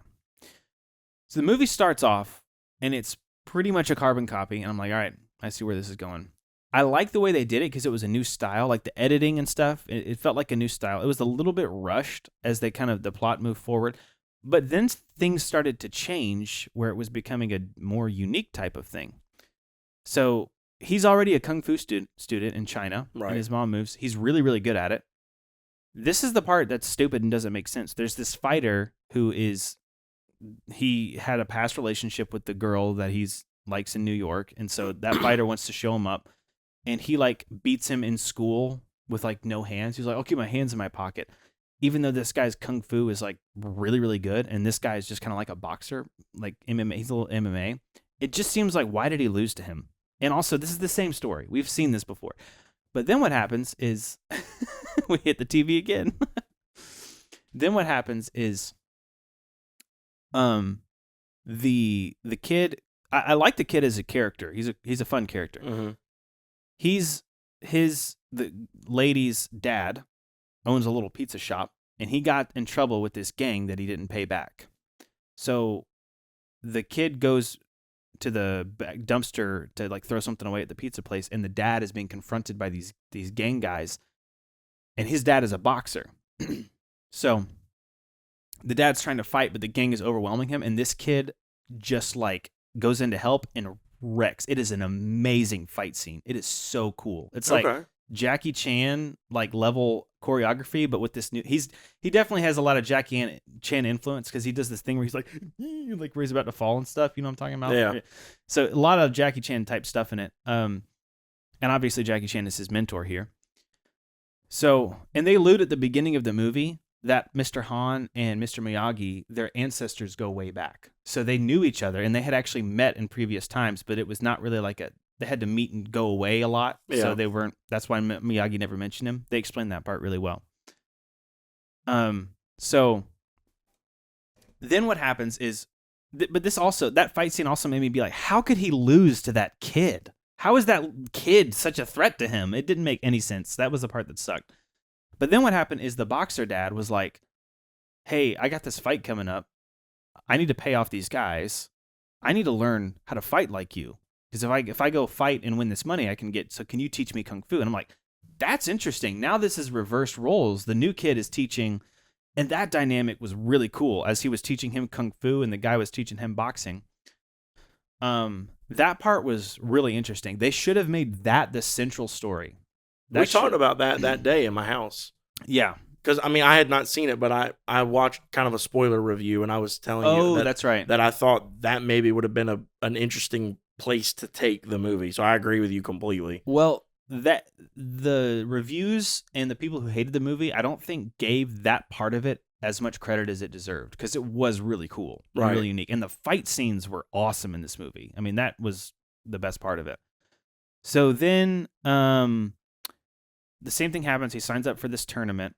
So the movie starts off, and it's pretty much a carbon copy, and I'm like, all right, I see where this is going. I like the way they did it because it was a new style, like the editing and stuff. It felt like a new style. It was a little bit rushed as the plot moved forward. But then things started to change where it was becoming a more unique type of thing. So he's already a kung fu student in China, right, and his mom moves. He's really, really good at it. This is the part that's stupid and doesn't make sense. There's this fighter he had a past relationship with the girl that he's likes in New York, and so that fighter wants to show him up, and he like beats him in school with like no hands. He's like, I'll keep my hands in my pocket, even though this guy's kung fu is like really really good, and this guy is just kind of like a boxer, like MMA. He's a little MMA. It just seems like, why did he lose to him? And also, this is the same story. We've seen this before. But then what happens is we hit the TV again. Then what happens is the kid, I like the kid as a character. He's a fun character. Mm-hmm. The lady's dad owns a little pizza shop, and he got in trouble with this gang that he didn't pay back. So the kid goes to the dumpster to like throw something away at the pizza place, and the dad is being confronted by these gang guys, and his dad is a boxer. So the dad's trying to fight, but the gang is overwhelming him, and this kid just like goes in to help and wrecks. It is an amazing fight scene. It is so cool. It's like Jackie Chan like level choreography, but with this new, he definitely has a lot of Jackie Chan influence, because he does this thing where he's like where he's about to fall and stuff. You know what I'm talking about? Yeah. So a lot of Jackie Chan type stuff in it. And obviously Jackie Chan is his mentor here. So, and they allude at the beginning of the movie that Mr. Han and Mr. Miyagi, their ancestors go way back. So they knew each other, and they had actually met in previous times, but it was not really like they had to meet and go away a lot. Yeah. So they weren't, that's why Miyagi never mentioned him. They explained that part really well. So then what happens is, but this also, that fight scene also made me be like, how could he lose to that kid? How is that kid such a threat to him? It didn't make any sense. That was the part that sucked. But then what happened is the boxer dad was like, hey, I got this fight coming up. I need to pay off these guys. I need to learn how to fight like you. Because if I go fight and win this money, I can get, so can you teach me kung fu? And I'm like, that's interesting. Now this is reversed roles. The new kid is teaching, and that dynamic was really cool as he was teaching him kung fu and the guy was teaching him boxing. That part was really interesting. They should have made that the central story. We talked about that day in my house. Yeah. Because, I mean, I had not seen it, but I watched kind of a spoiler review, and I was telling you that's right. that I thought that maybe would have been an interesting place to take the movie. So I agree with you completely. Well, that the reviews and the people who hated the movie, I don't think gave that part of it as much credit as it deserved, because it was really cool, right, really unique. And the fight scenes were awesome in this movie. I mean, that was the best part of it. So then the same thing happens. He signs up for this tournament.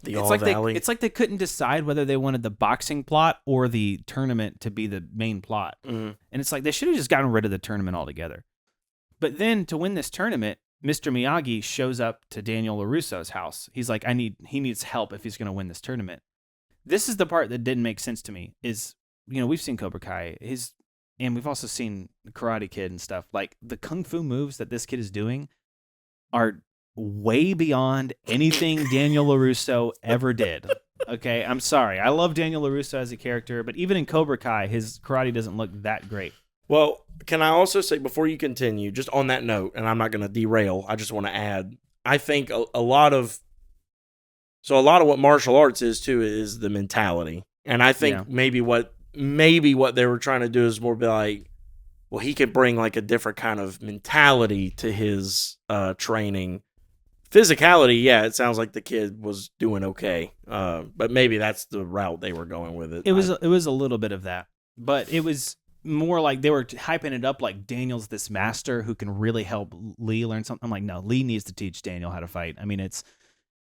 It's like they couldn't decide whether they wanted the boxing plot or the tournament to be the main plot. Mm-hmm. And it's like they should have just gotten rid of the tournament altogether. But then to win this tournament, Mr. Miyagi shows up to Daniel LaRusso's house. He's like, he needs help if he's going to win this tournament. This is the part that didn't make sense to me. Is, you know, we've seen Cobra Kai, and we've also seen Karate Kid and stuff. Like, the kung fu moves that this kid is doing are way beyond anything Daniel LaRusso ever did. Okay, I'm sorry. I love Daniel LaRusso as a character, but even in Cobra Kai, his karate doesn't look that great. Well, can I also say, before you continue, just on that note, and I'm not going to derail, I just want to add, I think a lot of what martial arts is too is the mentality. And I think maybe what they were trying to do is more be like, well, he could bring like a different kind of mentality to his training. Physicality, yeah, it sounds like the kid was doing okay, but maybe that's the route they were going with it. It was a little bit of that, but it was more like they were hyping it up like Daniel's this master who can really help Lee learn something. I'm like, no, Lee needs to teach Daniel how to fight. I mean, it's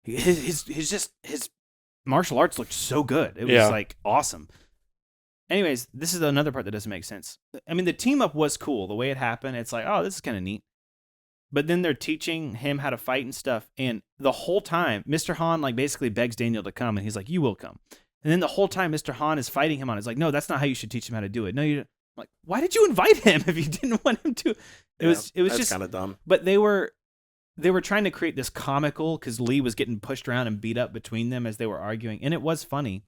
his martial arts looked so good. It was like awesome. Anyways, this is another part that doesn't make sense. I mean, the team up was cool. The way it happened, it's like, oh, this is kind of neat. But then they're teaching him how to fight and stuff. And the whole time, Mr. Han like basically begs Daniel to come, and he's like, you will come. And then the whole time Mr. Han is fighting him on, it's like, no, that's not how you should teach him how to do it. No, you don't. I'm like, why did you invite him if you didn't want him to? It was just kind of dumb. But they were trying to create this comical, because Lee was getting pushed around and beat up between them as they were arguing. And it was funny.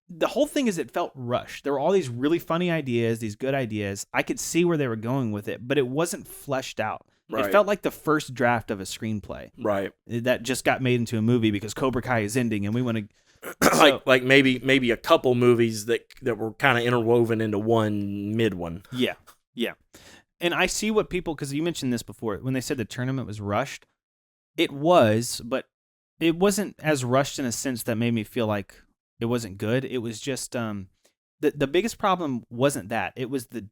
The whole thing is it felt rushed. There were all these really funny ideas, these good ideas. I could see where they were going with it, but it wasn't fleshed out. Right. It felt like the first draft of a screenplay. Right. That just got made into a movie because Cobra Kai is ending and we want to... like maybe a couple movies that were kind of interwoven into one mid one. Yeah. Yeah. And I see what people, because you mentioned this before, when they said the tournament was rushed, it was, but it wasn't as rushed in a sense that made me feel like it wasn't good. It was just the biggest problem wasn't that. It was the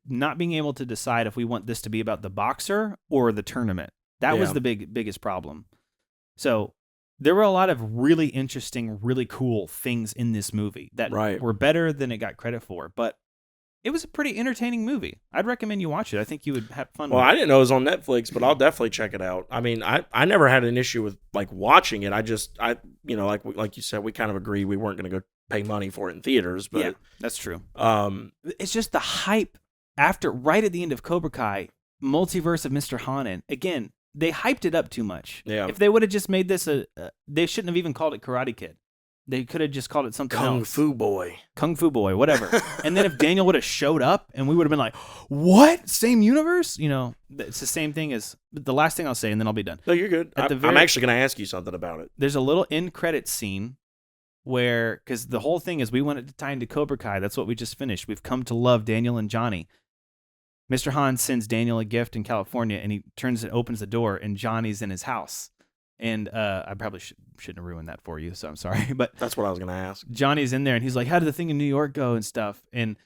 not being able to decide if we want this to be about the boxer or the tournament. That was the biggest problem. So there were a lot of really interesting, really cool things in this movie that were better than it got credit for, but it was a pretty entertaining movie. I'd recommend you watch it. I think you would have fun with it. Well, I didn't know it was on Netflix, but I'll definitely check it out. I mean, I never had an issue with like watching it. I like you said, we kind of agreed we weren't going to go pay money for it in theaters, but yeah, that's true. It's just the hype after right at the end of Cobra Kai, Multiverse of Mr. Hanan. Again, they hyped it up too much. Yeah. If they would have just made this they shouldn't have even called it Karate Kid. They could have just called it something else. Kung Fu Boy, whatever. And then if Daniel would have showed up and we would have been like, what? Same universe? You know, it's the same thing as the last thing I'll say, and then I'll be done. No, you're good. I'm actually going to ask you something about it. There's a little end credit scene where, because the whole thing is we went to tie into Cobra Kai. That's what we just finished. We've come to love Daniel and Johnny. Mr. Han sends Daniel a gift in California, and he opens the door, and Johnny's in his house. And I probably shouldn't have ruined that for you, so I'm sorry. But that's what I was going to ask. Johnny's in there, and he's like, how did the thing in New York go and stuff? And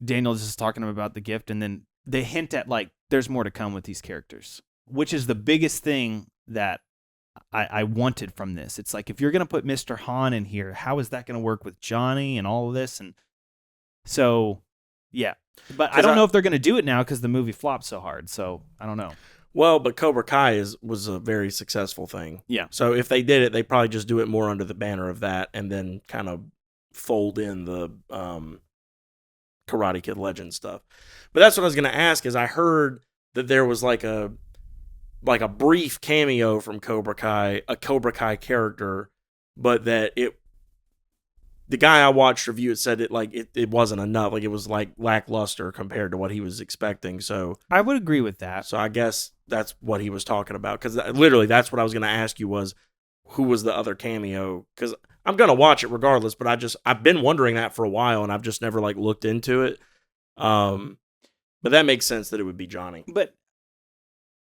Daniel's just talking to him about the gift, and then they hint at, like, there's more to come with these characters, which is the biggest thing that I wanted from this. It's like, if you're going to put Mr. Han in here, how is that going to work with Johnny and all of this? And so, yeah. But I don't know if they're going to do it now because the movie flopped so hard, so I don't know. Well, but Cobra Kai was a very successful thing. Yeah. So if they did it, they probably just do it more under the banner of that and then kind of fold in the Karate Kid Legend stuff. But that's what I was going to ask is I heard that there was like a brief cameo from Cobra Kai, a Cobra Kai character, but that the guy I watched review it said it wasn't enough. Like it was like lackluster compared to what he was expecting. So I would agree with that. So I guess that's what he was talking about. Because literally that's what I was going to ask you was who was the other cameo? Because I'm going to watch it regardless, but I've been wondering that for a while and I've just never like looked into it. But that makes sense that it would be Johnny. But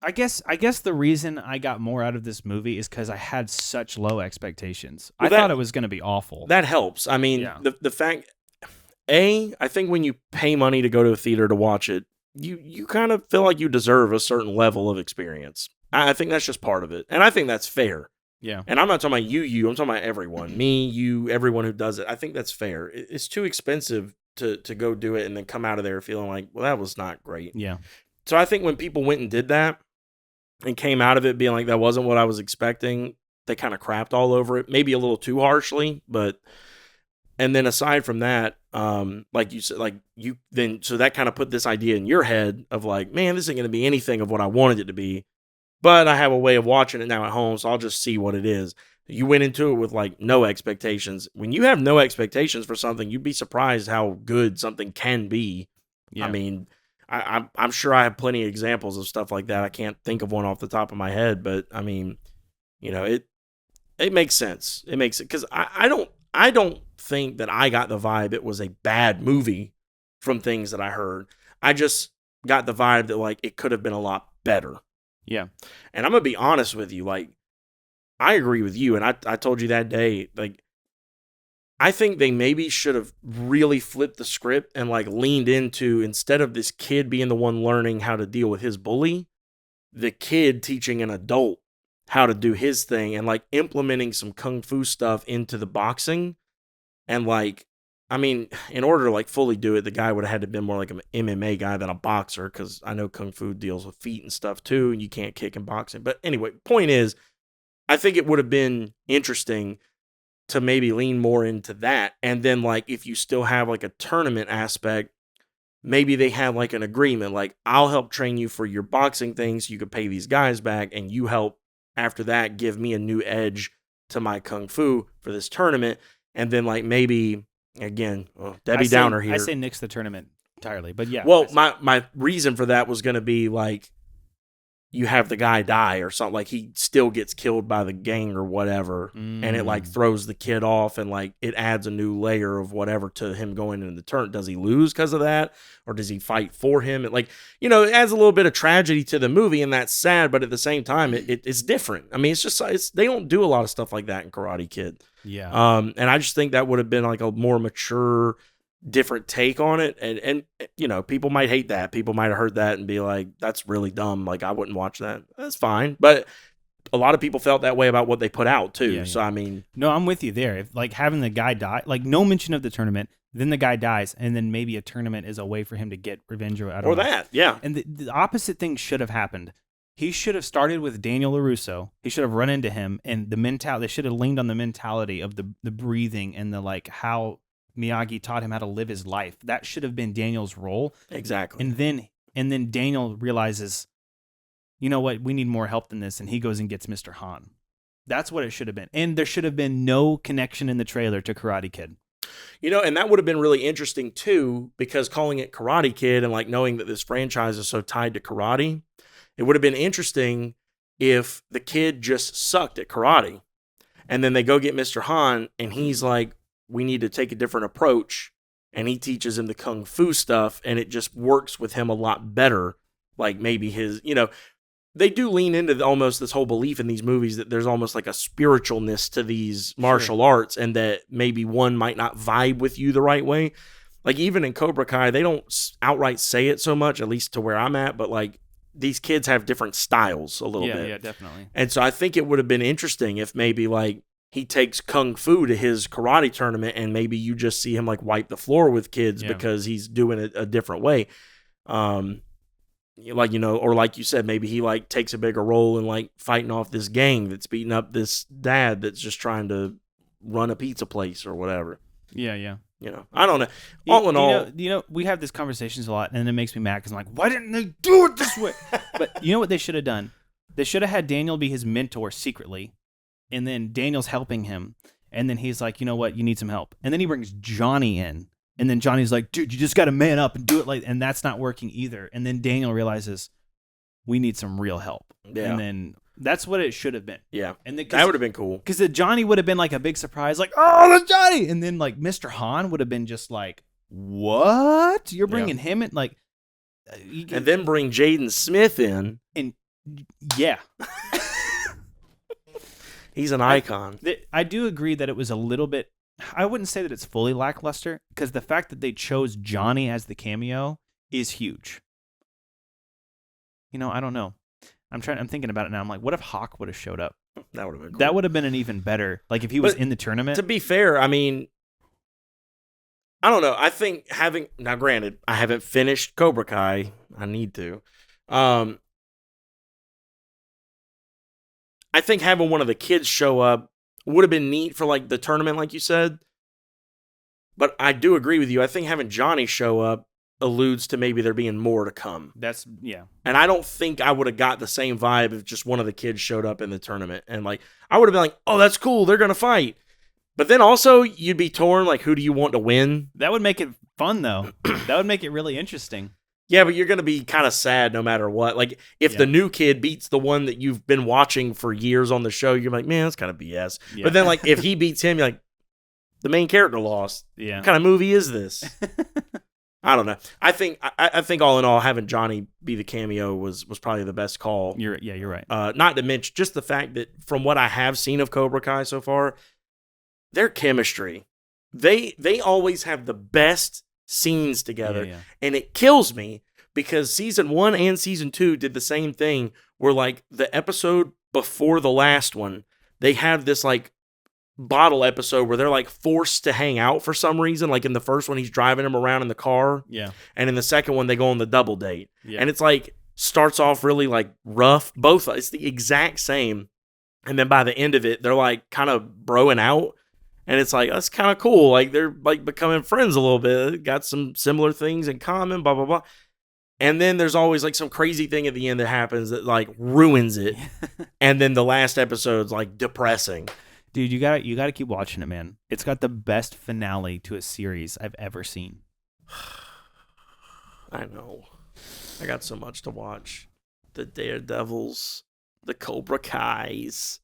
I guess the reason I got more out of this movie is because I had such low expectations. I thought it was going to be awful. That helps. I mean, the fact, I think when you pay money to go to a theater to watch it, you kind of feel like you deserve a certain level of experience. I think that's just part of it. And I think that's fair. Yeah. And I'm not talking about you. I'm talking about everyone. Me, you, everyone who does it. I think that's fair. It's too expensive to go do it and then come out of there feeling like, well, that was not great. Yeah. So I think when people went and did that, and came out of it being like that wasn't what I was expecting, they kind of crapped all over it, maybe a little too harshly, but and then aside from that, like you said, so that kind of put this idea in your head of like, man, this isn't going to be anything of what I wanted it to be, but I have a way of watching it now at home, so I'll just see what it is. You went into it with like no expectations. When you have no expectations for something, you'd be surprised how good something can be. Yeah. I mean, I'm sure I have plenty of examples of stuff like that. I can't think of one off the top of my head, but I mean, you know, it makes sense. It makes it because I don't think that I got the vibe it was a bad movie from things that I heard. I just got the vibe that like it could have been a lot better. Yeah. And I'm gonna be honest with you, like I agree with you, and I told you that day, like I think they maybe should have really flipped the script and like leaned into, instead of this kid being the one learning how to deal with his bully, the kid teaching an adult how to do his thing and like implementing some kung fu stuff into the boxing. And like, I mean, in order to like fully do it, the guy would have had to have been more like an MMA guy than a boxer, because I know kung fu deals with feet and stuff too, and you can't kick in boxing. But anyway, point is, I think it would have been interesting to maybe lean more into that. And then like, if you still have like a tournament aspect, maybe they have like an agreement, like I'll help train you for your boxing things. So you could pay these guys back, and you help after that, give me a new edge to my kung fu for this tournament. And then like, maybe again, Debbie Downer here. I say nix the tournament entirely, but yeah. Well, my reason for that was going to be like, you have the guy die or something, like he still gets killed by the gang or whatever, and it like throws the kid off, and like it adds a new layer of whatever to him going into the turn. Does he lose because of that, or does he fight for him? It like, you know, it adds a little bit of tragedy to the movie, and that's sad, but at the same time, it's different. I mean, they don't do a lot of stuff like that in Karate Kid. Yeah. And I just think that would have been like a more mature, different take on it, and you know, people might hate that, people might have heard that and be like, that's really dumb, like I wouldn't watch that. That's fine, but a lot of people felt that way about what they put out too. Yeah, so I mean, no, I'm with you there. If like having the guy die, like no mention of the tournament, then the guy dies, and then maybe a tournament is a way for him to get revenge, or I don't know. that, yeah. And the opposite thing should have happened. He should have started with Daniel LaRusso. He should have run into him, and they should have leaned on the mentality of the breathing and the like how Miyagi taught him how to live his life. That should have been Daniel's role. Exactly. And then Daniel realizes, you know what, we need more help than this, and he goes and gets Mr. Han. That's what it should have been. And there should have been no connection in the trailer to Karate Kid. You know, and that would have been really interesting too, because calling it Karate Kid and like knowing that this franchise is so tied to karate, it would have been interesting if the kid just sucked at karate, and then they go get Mr. Han, and he's like, we need to take a different approach, and he teaches him the kung fu stuff, and it just works with him a lot better. Like maybe his, you know, they do lean into almost this whole belief in these movies that there's almost like a spiritualness to these martial arts, and that maybe one might not vibe with you the right way. Like even in Cobra Kai, they don't outright say it so much, at least to where I'm at, but like these kids have different styles a little bit. Yeah, definitely. And so I think it would have been interesting if maybe like he takes kung fu to his karate tournament, and maybe you just see him like wipe the floor with kids because he's doing it a different way. Like, you know, or like you said, maybe he like takes a bigger role in like fighting off this gang that's beating up this dad that's just trying to run a pizza place or whatever. Yeah. You know, I don't know. All in all, you know, we have these conversations a lot, and it makes me mad because I'm like, why didn't they do it this way? But you know what they should have done? They should have had Daniel be his mentor secretly, and then Daniel's helping him, and then he's like, you know what, you need some help, and then he brings Johnny in, and then Johnny's like, dude, you just got to man up and do it like, and that's not working either, and then Daniel realizes we need some real help, and then that's what it should have been. Yeah, and that would have been cool, because the Johnny would have been like a big surprise, like, oh, the Johnny, and then like Mr. Han would have been just like, what? You're bringing him in, like, and then bring Jaden Smith in, and yeah. He's an icon. I do agree that it was a little bit, I wouldn't say that it's fully lackluster, because the fact that they chose Johnny as the cameo is huge. You know, I don't know. I'm thinking about it now. I'm like, what if Hawk would have showed up? That would have been cool. That would have been an even better, like if he was in the tournament. To be fair, I mean, I don't know. I think now granted, I haven't finished Cobra Kai. I need to. I think having one of the kids show up would have been neat for like the tournament, like you said. But I do agree with you. I think having Johnny show up alludes to maybe there being more to come. And I don't think I would have got the same vibe if just one of the kids showed up in the tournament. And like, I would have been like, oh, that's cool, they're going to fight. But then also you'd be torn, like, who do you want to win? That would make it fun, though. That would make it really interesting. Yeah, but you're going to be kind of sad no matter what. Like, if the new kid beats the one that you've been watching for years on the show, you're like, man, that's kind of BS. Yeah. But then, like, if he beats him, you're like, the main character lost. Yeah. What kind of movie is this? I don't know. I think all in all, having Johnny be the cameo was probably the best call. You're right. Not to mention just the fact that from what I have seen of Cobra Kai so far, their chemistry, they always have the best scenes together. Yeah. And it kills me because season 1 and season 2 did the same thing, where like the episode before the last one, they have this like bottle episode where they're like forced to hang out for some reason. Like in the first one, he's driving him around in the car. Yeah. And in the second one, they go on the double date. Yeah. And it's like starts off really like rough. Both, it's the exact same. And then by the end of it, they're like kind of broing out. And it's like, that's kind of cool. Like they're like becoming friends a little bit. Got some similar things in common, blah, blah, blah. And then there's always like some crazy thing at the end that happens that like ruins it. And then the last episode's like depressing. Dude, you gotta keep watching it, man. It's got the best finale to a series I've ever seen. I know. I got so much to watch. the Daredevils, the Cobra Kais.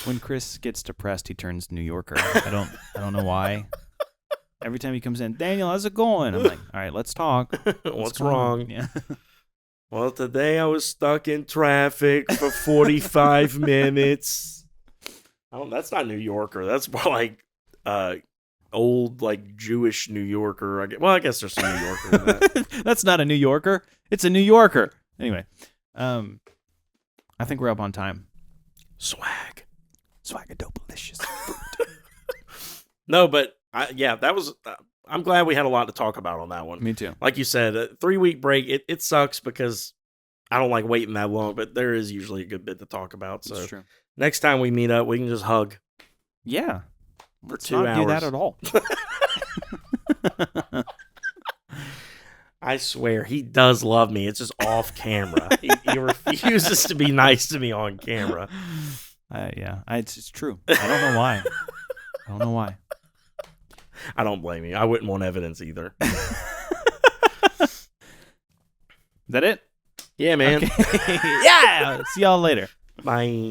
When Chris gets depressed, he turns New Yorker. I don't know why. Every time he comes in, Daniel, how's it going? I'm like, all right, let's talk. What's wrong? Yeah. Well, today I was stuck in traffic for 45 minutes. That's not New Yorker. That's more like old, like Jewish New Yorker. I guess there's some New Yorker in that. That's not a New Yorker. It's a New Yorker. Anyway, I think we're up on time. Swag. Swagadopalicious. No, but that was. I'm glad we had a lot to talk about on that one. Me too. Like you said, a 3-week break. It sucks because I don't like waiting that long, but there is usually a good bit to talk about. So That's true. next time we meet up, we can just hug Yeah. for Let's 2 not hours. do that at all. I swear, he does love me. It's just off camera. He refuses to be nice to me on camera. It's true. I don't know why. I don't blame you. I wouldn't want evidence either. Is that it? Yeah, man. Okay. Yeah. See y'all later. Bye.